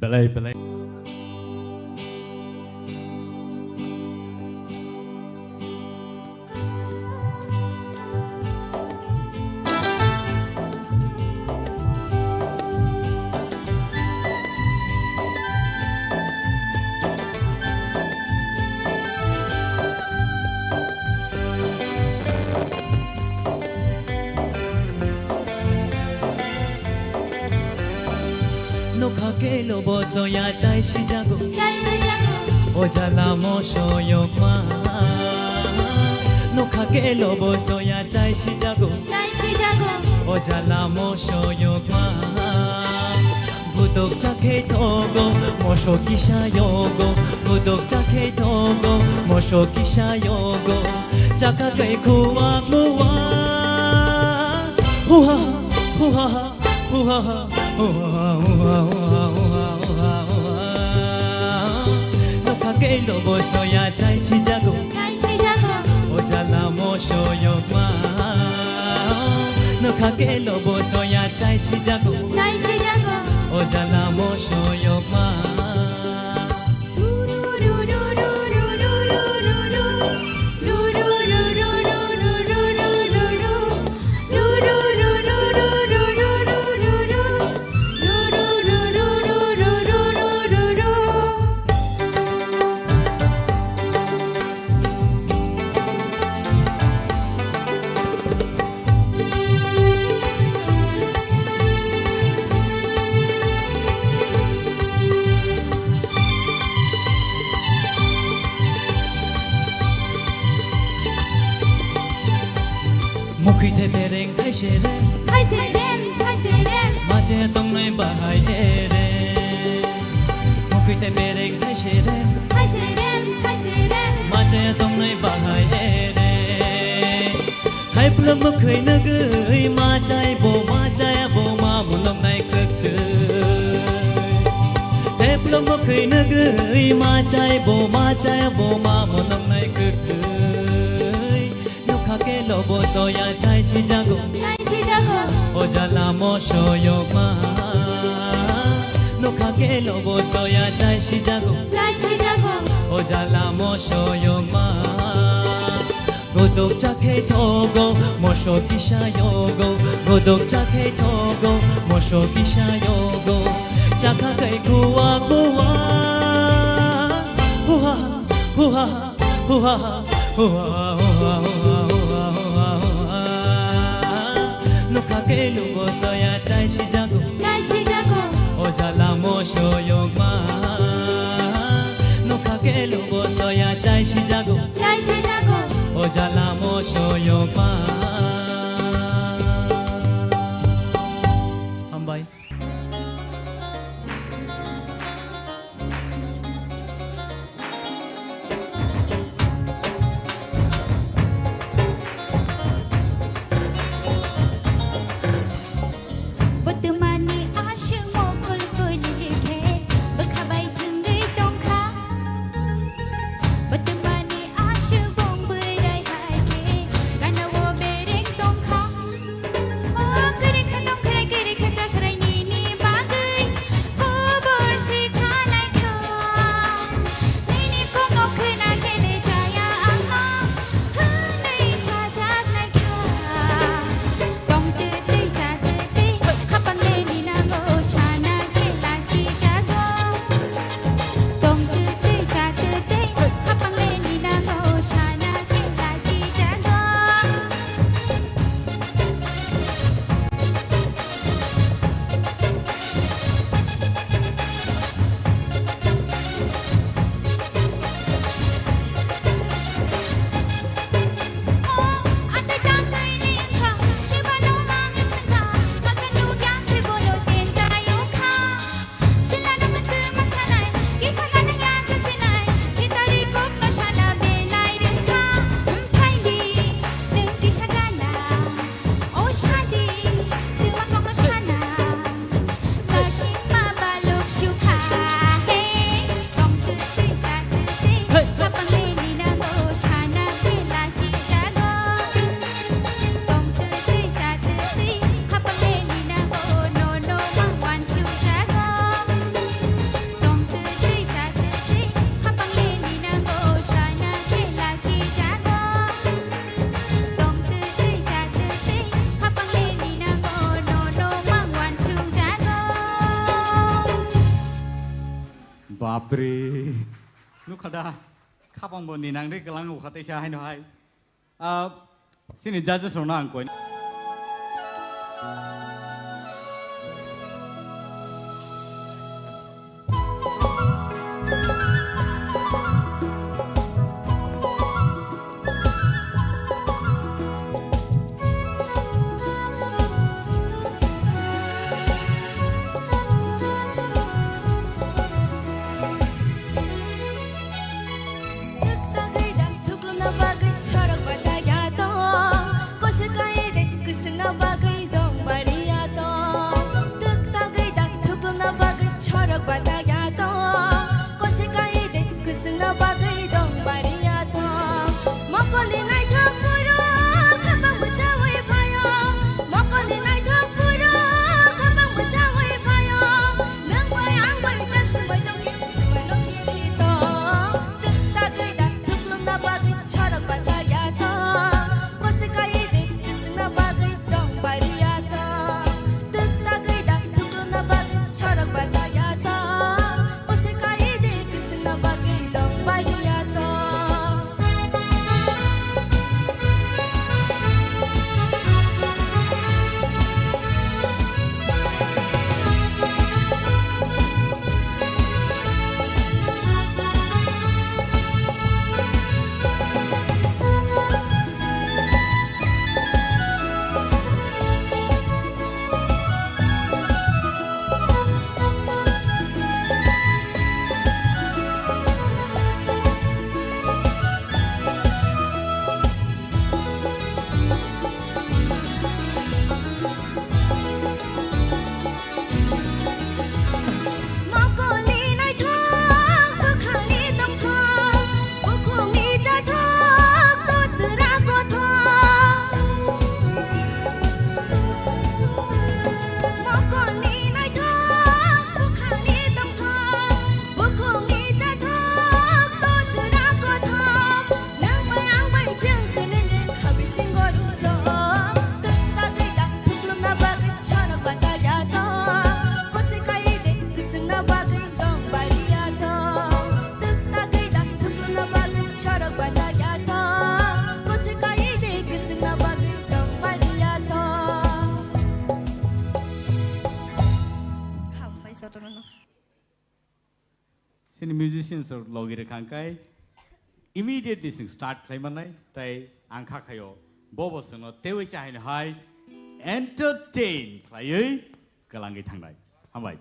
belai Nokha ke lobo soya chai shi jago Ojala mo shoyok ma Nokha ke lobo soya chai shi jago Ojala mo shoyok ma Budok chakhe togo Mosho kisha yogo Budok chakhe togo Mosho kisha yogo Chaka kai kuwa muwa Huha huha huha Nokha ke lobo soya chai shi jago Ojala mo shoyok ma Nokha ke lobo soya chai shi jago Ojala mo shoyok ma Mukhi the bereng thai se re Maje tong noi bahai re Mukhi the bereng thai se re Maje tong noi bahai re Thai plam khoi na gui ma chai bo ma mulong nai kak tu Thai plam khoi na gui ma chai bo ma mulong nai kak tu Nokha ke lobo soya chai shi jago Ojala mo shoyok ma Nokha ke lobo soya chai shi jago Ojala mo shoyok ma Godok chakhe togo Mosho kisha yogo Godok chakhe togo Mosho kisha yogo Chaka kai kuwa kuwa Huha huha huha huha Nokha ke lobo soya chai shi jago Ojala mo shoyok ma Nokha ke lobo soya chai shi jago Ojala mo shoyok ma Hambai But the money I should won't be right. นุขดาข้าพงบนนี่นางได้กำลังอุคติชาให้หน่อยสิ่งที่จะจะส่งน้องก่อน Sini musicians are logi rekangkai immediately sing start claim manai tai angka kayo bobo seno tewe shahin hai entertain klai kalangi thangnai hambai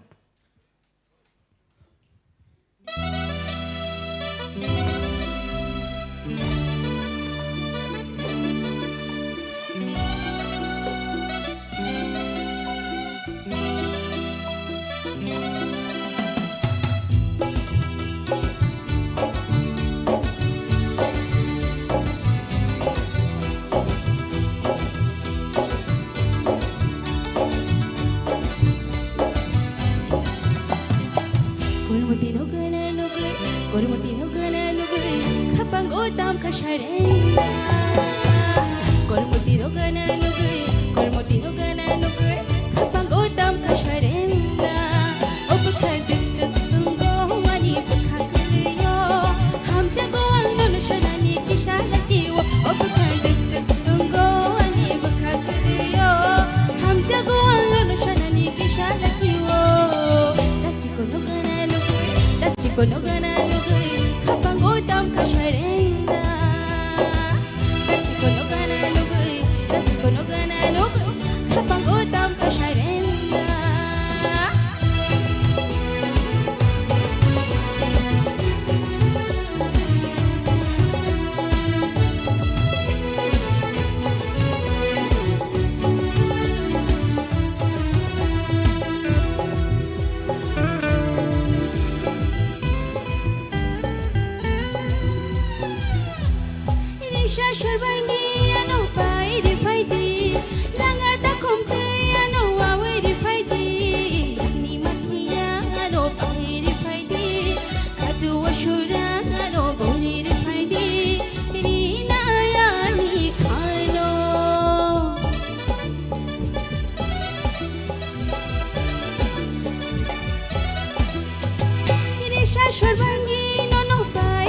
Shashwar bangi no no pai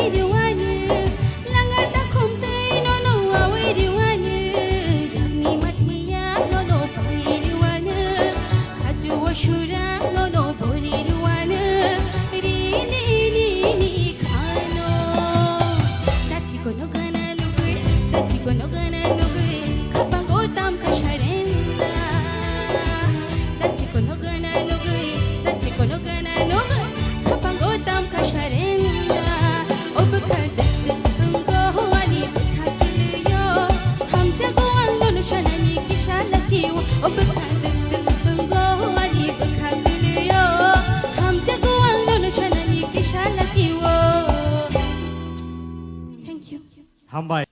Hambai.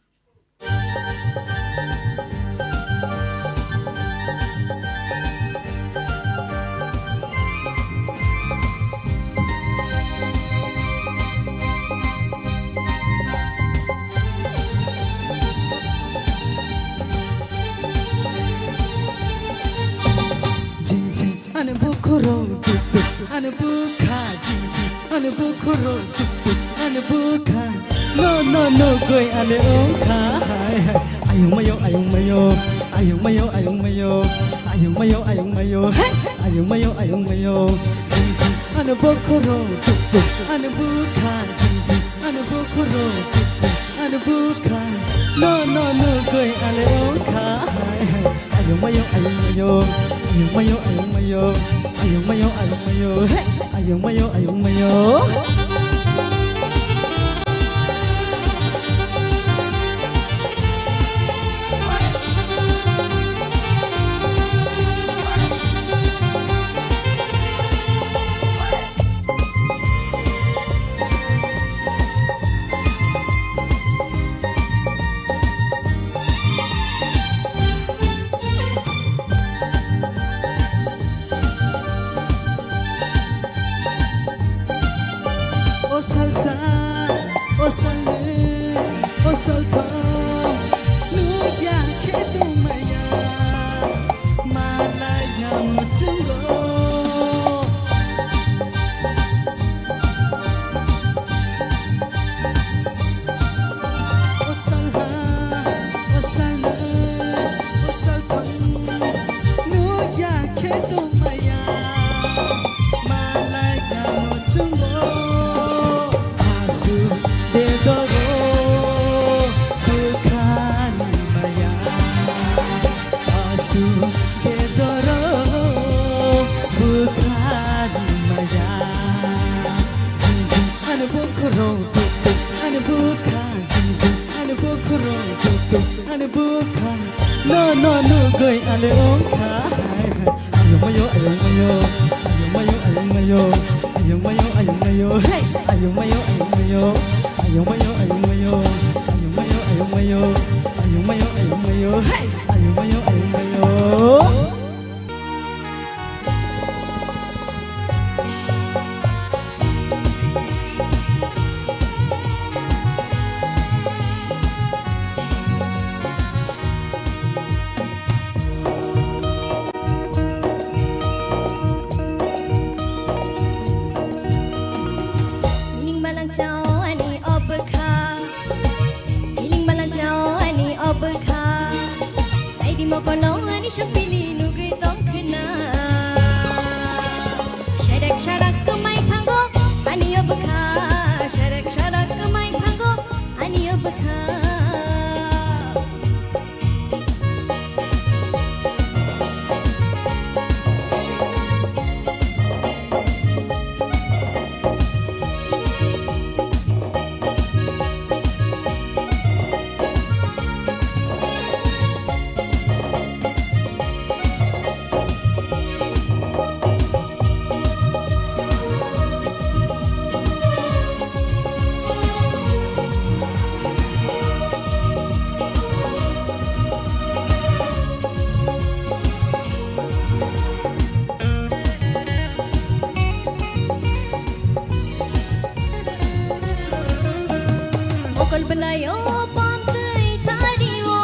Ane bukuro tuk tuk, ane buka jing jing, ane bukuro tuk tuk, ane buka. No no no goi ane oka hai hai. Ayung mayo ayung mayo, ayung mayo ayung mayo, ayung mayo ayung mayo, hey ayung mayo ayung mayo. Jing jing, ane bukuro tuk tuk, ane buka jing jing, ane bukuro tuk tuk, ane buka. No no no goi ane oka hai hai. Ayung mayo ayung mayo. Ayung mayo, ayung mayo, ayung mayo, ayung mayo, hey, ayung mayo, ayung mayo. Oh salsa, oh salé, oh salsa, lu ya que tu maya, malaya muchungo. Oh salsa, oh salé, oh salsa, lu ya que tu maya, malaya muchungo. Asu de doro bukan maya. Asu de doro bukan maya. Jinjing ane bukuro tuk tuk ane bukan. Jinjing ane bukuro tuk tuk ane bukan. No no no goi ane oka hai hai. Ayung mayo ayung mayo, ayung mayo ayung mayo, ayung mayo ayung mayo, hey ayung mayo ayung mayo, ayung mayo ayung mayo, ayung mayo ayung mayo, ayung mayo ayung mayo, hey ayung mayo ayung mayo. Piling malang jauh ani obka, piling malang jauh ani obka. Tay di mo kono ani shapili nugi tong kena. Sharak sharak kamai thango ani obka, sharak sharak kamai thango ani obka. Okol belayo pantai tadiwo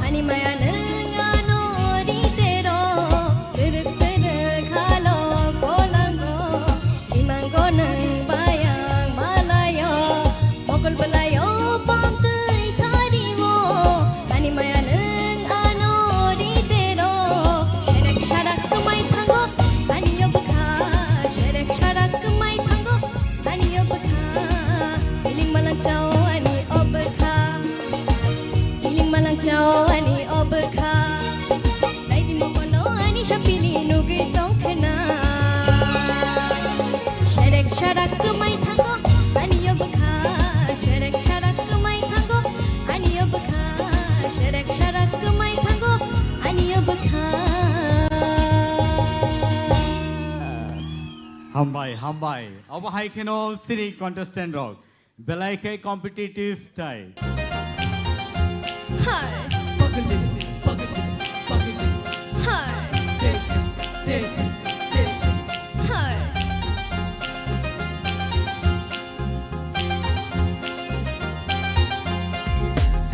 ani maya nengano ritero terus khalo kolango imanggo neng bayang malayo. Okol belayo pantai tadiwo ani maya nengano ritero sharak sharak kamai thango ani obka, sharak sharak kamai thango ani obka. Piling malang jauh ani obka, piling malang jauh ani obka. Tay di mo kono ani shapili nugi tong kena. Sharak sharak kamai thango ani obka, sharak sharak kamai thango ani obka, sharak sharak kamai thango ani obka. Hambai, hambai. Our high cano city contestant rock. Belai competitive type. Hi. Pagli, pagli, pagli. Hi. This, this, this. Hi.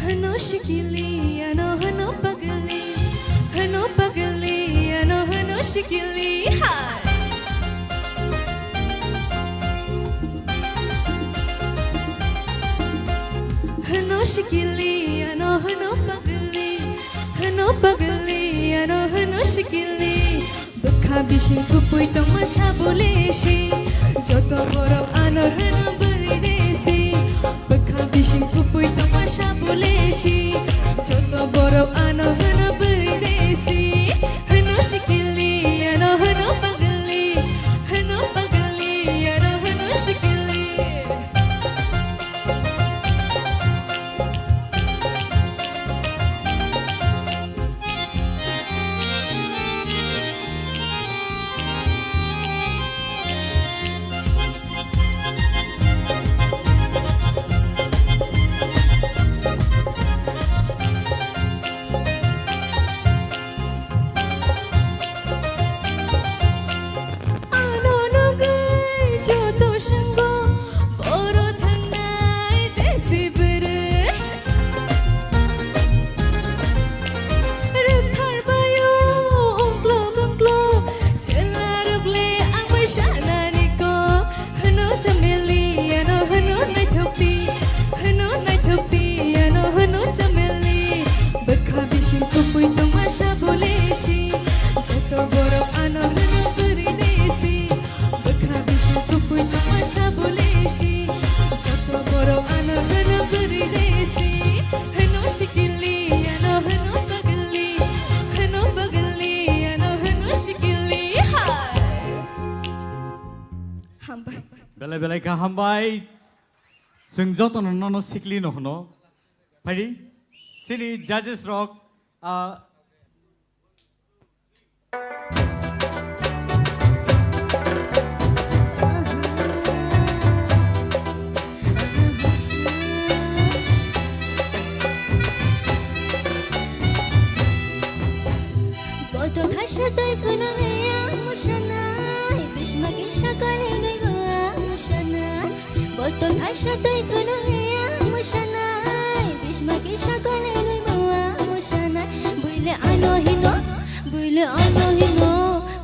Hano shikili, hano pagli, hano shikili. Hi. Hano shikili, hano pagli, hano shikili. Bukha bishi kupui tamasha boleshi, joto borok ano hano bari desi. Bukha bishi kupui tamasha boleshi, joto borok ano hano bari desi. Hano shikili, hano pagli, hano shikili. Belai belai ka hambai sungjo to no sikli no no. Pari sini judges rock Bodo thasha dai funo heya mushana, bishma kisha kare gai goa mushana. Bodo thasha dai funo heya mushana, bishma kisha kare gai goa mushana. Buile ano hino, buile ano hino,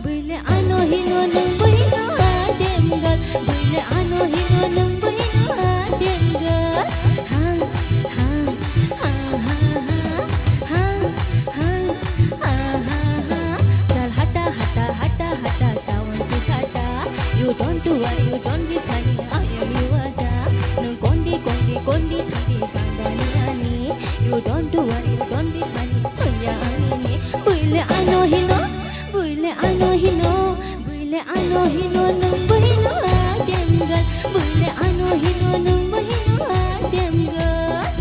buile ano hino nung buino ademgal. Buile ano hino nung buino ademgal. Ha ha ha ha ha ha ha ha. Chal hata hata hata hata sound ki hata. You don't worry, you don't be funny. I am you aja. No kondi kondi kondi thadi bandani ani. You don't worry, you don't be funny. Punya ani ni. Buile ano hino, buile ano hino, buile ano hino nung buino ademgal. Buile ano hino nung buino ademgal.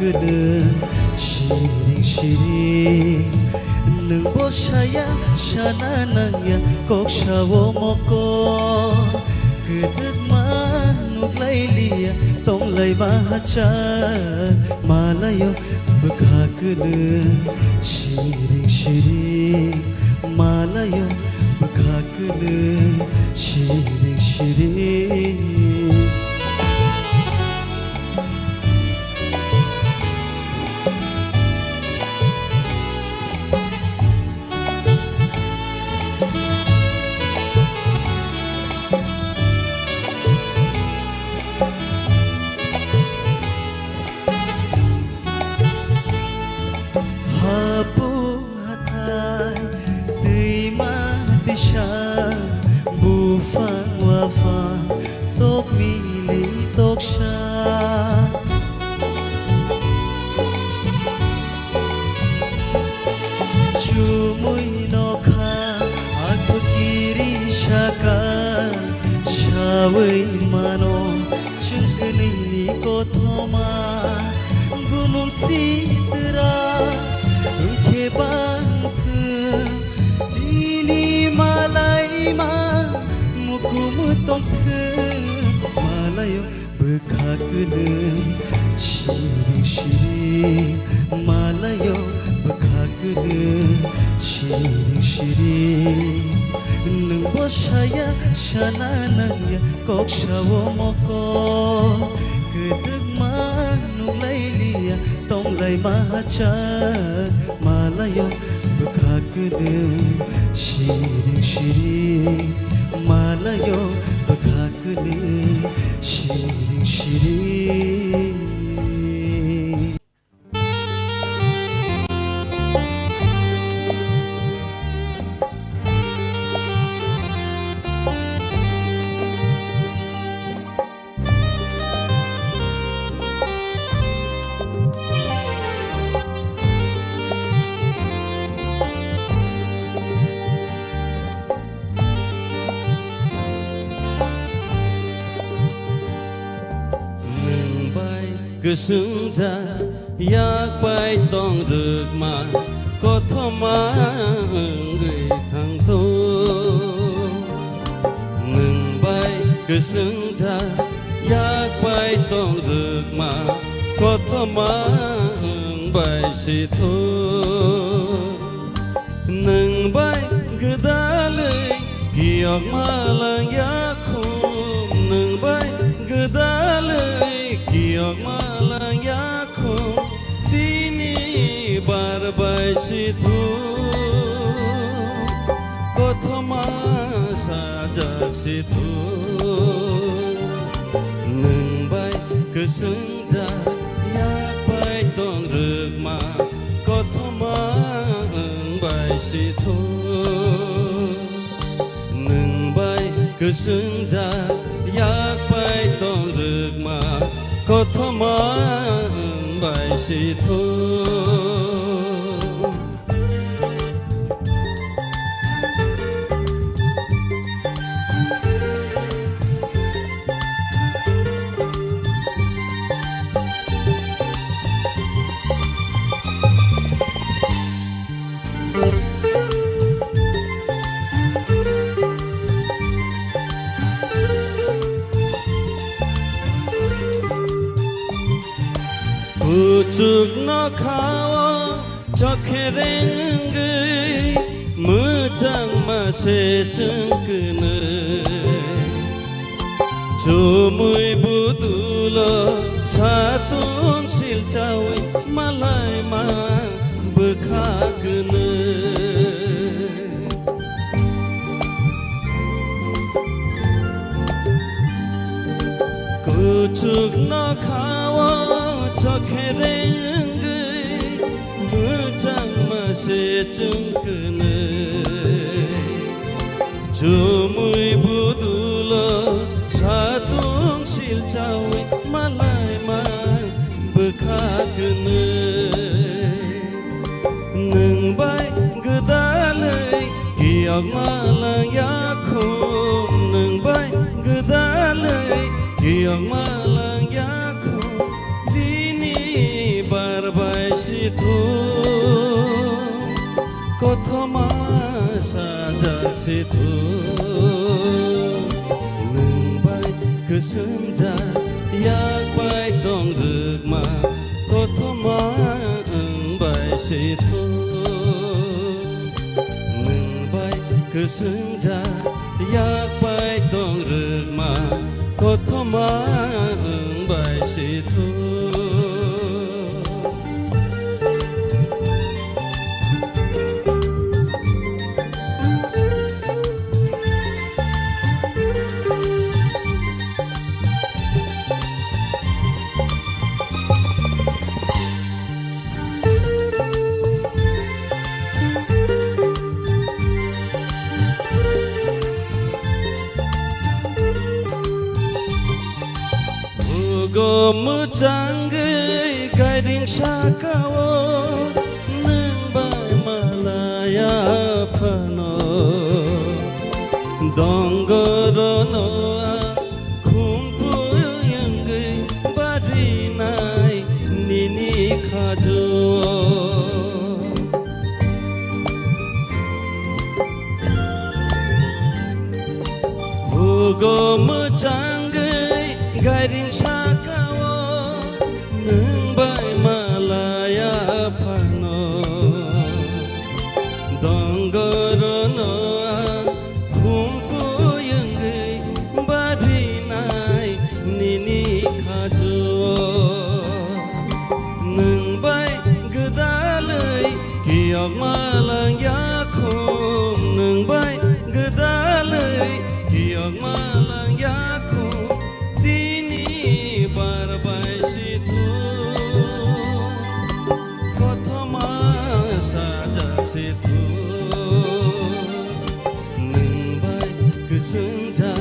gülü şirin şirin nung boşaya şanananya kokşavo moko gıdık manuklayliya tonglay mahacan malayo bıkha gülü şirin şirin malayo bıkha gülü şirin şirin Wei mano chungkeni ko thoma gunung sitra ke bant ini malai ma mukum tong malayo bekha kene shiri shiri malayo bekha kene shiri shiri nung boshaya shanananya kokshavo moko gıdık manuklayliya tonglay mahacan malayo bıkha gıdı şirin şirin malayo bıkha gıdı şirin şirin Gısınca yak bay tong rıkma Kotoma gıy thang tô Nâng bay gısınca yak bay tong rıkma Kotoma bay si tô Nâng bay gıdalay Giyok malang yakum Nâng bay gıdalay Giyok malang yakum Dini barbay situ Kotoma sajak situ Nung bay kesengja Yak bay tong rıkma Kotoma bay situ Nung bay kesengja Yak bay tong rıkma Kotoma bay situ Pucuk no kawa chokhereng gui Mujang ma se chungkene Jomui budulo satun silcawi Malai ma bekhakene Pucuk no kawa chokhereng gui Mujang ma se chungkene Jomui budulo satung silcawi Malai ma bekhakene Nung bay gıdalay Giyok malang yakum Nung bay gıdalay Giyok malang yakum Dini गथमा साजासेथ' नोंबाय गोसोम जा याकबाय दं रोगमा गथमा ओंबायसेथ' नोंबाय गोसोम जा याकबाय दं रोगमा गथमा ओंबायसेथ' mocanggay garing sakawo nembay malaya pano donggorono kumpuyangay barinay nini kajo Hugo mocanggay garing sakawo nembay malaya pano donggorono kumpuyangay barinay nini kajo nembay gedalay giok malang yakum nembay gedalay giok malang yakum dini barbai situ kotoma saja situ nembay kesenja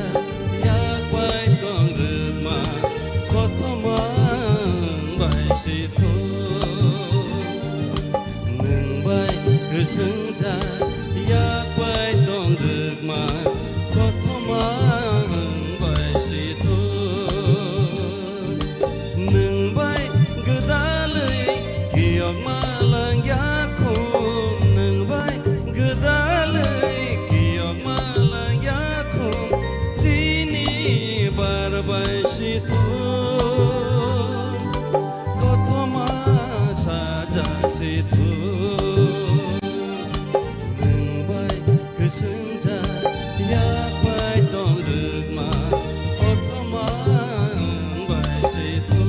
yakbai tong rema kotoma bai situ nembay kesenja yakbai tong rema kotoma bai situ nembay gedalay giok malang yakum nembay gedalay giok malang yakum dini barbai situ kotoma saja situ nembay kesenja yakbai tong rema kotoma bai situ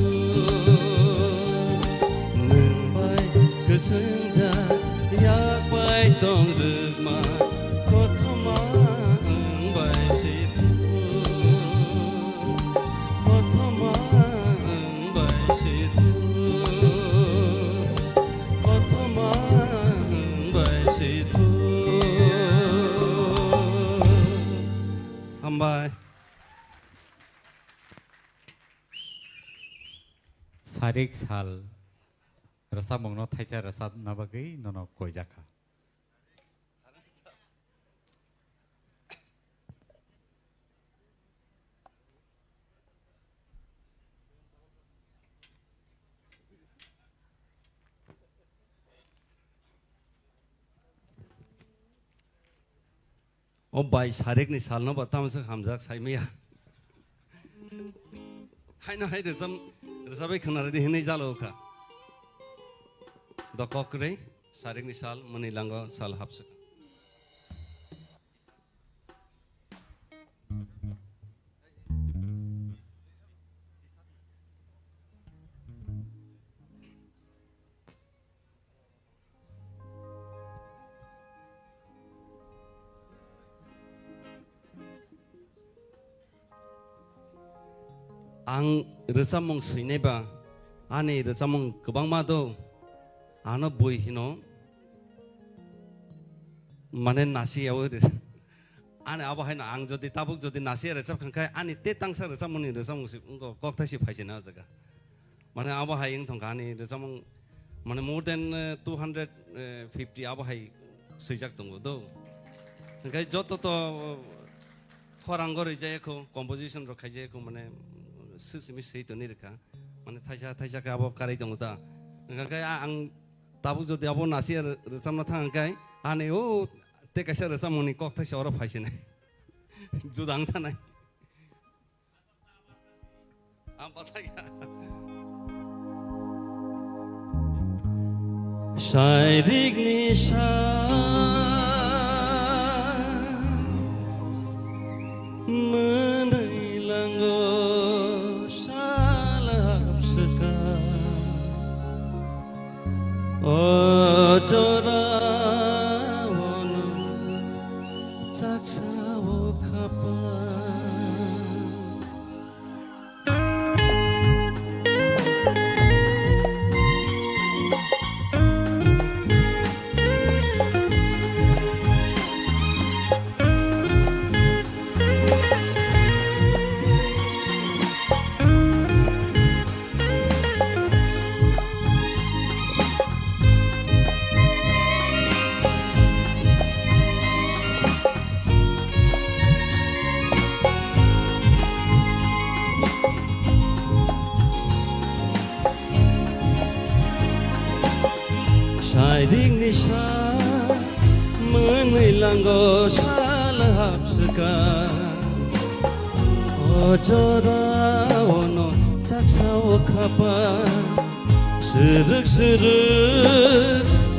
nembay kesenja yakbai tong rema kotoma bai situ kotoma bai situ kotoma bai situ Hambai Sarik sal rasa mongno thaisa rasa nabagai nono koijaka O bai sarik ni sal no batam se hamjak saimia hai na hai resabai khana re hinai jalo ka dokokre sarik ni sal mani lango sal hapsa Ang resamong sineba ane resamong kebang mado ano boy hino mane nasi awal ane apa hai na ang jodi tabuk jodi nasi resap kangkai ane te tangsa resamong ni resamong si ungo kok tasi paisi na jaga mane apa hai yang thongka ane resamong mane more than 250 apa hai sejak tunggu do kangkai joto to korang gor ijaya ko composition ro khaje ko mane sesimi seito ni reka mane thaisa ka abo karai tong da kangkai ang tabuk jodi abo nasi resam na thang kai 아니 오 때까시를 싸먹니 꼭 다시 얼어파시네 주당 타네 안 빠타야 शायरिक Nisha menailango salap seka ojora wono caksawo kapa शायरिक Nisha menailango salahap seka ojora wono caksawo kapa serik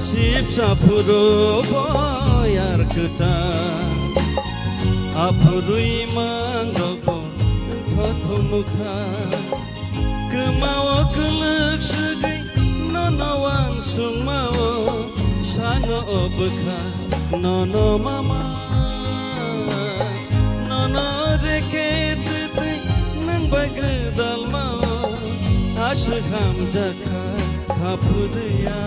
sipsa puro boyar keca apurui manggoko thoto mukha kemawa kelek segai nonawang sungmao sano obekha nono mama nono reket nang bagdal mao ashham jakha khapudya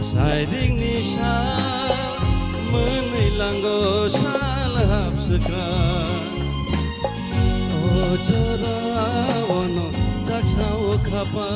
shairing nisha menailango salahap seka ojora wono caksawo kapa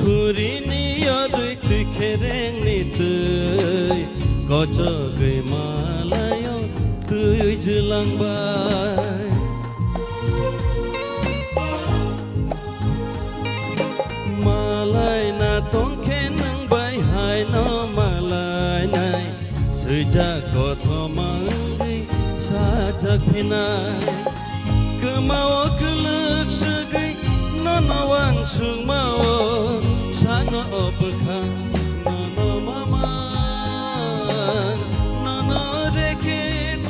Kurini yodui tukhereng ni tui kocogai malayo tui jelang bai malai na tongkhe nang bai hai no malai nai sejak kotho mangai sajak phinai kemawa kelek segai nonawang sungmao sano obekha nono mama nono reket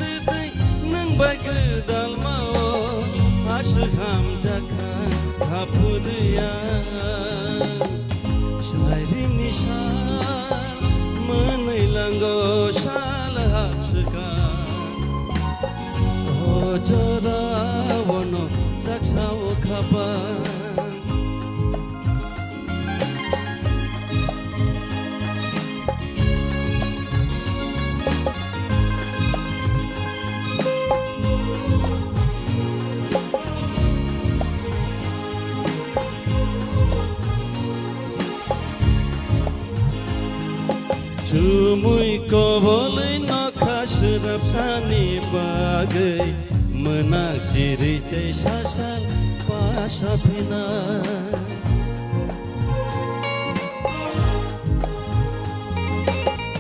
nang bagdal mao ashham jakha khapudya shairing nisha menailango salahap seka ojora wono caksawo kapa Cumui kobolai nakasrap sani bagai menak cirite sasal pasapina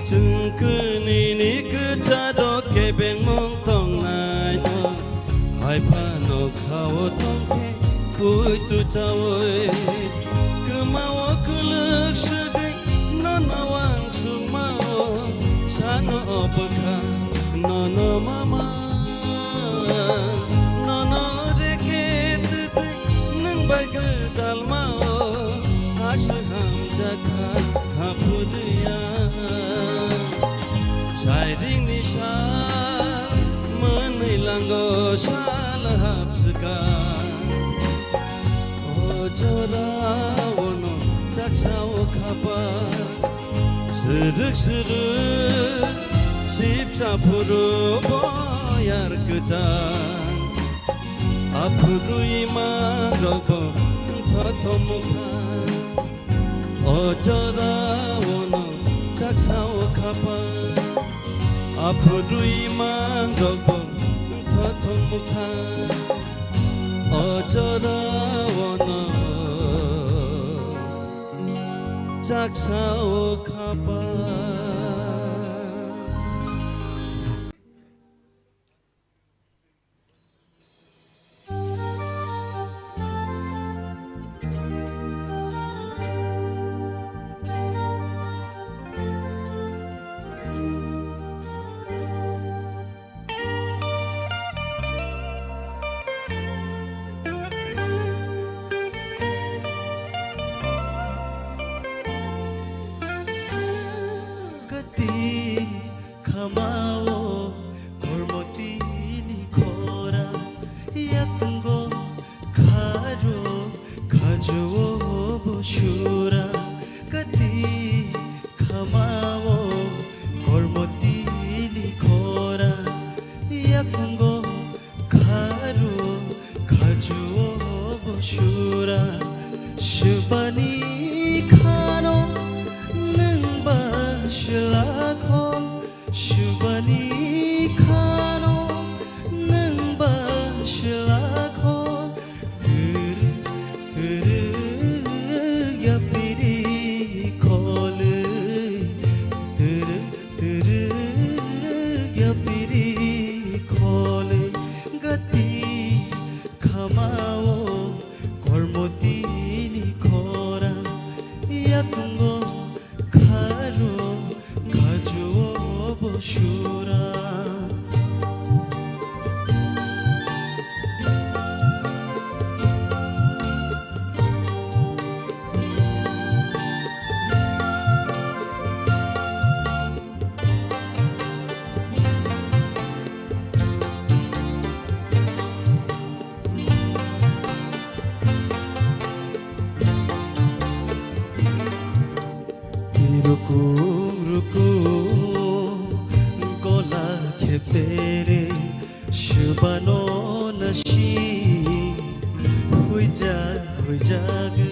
Cengkeni ni kecado kebeng montong naino Hai pano kawo tongke puitu cawoy Kemawa kelek segai nonawang sungmao Sano obekha nono mama Nono reket nang bagdal mao ashham jakha khapudya shairing nisha menailango salahap seka ojora wono caksawo kapa serik sipsa puro boyar keca 아프루이 마러고 더더무카 어쩌다 오너 작사오 카파 아프루이 마러고 더더무카 어쩌다 오너 작사오 카파 가마오 골모띠니 코라 약군 거 가로 가져오 보슈라 까띠 가마오 골모띠니 코라 약군 거 가로 가져오 보슈라 슈바니 카노 능바 실라코 슈바니 카노 능바 실라코 드르 야피리 콜르 드르 야피리 콜르 가티 카마오 골모티니 코라 야kungo 가로 가져오 보슈라 ruku gola khepere shubano nashi huija ge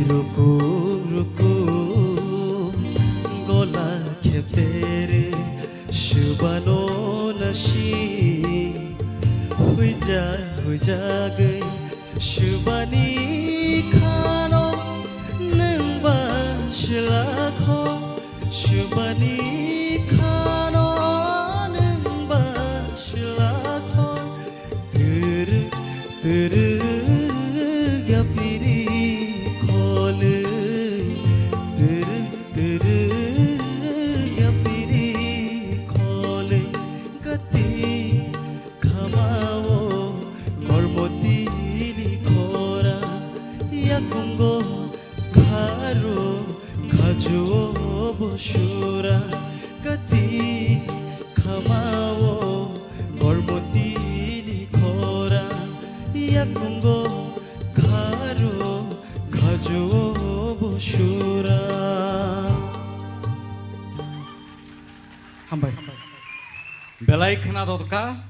ruku gola khepere shubano nashi huija ge 슈바니 카노 능바 실라코 슈바니 카노 능바 실라코 드르 야피리 콜르 드르 야피리 콜르 가티 카마오 골모티니 코라 야kungo 가로 가져오 보슈라 가티 카마오 골모티니 코라 야kungo 가로 가져오 보슈라 한발 belai khena dodka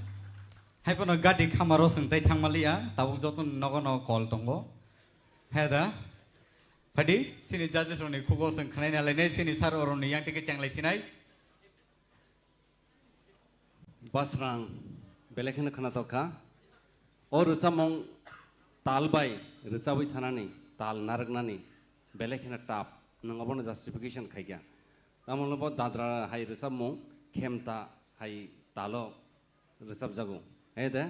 haipano gadi khamaro sungtai thangmalia tabuk jotun nogono call tongo heda phadi sini judges roni khugo sung khnai na lene sini sar oroni yang tike changlai sinai basrang belekhen khana toka or chamong talbai ruchabai thanani tal naragnani belekhen tap nangobono justification khaigya tamolbo dadra hai ruchamong khemta hai talo ruchab jago heda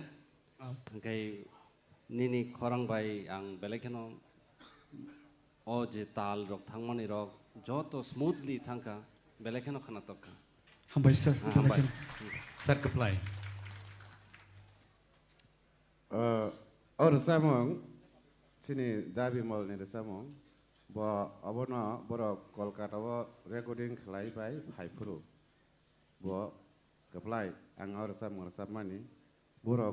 kai nini khorang bai ang belekeno o je tal rok thangmani rok joto smoothly thangka belekeno khana tokka 한발 sir beleken sir apply or samong sini dabi mol ni samong bo abono boro kolkata bo recording khlai bai phaipuru bo apply ang or samong samani boro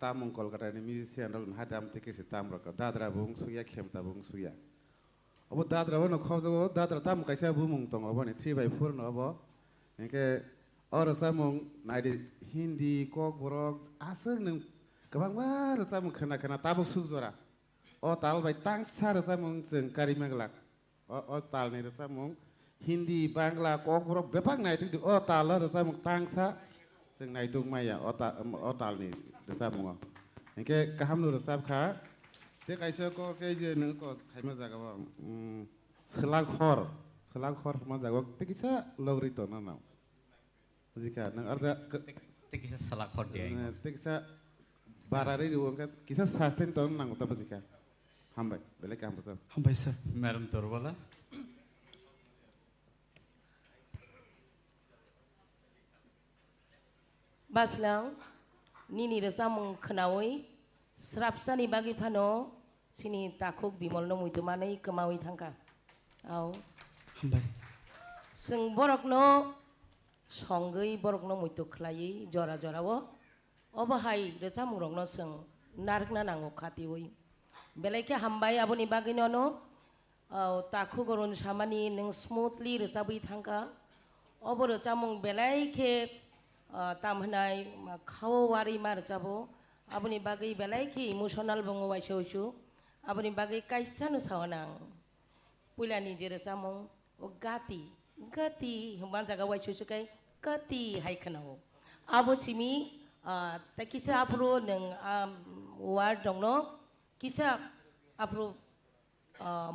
tamong kolkata ni musician rol hadam tike si tamro ka dadra bung suya khemta bung suya अब दादराबो न खौजो दादरा ताम कैसा बुमुं दङ अब नि 3/4 न अब इनके और सामुं नायदि हिन्दी कक बरक आसों नों गोबां बार सामुं खोना ताबो सुजरा अ ताल बाय तांसा सामुं जों कारि मेगला अ तालनि सामुं हिन्दी बांला कक बरक बेफां नायदि अ ताल सामुं तांसा जों नायदुं माया अ तालनि सामुं इनके गाहाम नु साबखा ते कैसे को के जे नों को खायमा जागाबा सलाखर मा जागो ते किसा लौरि तो ना जिका नों अर्जा ते किसा सलाखर दे ते किसा बारारि रुवं का किसा सास्टेन तो नांगो ता जिका हामबाय बेले काम सर हामबाय सर मैडम तोरवाला बासलां निनि रसामुं खोनावै स्राबसानि बागै फानो सिनि ताखुक बिमलनो मुइतुमानै कमावै थांखा आव हामबाय जों बरकनो संगै बरकनो मुइतु खलायै जरा जरावो अबहाय रसामुं रंनो जों नारकना नांगौ खातिवै बेलायके हामबाय आबुनि बागैनो ताखु गरुन सामानि नों स्मुथलि रसाबै थांखा अब रसामुं बेलायके तामहनाय खावारि मारजाबो आबुनि बागै बेलायके इमोशनल बंगो वाइसोसु आबुनि बागै काइसानु सावनां पुलानि जे रसामुं ओ गाति हमा जागा वाइसोसु काई गाति हायखनाव आबो सिमी तकिसा आप्रो नों वार्ड दंनो किसा आप्रो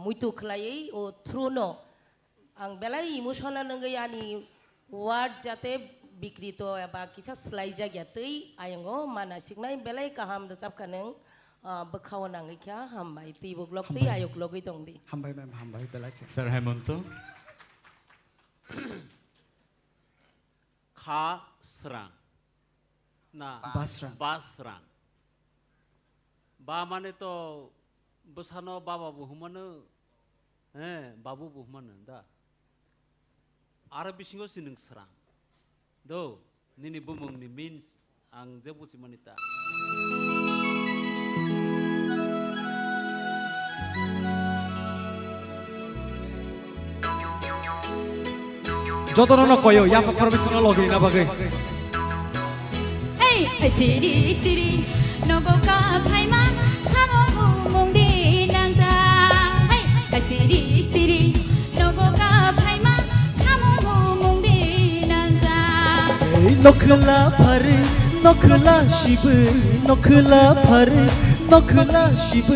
मुइतु खलायै ओ थ्रुनो आं बेलाय इमोशनल नंगै आनि वार्ड जाते बिक्रितो एबा किसा स्लाइ जागिया तै आयंगो मानासिकनाय बेलाय गाहाम रजाबखा नों बखाव नाङैख्या हामबाय तैबो ब्लक तै आयक लगै दं दि हामबाय मैम हामबाय बेलायके सर हेमंत खा स्रां ना बास्रां बा माने तो बसानो बाबा बुहुमानो बाबु बुहुमानो दा आरो बिसिङाव सि नों स्रां दो निनि बुमुंनि मीन्स आं जे बुसि मानिता 저도는 거요 야파 커비스는 로그인 나바게 Hey, siri nogoka paima samogu mongdi nangza Hey, siri nogoka paima samogu mongdi nangza 너클라 파르 너클라 시브 너클라 파르 너클라 시브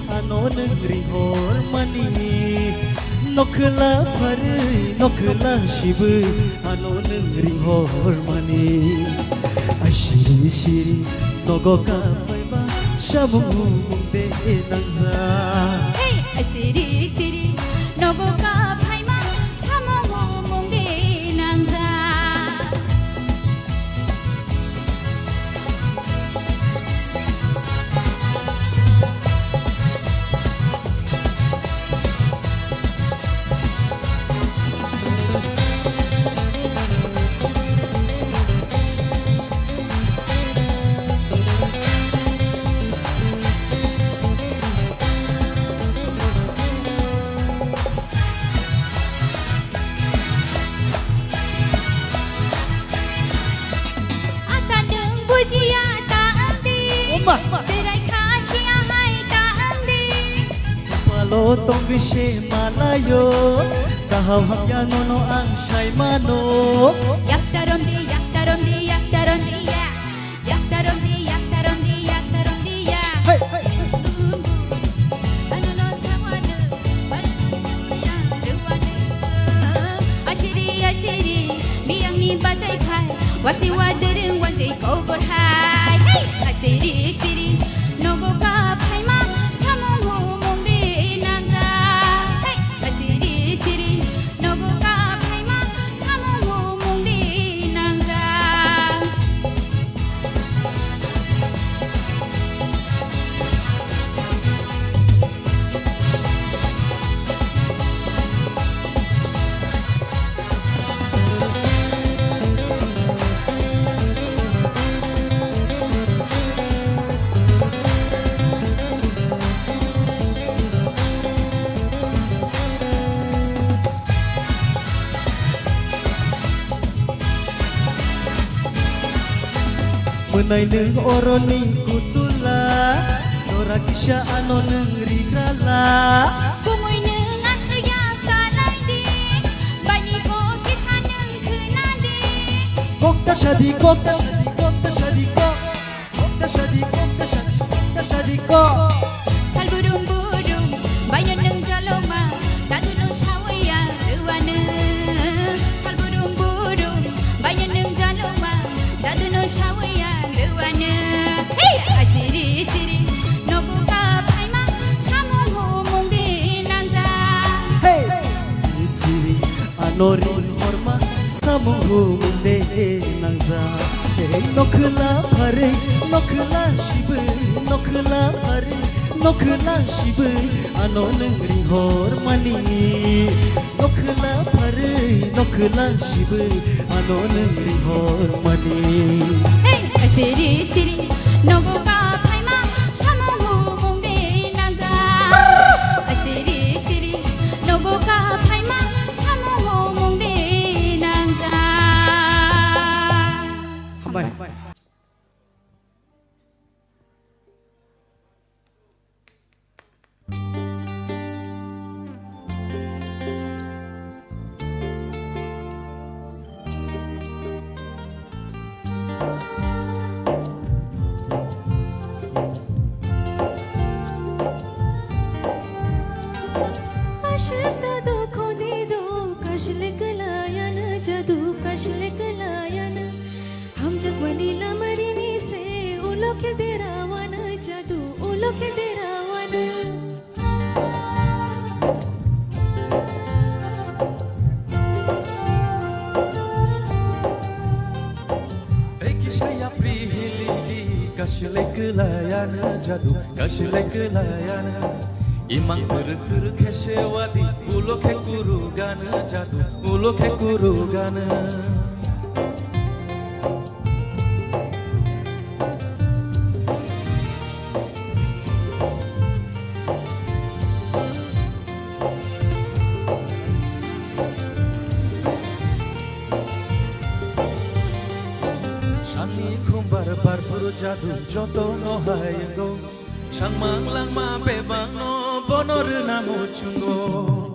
아노는 리호르마니 너클라 파르 너클라 시브 아노는 리호르마니 아시리 너고가 파이바 샤무무데 난자 Hey, siri nogoka paima samogu mongdi nangza Malo tonggishe malayo kahau hamya ngono ang shay mano Yaktarondi ya Hey Ano no sawanu barnya ruwanu Asiri miyang ni bajai khai wasi wadereng wanjai kobor hai Hey asiri nogo ka phaima samomu mongde nangza Hey asiri nogo ka phaima samomu mongde nangza menai neng oroni kutula Nora kisah ano neng rigala Kumoy nung asaya kalay di Bani ko kisah nung kunadi Kokta shadi kokta shadi kokta shadi kokta shadi kokta shadi kokta shadi ko Salburung-burung Bayan nung jaloma Dadu nung sawaya ruwana Salburung-burung Bayan nung jaloma Dadu nung sawaya ruwana Hey! Asiri-siri Nobu ka paima Samung humung di nangza Hey! Siri anori horma samuhu munde nangza Hey nokla phare nokla shibe nokla phare nokla shibe ano nengri hormani nokla phare nokla shibe ano nengri hormani Hey! Asiri-siri Nobu ka paima Samung humung di nangza Asiri-siri Nobu ka paima Samung humung di nangza Hambai Aşık dadı kodido Kaşlık layan Jadu kaşlık layan Ham jak vanila marini se Ulo ke derawan Jadu ulo ke derawan Ekishaya prihili kashlek layana jadu kashlek layana imang tur kheshewadi ulokhe guru gana jadu ulokhe guru gana Shani khumbar barfuru jadu joto no hayengo Shangmang lang ma bebang no bonor namo chungo